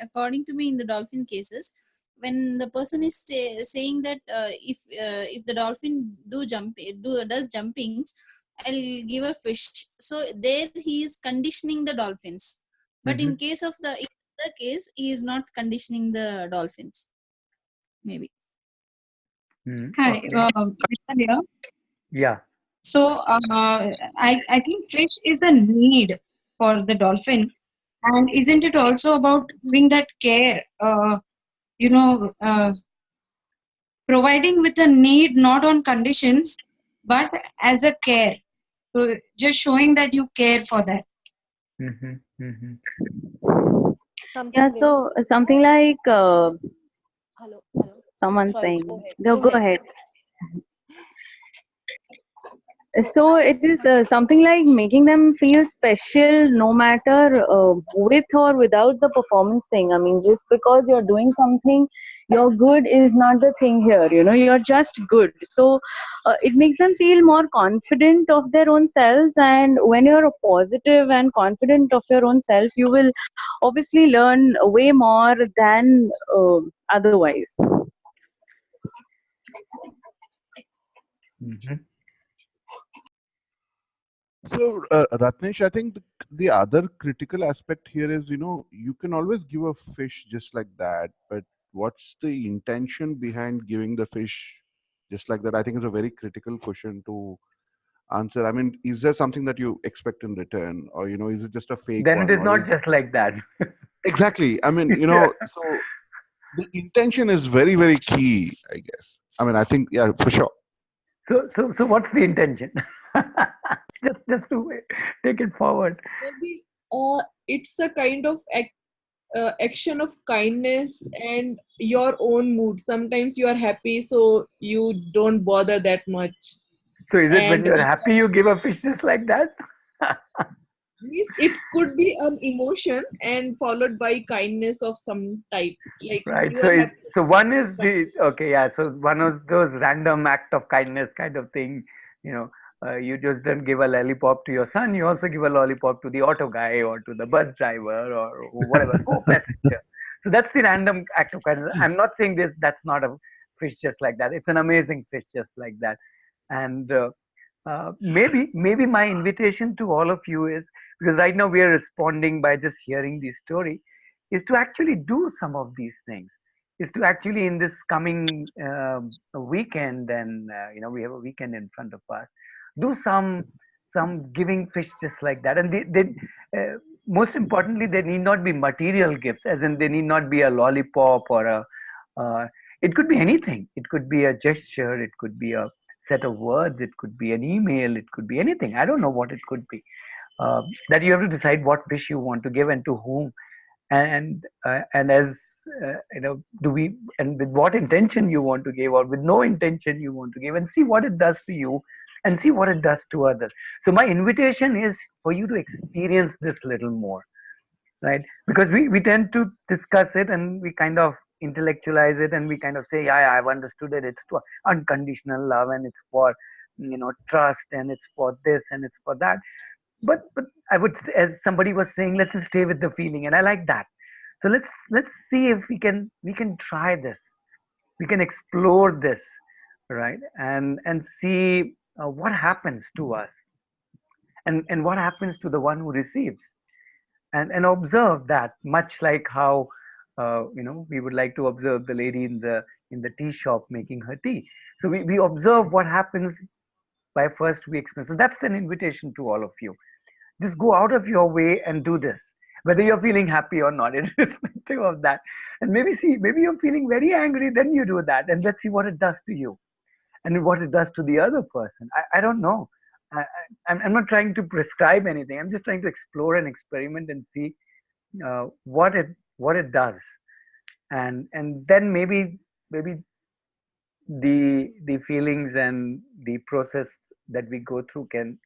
Speaker 19: according to me, in the dolphin cases, when the person is saying that if the dolphin does jumpings, I'll give a fish. So there he is conditioning the dolphins. But
Speaker 1: Mhm.
Speaker 19: in the case, he is not conditioning the dolphins. Maybe.
Speaker 17: Hi,
Speaker 1: Okay.
Speaker 17: Krishna here.
Speaker 1: Yeah.
Speaker 17: So I think fish is a need for the dolphin, and isn't it also about giving that care? You know, providing with a need, not on conditions, but as a care. So just showing that you care for that.
Speaker 1: Mhm. Mhm.
Speaker 21: Yeah,
Speaker 3: something very
Speaker 21: so something like
Speaker 3: hello.
Speaker 21: someone
Speaker 3: Sorry,
Speaker 21: saying,
Speaker 3: go ahead.
Speaker 21: no,
Speaker 3: Go
Speaker 21: go
Speaker 3: ahead.
Speaker 21: ahead. So it is something like making them feel special no matter with or without the performance thing. I mean, just because you're doing something, you're good is not the thing here. You know, you're just good. So it makes them feel more confident of their own selves. And when you're positive and confident of your own self, you will obviously learn way more than otherwise.
Speaker 1: Mhm.
Speaker 5: So, Ratnesh, I think the other critical aspect here is, you can always give a fish just like that, but what's the intention behind giving the fish just like that? I think is a very critical question to answer. I mean, is there something that you expect in return, or is it just a fake
Speaker 1: Then it
Speaker 5: one,
Speaker 1: is
Speaker 5: or
Speaker 1: not
Speaker 5: is
Speaker 1: just like that.
Speaker 5: exactly? I mean,
Speaker 1: Yeah.
Speaker 5: so the intention is very, very key, I guess. I mean, I think, yeah, for sure.
Speaker 1: So what's the intention? Just to take it forward.
Speaker 11: Maybe it's a kind of action of kindness and your own mood. Sometimes you are happy, so you don't bother that much.
Speaker 1: So is it when
Speaker 11: And
Speaker 1: you're happy you give a fish just like that?
Speaker 11: means it could be an emotion and followed by kindness of some type. Like
Speaker 1: Right.
Speaker 11: you are happy.
Speaker 1: So one is the okay, yeah. So one of those random act of kindness kind of thing. You know, you just don't give a lollipop to your son. You also give a lollipop to the auto guy or to the bus driver or whatever co-passenger. So that's the random act of kindness. I'm not saying this. That's not a fish just like that. It's an amazing fish just like that. And maybe my invitation to all of you is, because right now we are responding by just hearing the story, is to actually do some of these things, is to actually in this coming weekend, and we have a weekend in front of us, do some giving fish just like that. And most importantly, they need not be material gifts, as in they need not be a lollipop or a. It could be anything. It could be a gesture. It could be a set of words. It could be an email. It could be anything. I don't know what it could be. That you have to decide what wish you want to give and to whom, and as do we, and with what intention you want to give, or with no intention you want to give, and see what it does to you, and see what it does to others. So my invitation is for you to experience this little more, right? Because we tend to discuss it and we kind of intellectualize it, and we kind of say, yeah, I've understood it, it's for unconditional love, and it's for trust, and it's for this, and it's for that. But I would, as somebody was saying, let's just stay with the feeling, and I like that. So let's see if we can try this, we can explore this, right? And see what happens to us, and what happens to the one who receives, and observe that, much like how we would like to observe the lady in the tea shop making her tea. So we observe what happens by first we experience. So that's an invitation to all of you. Just go out of your way and do this, whether you're feeling happy or not, irrespective of that. And maybe you're feeling very angry, then you do that, and let's see what it does to you, and what it does to the other person. I don't know. I'm not trying to prescribe anything. I'm just trying to explore and experiment and see what it does, and then maybe the feelings and the process that we go through can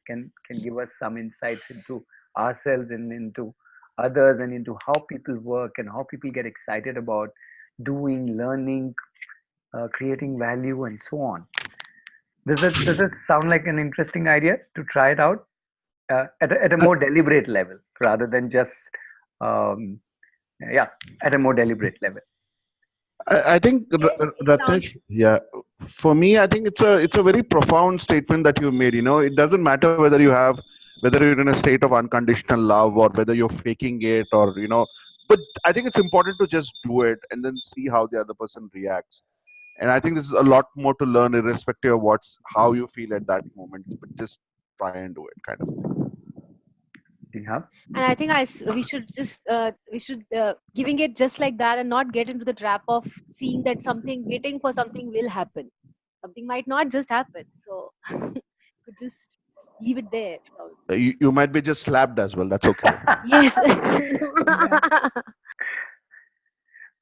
Speaker 1: give us some insights into ourselves and into others, and into how people work and how people get excited about doing, learning, creating value, and so on. Does it sound like an interesting idea to try it out at a more deliberate level, rather than just um, yeah, at a more deliberate level?
Speaker 5: I think Ratish, yeah, for me, I think it's a very profound statement that you made. It doesn't matter whether you're in a state of unconditional love, or whether you're faking it, or but I think it's important to just do it and then see how the other person reacts. And I think there's a lot more to learn, irrespective of how you feel at that moment. But just try and do it, kind of thing.
Speaker 1: Yeah.
Speaker 3: And I think we should giving it just like that, and not get into the trap of seeing that something, waiting for something will happen. Something might not just happen, so could just leave it there.
Speaker 5: You might be just slapped as well. That's okay.
Speaker 3: Yes.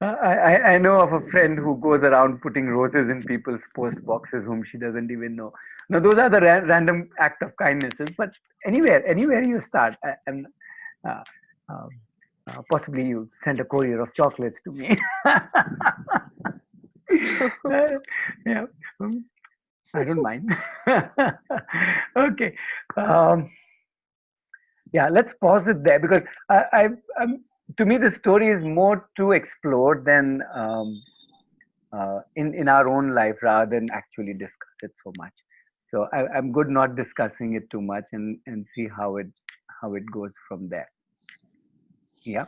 Speaker 1: I know of a friend who goes around putting roses in people's post boxes whom she doesn't even know. Now those are the random act of kindnesses. But anywhere you start, and uh, um, possibly you send a courier of chocolates to me. Yeah, I don't mind. Okay. Yeah, let's pause it there, because to me the story is more to explore than in our own life, rather than actually discuss it so much. So I'm good not discussing it too much, and see how it goes from there. Yeah.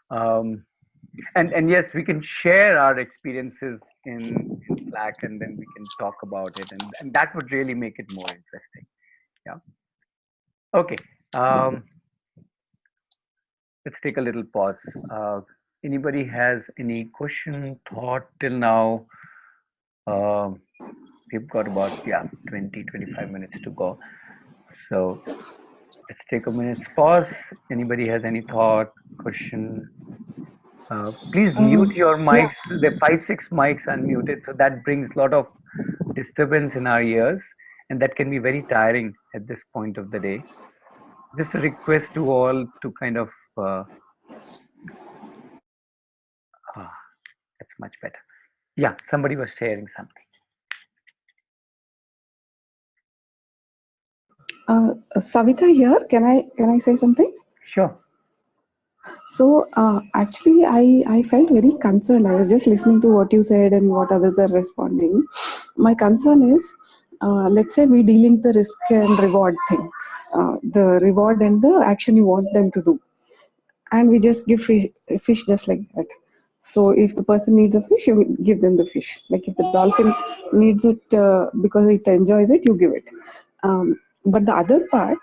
Speaker 1: And yes, we can share our experiences in Slack, and then we can talk about it, and that would really make it more interesting. Yeah. Okay. Let's take a little pause. Anybody has any question, thought till now? We've got about 20-25 minutes to go. So let's take a minute's pause. Anybody has any thought, question? Please mute your
Speaker 2: Yeah.
Speaker 1: mics. The 5-6 mics unmuted, so that brings a lot of disturbance in our ears, and that can be very tiring at this point of the day. Just a request to all to kind of that's much better. Yeah, somebody was sharing something.
Speaker 2: Savita here. Can I say something?
Speaker 1: Sure.
Speaker 2: So actually, I felt very concerned. I was just listening to what you said and what others are responding. My concern is, let's say we delink the risk and reward thing, the reward and the action you want them to do, and we just give fish just like that. So if the person needs a fish, you give them the fish. Like if the dolphin needs it because it enjoys it, you give it. But the other part,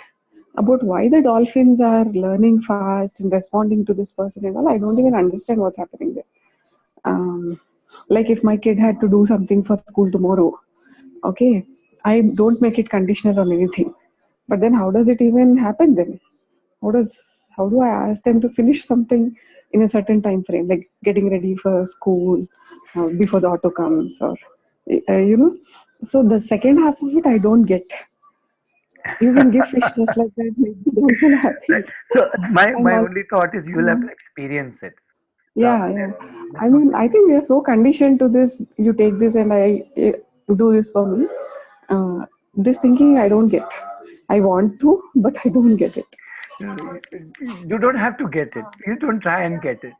Speaker 2: about why the dolphins are learning fast and responding to this person and all. I don't even understand what's happening there. Like if my kid had to do something for school tomorrow, okay, I don't make it conditional on anything. But then how does it even happen then? How do I ask them to finish something in a certain time frame, like getting ready for school before the auto comes, or you know? So the second half of it, I don't get. You can give fish just like that, make the dolphin happy.
Speaker 1: Right. So my
Speaker 2: And also,
Speaker 1: only thought is you will have to experience it. So
Speaker 2: yeah. I mean, I think we are so conditioned to this. You take this, and I do this for me. This thinking, I don't get. I want to, but I don't get it.
Speaker 1: you don't have to get it. You don't try and get it.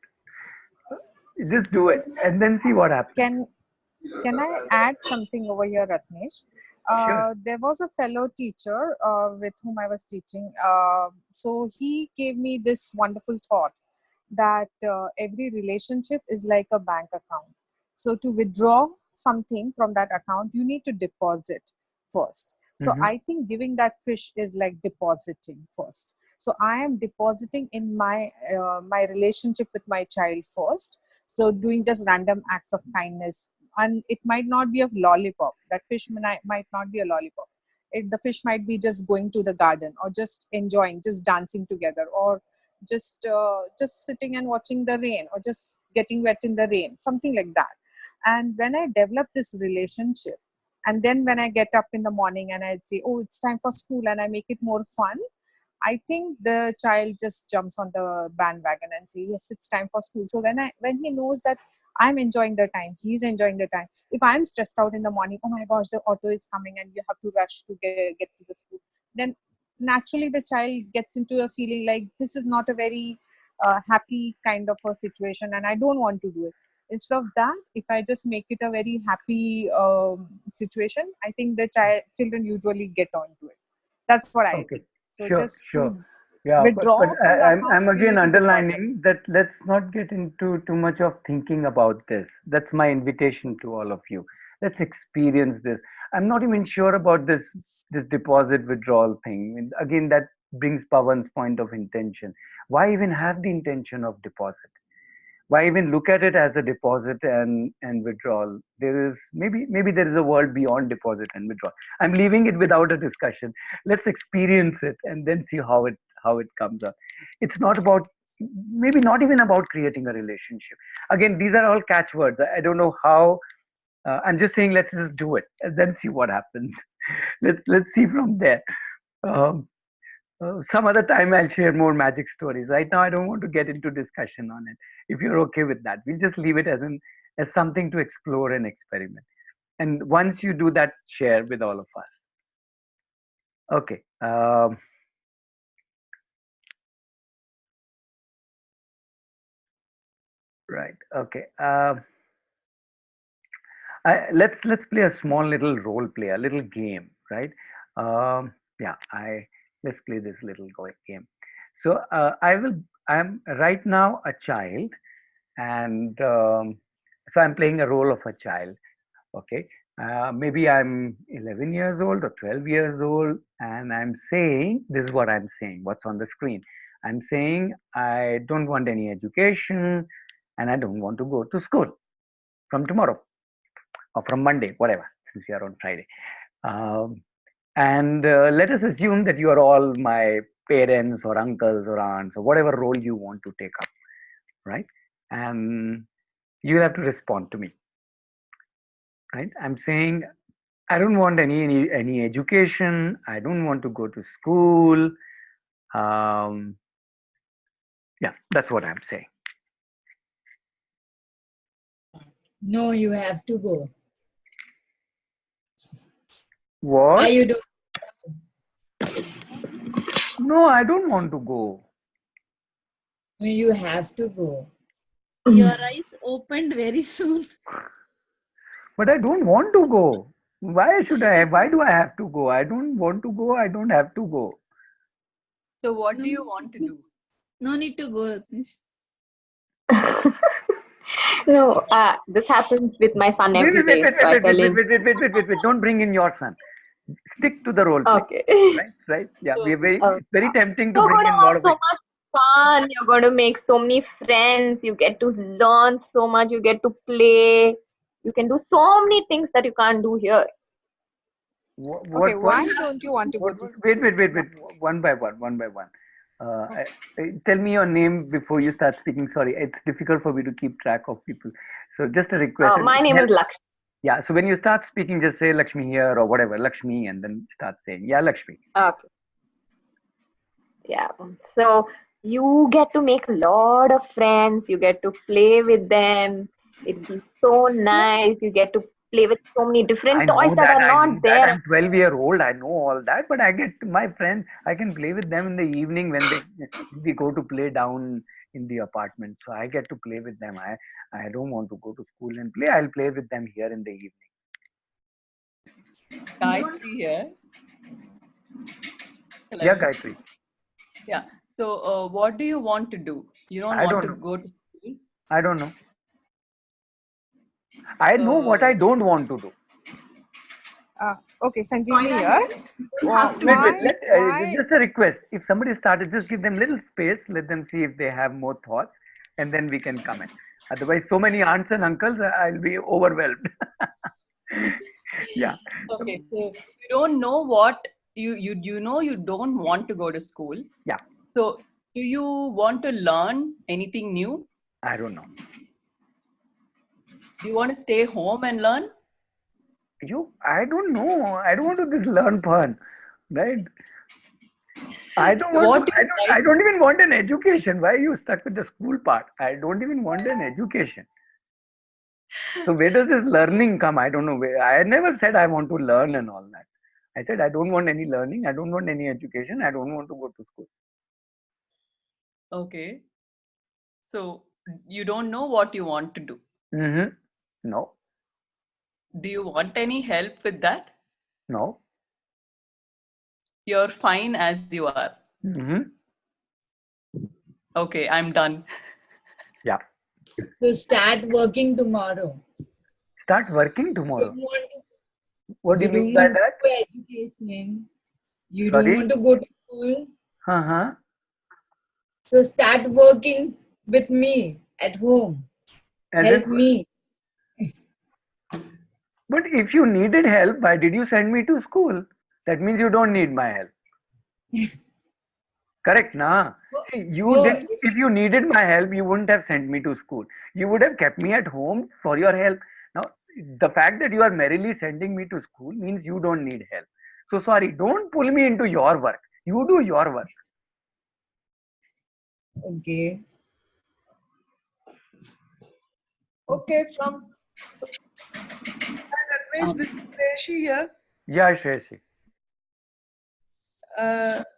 Speaker 1: You just do it and then see what happens.
Speaker 9: Can I add something over here, Ratnesh?
Speaker 1: Sure.
Speaker 9: There was a fellow teacher with whom I was teaching. So he gave me this wonderful thought that every relationship is like a bank account. So to withdraw something from that account, you need to deposit first. So
Speaker 1: Mm-hmm.
Speaker 9: I think giving that fish is like depositing first. So I am depositing in my relationship with my child first. So doing just random acts of kindness, and it might not be a lollipop. That fish might not be a lollipop. The fish might be just going to the garden, or just enjoying, just dancing together, or just sitting and watching the rain, or just getting wet in the rain, something like that. And when I develop this relationship, and then when I get up in the morning and I say, oh, it's time for school, and I make it more fun, I think the child just jumps on the bandwagon and say, yes, it's time for school. So when he knows that I'm enjoying the time, he's enjoying the time. If I'm stressed out in the morning, oh my gosh, the auto is coming and you have to rush to get to the school, then naturally the child gets into a feeling like this is not a very happy kind of a situation, and I don't want to do it. Instead of that, if I just make it a very happy situation, I think the children usually get on to it. That's what I
Speaker 1: Okay.
Speaker 9: think. So
Speaker 1: Sure.
Speaker 9: just
Speaker 1: Sure.
Speaker 9: to
Speaker 1: Yeah. But
Speaker 9: withdraw from the
Speaker 1: I'm
Speaker 9: account, you
Speaker 1: again
Speaker 9: need to deposit.
Speaker 1: underlining that let's not get into too much of thinking about this. That's my invitation to all of you. Let's experience this. I'm not even sure about this deposit withdrawal thing. And again, that brings Pawan's point of intention. Why even have the intention of deposit? Why even look at it as a deposit and withdrawal? There is maybe there is a world beyond deposit and withdrawal. I'm leaving it without a discussion. Let's experience it and then see how it comes up. It's not about, maybe not even about creating a relationship. Again, these are all catchwords. I don't know how. I'm just saying let's just do it and then see what happens. Let's see from there. um, some other time I'll share more magic stories. Right now, I don't want to get into discussion on it. If you're okay with that, we'll just leave it as something to explore and experiment. And once you do that, share with all of us. Okay. Right. Okay. Let's play a small little role play, a little game, right? Yeah. Let's play this little game. So I'm right now a child, and so I'm playing a role of a child. Okay. Maybe I'm 11 years old or 12 years old, and I'm saying this is what I'm saying. What's on the screen? I'm saying I don't want any education, and I don't want to go to school from tomorrow or from Monday, whatever, since we are on Friday. And let us assume that you are all my parents or uncles or aunts or whatever role you want to take up, right? And you have to respond to me, right? I'm saying I don't want any education. I don't want to go to school. Um, yeah, that's what I'm saying.
Speaker 4: No, you have to go.
Speaker 1: What?
Speaker 4: Why you don't?
Speaker 1: No, I don't want to go.
Speaker 4: No, you have to go.
Speaker 19: Your eyes opened very soon.
Speaker 1: But I don't want to go. Why should I? Why do I have to go? I don't want to go. I don't have to go.
Speaker 10: So what do you want to do?
Speaker 19: No need to go, Ratnesh.
Speaker 14: No, this happens with my son
Speaker 1: Wait,
Speaker 14: every
Speaker 1: wait, wait,
Speaker 14: day.
Speaker 1: wait,
Speaker 14: So I
Speaker 1: wait,
Speaker 14: tell
Speaker 1: wait, wait,
Speaker 14: him,
Speaker 1: wait, wait, wait, wait, wait. Don't bring in your son. Stick to the role play.
Speaker 14: Okay.
Speaker 1: Right. Yeah,
Speaker 14: So,
Speaker 1: we're very.
Speaker 14: uh,
Speaker 1: It's very tempting to
Speaker 14: you're
Speaker 1: bring
Speaker 14: going
Speaker 1: in a
Speaker 14: to
Speaker 1: lot
Speaker 14: have
Speaker 1: of
Speaker 14: so
Speaker 1: it.
Speaker 14: much fun. You're going to make so many friends. You get to learn so much. You get to play. You can do so many things that you can't do here.
Speaker 9: Okay,
Speaker 1: What?
Speaker 9: why don't you want to go to school?
Speaker 1: Wait. One by one. Tell me your name before you start speaking. Sorry, it's difficult for me to keep track of people. So just a request.
Speaker 14: My name is Lakshmi.
Speaker 1: Yeah. So when you start speaking, just say Lakshmi here or whatever, Lakshmi, and then start saying, yeah, Lakshmi.
Speaker 14: Okay. Yeah. So you get to make a lot of friends. You get to play with them. It'll be so nice. You get to play with so many different
Speaker 1: I
Speaker 14: toys
Speaker 1: know
Speaker 14: that
Speaker 1: that.
Speaker 14: are
Speaker 1: I know
Speaker 14: not
Speaker 1: that.
Speaker 14: there.
Speaker 1: I'm 12-year-old. I know all that. But I get my friends. I can play with them in the evening when we go to play down in the apartment. So I get to play with them. I don't want to go to school and play. I'll play with them here in the evening.
Speaker 10: Gayatri here. Hello.
Speaker 1: Yeah, Gayatri.
Speaker 10: Yeah. So, what do you want to do? You don't
Speaker 1: I
Speaker 10: want
Speaker 1: don't
Speaker 10: to
Speaker 1: know.
Speaker 10: go to school?
Speaker 1: I don't know. I know what I don't want to do.
Speaker 9: Okay, Sanjeevani here.
Speaker 1: Wait.
Speaker 9: Why?
Speaker 1: Just a request. If somebody started, just give them little space. Let them see if they have more thoughts, and then we can comment. Otherwise, so many aunts and uncles, I'll be overwhelmed. Yeah.
Speaker 10: Okay. So you don't know what you know you don't want to go to school.
Speaker 1: Yeah.
Speaker 10: So do you want to learn anything new?
Speaker 1: I don't know.
Speaker 10: Do you want to stay home and learn?
Speaker 1: I don't know. I don't want to just learn fun, right? I don't want
Speaker 10: What
Speaker 1: to.
Speaker 10: do you like?
Speaker 1: I don't even want an education. Why are you stuck with the school part? I don't even want an education. So where does this learning come? I don't know. I never said I want to learn and all that. I said I don't want any learning. I don't want any education. I don't want to go to school.
Speaker 10: Okay. So you don't know what you want to do.
Speaker 1: Mm-hmm. No.
Speaker 10: Do you want any help with that?
Speaker 1: No.
Speaker 10: You're fine as you are.
Speaker 1: Mm-hmm.
Speaker 10: Okay, I'm done.
Speaker 1: Yeah.
Speaker 4: So start working tomorrow.
Speaker 1: Start working
Speaker 4: You
Speaker 1: tomorrow.
Speaker 4: don't want to,
Speaker 1: What do
Speaker 4: you
Speaker 1: you mean
Speaker 4: don't
Speaker 1: by
Speaker 4: want to
Speaker 1: that?
Speaker 4: go education. You don't
Speaker 1: Sorry.
Speaker 4: want to go to school.
Speaker 1: Uh-huh.
Speaker 4: So start working with me at home.
Speaker 1: As
Speaker 4: Help
Speaker 1: in,
Speaker 4: me.
Speaker 1: but if you needed help, why did you send me to school? That means you don't need my help. Correct, na? See, you
Speaker 4: No,
Speaker 1: did. If you needed my help, you wouldn't have sent me to school. You would have kept me at home for your help. Now, the fact that you are merrily sending me to school means you don't need help. So sorry, don't pull me into your work. You do your work.
Speaker 4: okay.
Speaker 13: Okay, Ratnesh, this is Reshi here.
Speaker 1: Yeah, Shreyashi.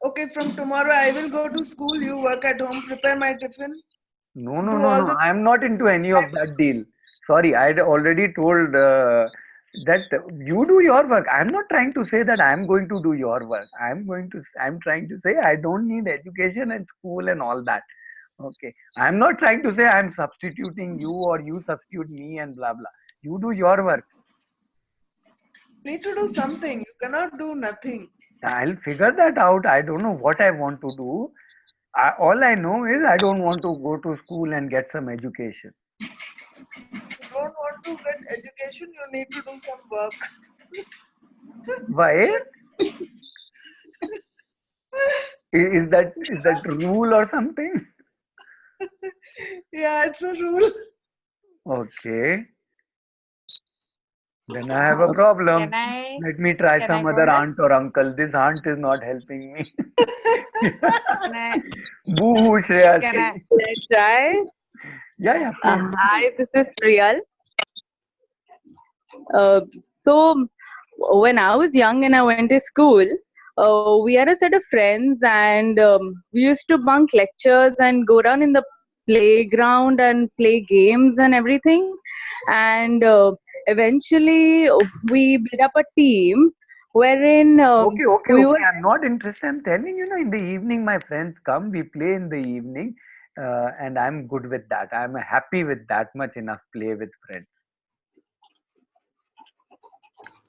Speaker 13: Okay, from tomorrow I will go to school. You work at home, prepare my tiffin.
Speaker 1: No.
Speaker 13: Do all the
Speaker 1: I'm not into any of that deal. Sorry, I'd already told that you do your work. I'm not trying to say that I'm going to do your work. I'm trying to say I don't need education and school and all that. Okay. I'm not trying to say I'm substituting you or you substitute me and blah blah. You do your work.
Speaker 13: need to do something. You cannot do nothing.
Speaker 1: I'll figure that out. I don't know what I want to do. All I know is I don't want to go to school and get some education.
Speaker 13: You don't want to get education, you need to do some work.
Speaker 1: Why? Is that rule or something?
Speaker 13: Yeah, it's a rule.
Speaker 1: Okay. Then I have a problem. Let me try
Speaker 9: can
Speaker 1: some
Speaker 9: I go
Speaker 1: other
Speaker 9: ahead?
Speaker 1: aunt or uncle. This aunt is not helping me.
Speaker 9: Can I?
Speaker 1: Boo, Shreya.
Speaker 9: Can I?
Speaker 22: Let's try.
Speaker 1: Yeah, please.
Speaker 22: Hi, this is Priyal. So, when I was young and I went to school, we had a set of friends and we used to bunk lectures and go down in the playground and play games and everything. And eventually, we built up a team wherein we were.
Speaker 1: I'm not interested. I'm telling you, in the evening, my friends come, we play in the evening, and I'm good with that. I'm happy with that much enough play with friends.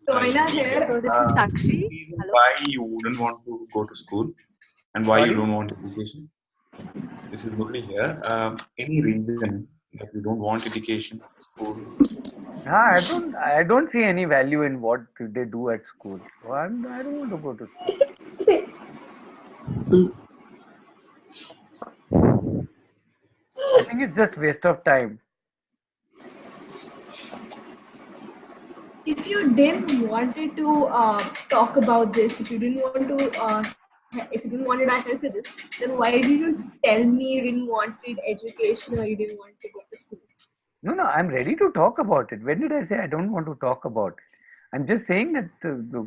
Speaker 20: Joina
Speaker 7: Yuri
Speaker 20: here.
Speaker 7: here.
Speaker 3: So this is Sakshi.
Speaker 7: Any reason
Speaker 3: Hello.
Speaker 7: why you wouldn't want to go to school and why you
Speaker 1: Sorry?
Speaker 7: don't want education? This is Murli here. Any reason that you don't want education, school?
Speaker 1: I don't see any value in what they do at school. So I don't want to go to school. I think it's just waste of time.
Speaker 20: If you didn't wanted to talk about this, if you didn't want to, if you didn't wanted our help with this, then why did you tell me you didn't wanted education or you didn't want to go to school?
Speaker 1: No, I'm ready to talk about it. When did I say I don't want to talk about it? I'm just saying that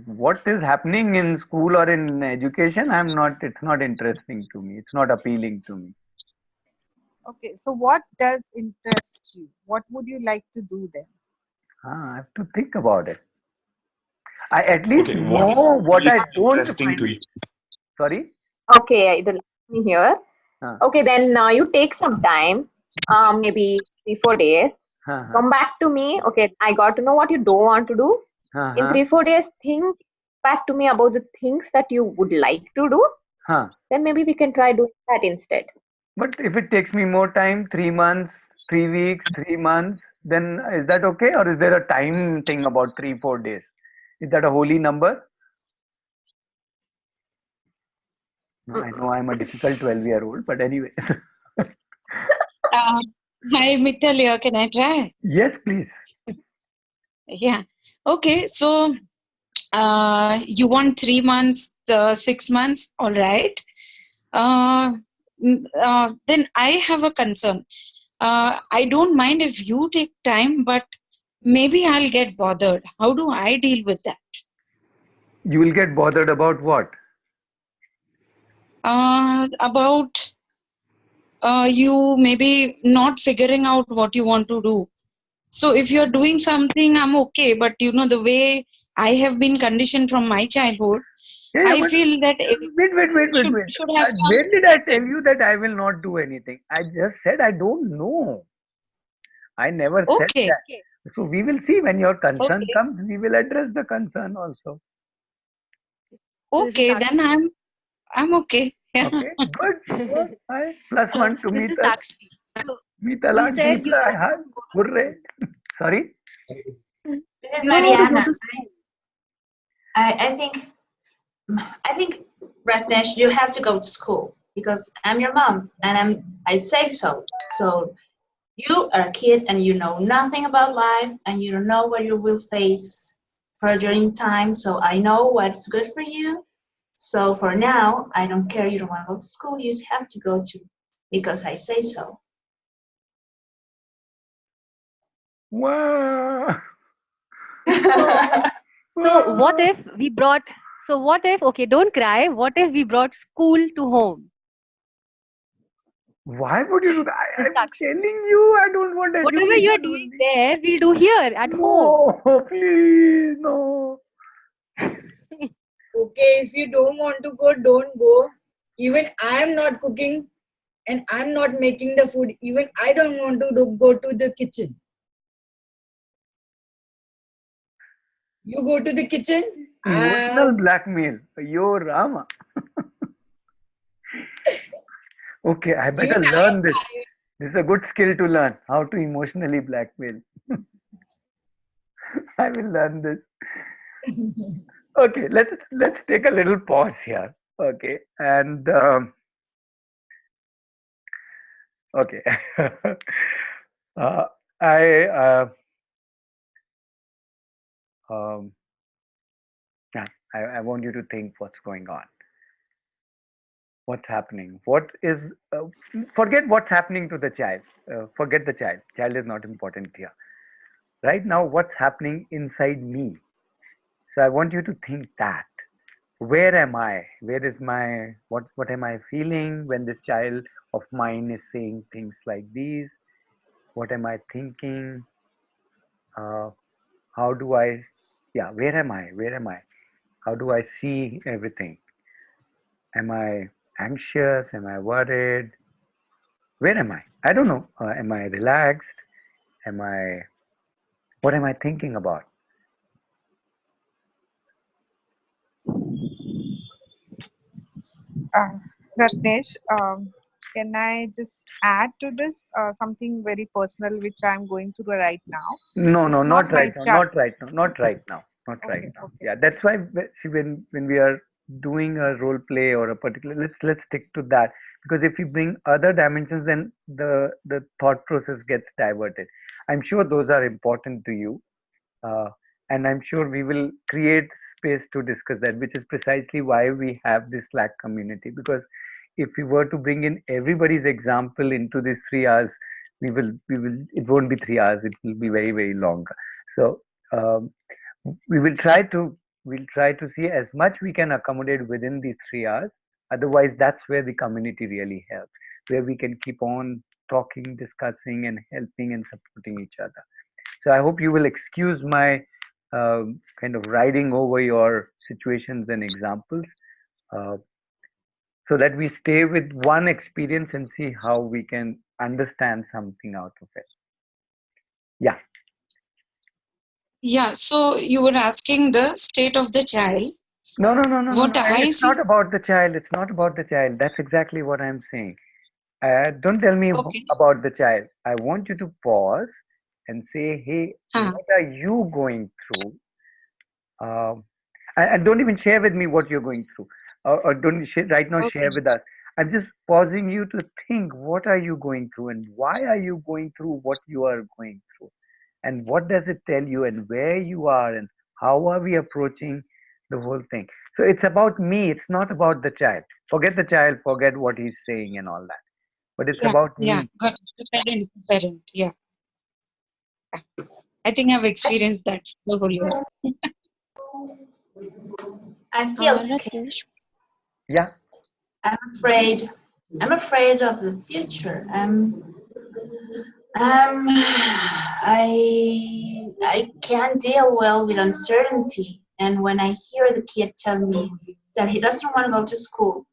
Speaker 1: what is happening in school or in education, it's not interesting to me. It's not appealing to me.
Speaker 9: Okay, so what does interest you? What would you like to do then?
Speaker 1: I have to think about it. I at least
Speaker 7: Okay, what if
Speaker 1: know what
Speaker 7: it is
Speaker 1: I don't
Speaker 7: interesting
Speaker 1: find.
Speaker 7: to you?
Speaker 1: Sorry?
Speaker 14: Okay, the me here.
Speaker 1: Huh.
Speaker 14: Okay, then you take some time, maybe 3 4 days.
Speaker 1: Huh, huh,
Speaker 14: Come back to me. Okay, I got to know what you don't want to do.
Speaker 1: huh,
Speaker 14: In
Speaker 1: huh,
Speaker 14: 3 4 days, think back to me about the things that you would like to do.
Speaker 1: huh.
Speaker 14: Then maybe we can try doing that instead.
Speaker 1: But if it takes me more time, 3 months, 3 weeks, 3 months, then is that okay? Or is there a time thing about 3 4 days? Is that a holy number? No, I know I'm a difficult 12-year-old, but anyway.
Speaker 17: Hi, Mittal here. Can I try?
Speaker 1: Yes, please.
Speaker 17: Yeah. Okay. So you want 3 months, 6 months, all right. Then I have a concern. I don't mind if you take time, but maybe I'll get bothered. How do I deal with that?
Speaker 1: You will get bothered about what?
Speaker 17: About you maybe not figuring out what you want to do. So if you're doing something, I'm okay. But the way I have been conditioned from my childhood,
Speaker 1: Yeah,
Speaker 17: I
Speaker 1: but
Speaker 17: feel that should have some.
Speaker 1: When did I tell you that I will not do anything? I just said I don't know. I never said
Speaker 17: Okay.
Speaker 1: that. So we will see when your concern
Speaker 17: Okay.
Speaker 1: comes, we will address the concern also.
Speaker 17: Okay, then I'm okay. Yeah.
Speaker 1: Okay, good. Hi. +1 to
Speaker 3: This is
Speaker 1: Meetal.
Speaker 3: Sakshi. So
Speaker 1: Meetal
Speaker 3: you
Speaker 1: and
Speaker 3: said you don't
Speaker 1: Deepra.
Speaker 3: want to go to
Speaker 1: Hurray. Sorry?
Speaker 8: This is
Speaker 3: you don't want to go
Speaker 8: Mariana.
Speaker 3: to school.
Speaker 8: I think Rajneesh, you have to go to school because I'm your mom and I say so. So you are a kid and you know nothing about life and you don't know what you will face further in time. So I know what's good for you. So for now, I don't care you don't want to go to school. You just have to go to because I say so.
Speaker 1: Wow.
Speaker 3: So what if we brought? So what if? Okay, don't cry. What if we brought school to home?
Speaker 1: Why would you do that?
Speaker 3: This is
Speaker 1: I'm
Speaker 3: Sakshi.
Speaker 1: telling you, I don't want
Speaker 3: Whatever you are
Speaker 1: education
Speaker 3: doing
Speaker 1: only.
Speaker 3: there, we'll do here at home.
Speaker 1: No, please, no.
Speaker 4: Okay, if you don't want to go, don't go. Even I am not cooking and I'm not making the food. Even I don't want to go to the kitchen. You go to the kitchen.
Speaker 1: Emotional blackmail. Yo, Rama. Okay, I better learn this. This is a good skill to learn. How to emotionally blackmail. I will learn this. Okay, let's take a little pause here. Okay, and okay. uh, I um, yeah, I want you to think what's going on. What's happening? What is? Forget what's happening to the child. Forget the child. Child is not important here. Right now, what's happening inside me? So I want you to think that. Where am I? Where is my what am I feeling when this child of mine is saying things like these? What am I thinking? How do I, yeah, where am I? Where am I? How do I see everything? Am I anxious? Am I worried? Where am I? I don't know. Am I relaxed? Am I, what am I thinking about?
Speaker 9: Ratnesh, can I just add to this something very personal which I'm going through right now?
Speaker 1: No, no,
Speaker 9: It's not
Speaker 1: not
Speaker 9: my
Speaker 1: right now,
Speaker 9: child.
Speaker 1: not right now, not right now, not right
Speaker 9: Okay,
Speaker 1: now.
Speaker 9: okay.
Speaker 1: Yeah, that's why see, when we are doing a role play or a particular, let's stick to that, because if you bring other dimensions, then the thought process gets diverted. I'm sure those are important to you, uh, and I'm sure we will create space to discuss that, which is precisely why we have this Slack community. Because if we were to bring in everybody's example into these 3 hours, we will it won't be 3 hours. It will be very very long. So um, we will try to we'll try to see as much we can accommodate within these 3 hours. Otherwise, that's where the community really helps, where we can keep on talking, discussing, and helping and supporting each other. So I hope you will excuse my kind of riding over your situations and examples, uh, so that we stay with one experience and see how we can understand something out of it. Yeah.
Speaker 17: Yeah, so you were asking the state of the child.
Speaker 1: No, no, no, no, no,
Speaker 17: What
Speaker 1: no.
Speaker 17: I
Speaker 1: It's
Speaker 17: see.
Speaker 1: not about the child. It's not about the child. That's exactly what I'm saying. Don't tell me
Speaker 17: Okay.
Speaker 1: about the child. I want you to pause and say, hey, what are you going through? Um, and don't even share with me what you're going through, or don't right now share
Speaker 17: Okay.
Speaker 1: with us. I'm just pausing you to think, what are you going through, and why are you going through what you are going through, and what does it tell you, and where you are, and how are we approaching the whole thing. So it's about me. It's not about the child. Forget the child. Forget what he's saying and all that. But it's
Speaker 17: Yeah,
Speaker 1: about
Speaker 17: yeah,
Speaker 1: me.
Speaker 17: got it. Parent, yeah. I think I've experienced that the whole year.
Speaker 8: I feel scared.
Speaker 21: Ratnesh,
Speaker 1: Yeah.
Speaker 8: I'm afraid. I'm afraid of the future. I can't deal well with uncertainty. And when I hear the kid tell me that he doesn't want to go to school,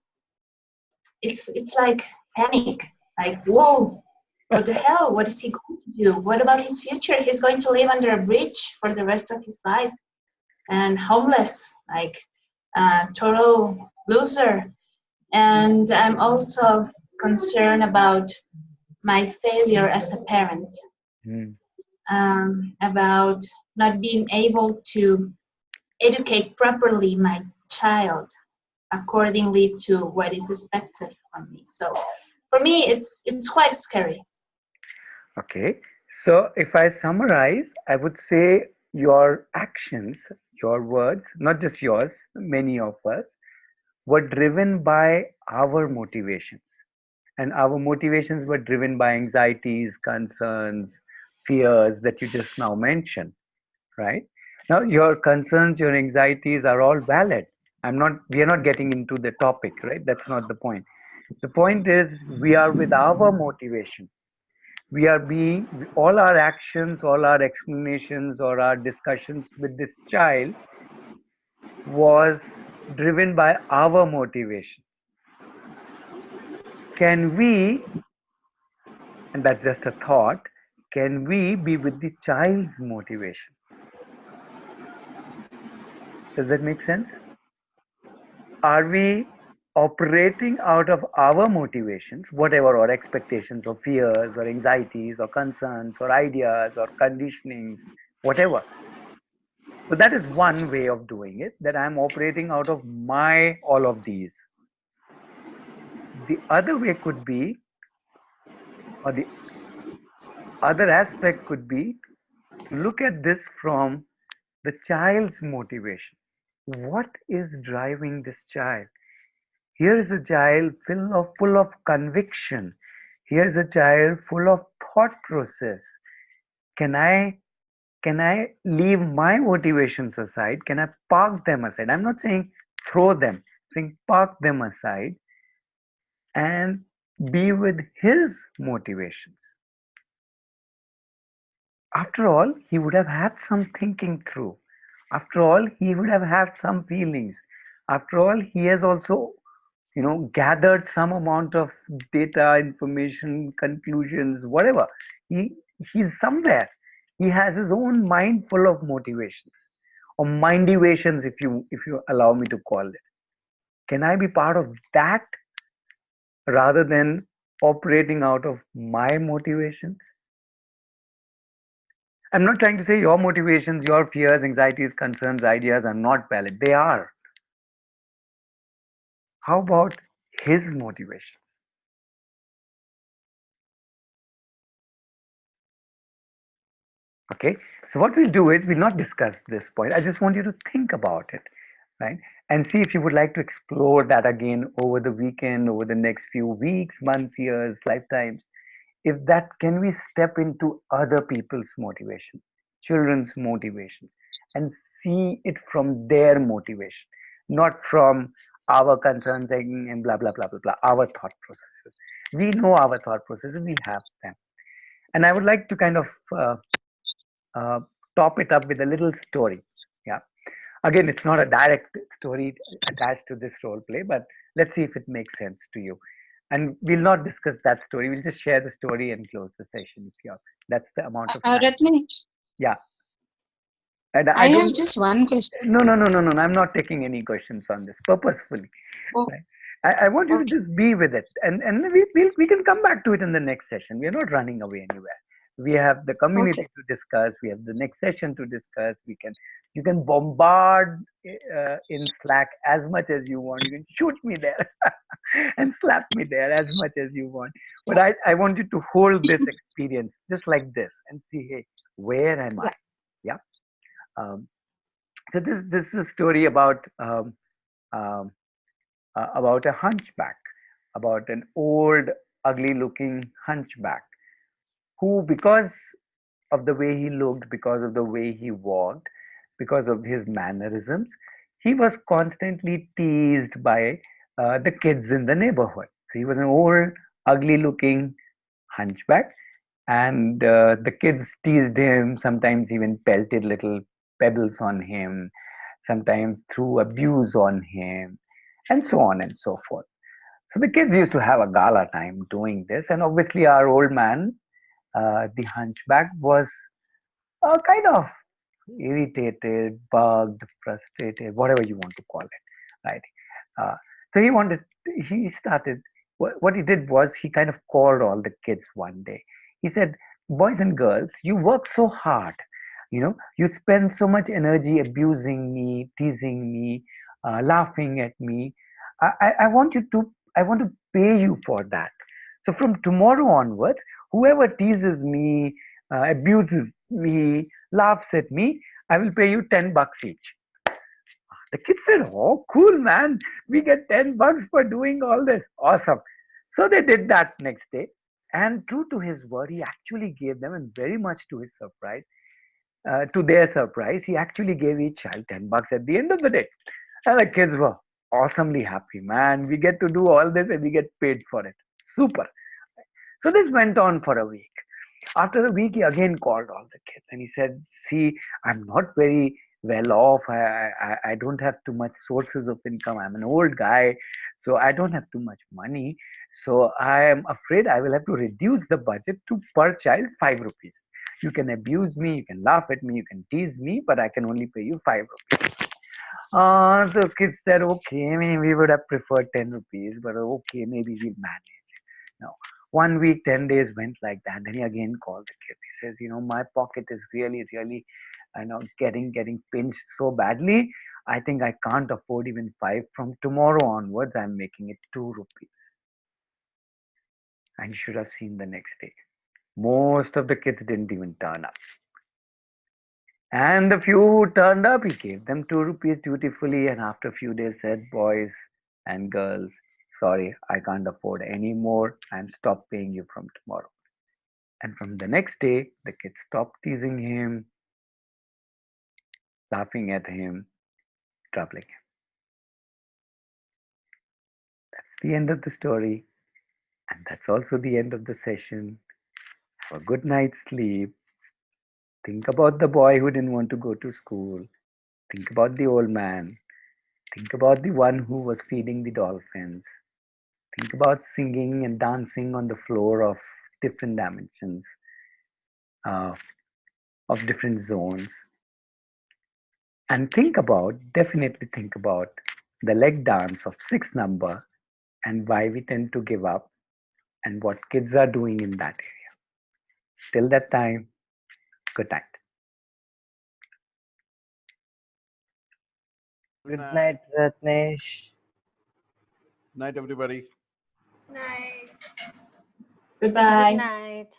Speaker 8: it's like panic. Like, whoa, what the hell? What is he going to do? What about his future? He's going to live under a bridge for the rest of his life and homeless, like total loser. And I'm also concerned about my failure as a parent,
Speaker 1: Mm.
Speaker 8: about not being able to educate properly my child accordingly to what is expected from me. So for me, it's quite scary.
Speaker 1: Okay. So if I summarize, I would say your actions, your words, not just yours, many of us, were driven by our motivations. And our motivations were driven by anxieties, concerns, fears that you just now mentioned, right? Now, your concerns, your anxieties are all valid. We are not getting into the topic, right? That's not the point. The point is, we are with our motivation. We are being, all our actions, all our explanations, or our discussions with this child was driven by our motivation. Can we, and that's just a thought, can we be with the child's motivation? Does that make sense? Are we operating out of our motivations, whatever, or expectations, or fears, or anxieties, or concerns, or ideas, or conditionings, whatever? So that is one way of doing it, that I'm operating out of my all of these. The other way could be, or the other aspect could be, to look at this from the child's motivation. What is driving this child? Here is a child full of conviction. Here is a child full of thought process. Can I leave my motivations aside? Can I park them aside? I'm not saying throw them, I'm saying park them aside and be with his motivations. After all, he would have had some thinking through. After all, he would have had some feelings. After all, he has also, gathered some amount of data, information, conclusions, whatever. He's somewhere. He has his own mind full of motivations, or mindivations, if you allow me to call it. Can I be part of that rather than operating out of my motivations? I'm not trying to say your motivations, your fears, anxieties, concerns, ideas are not valid. They are. How about his motivation? Okay, so what we'll do is we'll not discuss this point. I just want you to think about it, right? And see if you would like to explore that again over the weekend, over the next few weeks, months, years, lifetimes. If that, can we step into other people's motivation, children's motivation, and see it from their motivation, not from our concerns and blah, blah, blah, blah, blah, our thought processes. We know our thought processes, we have them. And I would like to kind of uh, top it up with a little story. Yeah. Again, it's not a direct story attached to this role play, but let's see if it makes sense to you. And we'll not discuss that story. We'll just share the story and close the session if you that's the amount of time.
Speaker 17: Ratnesh,
Speaker 1: Yeah. And
Speaker 17: I
Speaker 1: I
Speaker 17: have
Speaker 1: don't.
Speaker 17: just one question.
Speaker 1: No. I'm not taking any questions on this purposefully.
Speaker 17: Oh,
Speaker 1: Right? I want you to just be with it, and we can come back to it in the next session. We are not running away anywhere. We have the community
Speaker 17: okay.
Speaker 1: to discuss. We have the next session to discuss. You can bombard in Slack as much as you want. You can shoot me there and slap me there as much as you want. But I want you to hold this experience just like this and see, hey, where am I? Yeah. Um, so this is a story um, about a hunchback, about an old, ugly-looking hunchback who, because of the way he looked, because of the way he walked, because of his mannerisms, he was constantly teased by the kids in the neighborhood. So he was an old, ugly-looking hunchback, and the kids teased him, sometimes even pelted little pebbles on him, sometimes threw abuse on him, and so on and so forth. So the kids used to have a gala time doing this, and obviously our old man, the hunchback, was kind of irritated, bugged, frustrated, whatever you want to call it, right? Uh, so he started, what he did was he kind of called all the kids one day. He said, boys and girls, you work so hard. You spend so much energy abusing me, teasing me, laughing at me. I want I want to pay you for that. So from tomorrow onwards, whoever teases me, abuses me, laughs at me, I will pay you $10 each. The kid said, oh, cool, man. We get $10 for doing all this. Awesome. So they did that next day. And true to his word, he actually gave them, and very much to his surprise, to their surprise, he actually gave each child $10 at the end of the day. And the kids were awesomely happy, man. We get to do all this and we get paid for it. Super. So this went on for a week. After a week, he again called all the kids and he said, see, I'm not very well off. I don't have too much sources of income. I'm an old guy, so I don't have too much money. So I am afraid I will have to reduce the budget to per child 5 rupees. You can abuse me, you can laugh at me, you can tease me, but I can only pay you 5 rupees. So kids said, okay, I mean, we would have preferred 10 rupees, but okay, maybe we'll manage. No. 1 week, 10 days went like that. Then he again called the kid. He says, my pocket is really, really, getting pinched so badly. I think I can't afford even 5. From tomorrow onwards, I'm making it 2 rupees. And you should have seen the next day. Most of the kids didn't even turn up. And the few who turned up, he gave them 2 rupees dutifully. And after a few days said, boys and girls, sorry, I can't afford any more. I'm stop paying you from tomorrow. And from the next day, the kids stopped teasing him, laughing at him, troubling him. That's the end of the story. And that's also the end of the session. Have a good night's sleep. Think about the boy who didn't want to go to school. Think about the old man. Think about the one who was feeding the dolphins. Think about singing and dancing on the floor of different dimensions, uh, of different zones. And definitely think about the leg dance of 6 number and why we tend to give up and what kids are doing in that area. Till that time, good night.
Speaker 6: Good night, Ratnesh.
Speaker 5: Night, everybody.
Speaker 20: Night.
Speaker 8: Goodbye.
Speaker 19: Good night.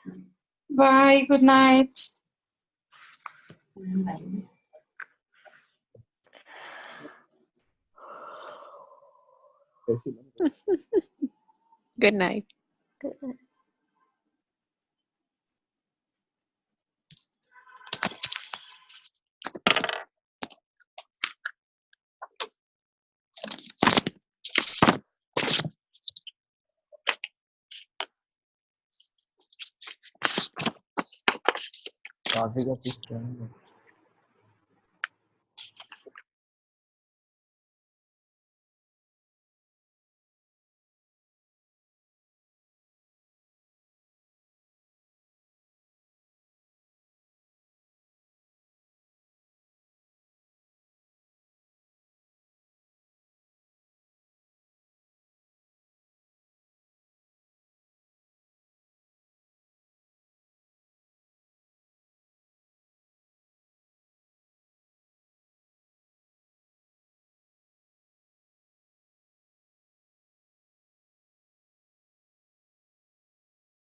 Speaker 17: Bye. Good night.
Speaker 21: Good night.
Speaker 19: Good night.
Speaker 6: Radhika, please join me.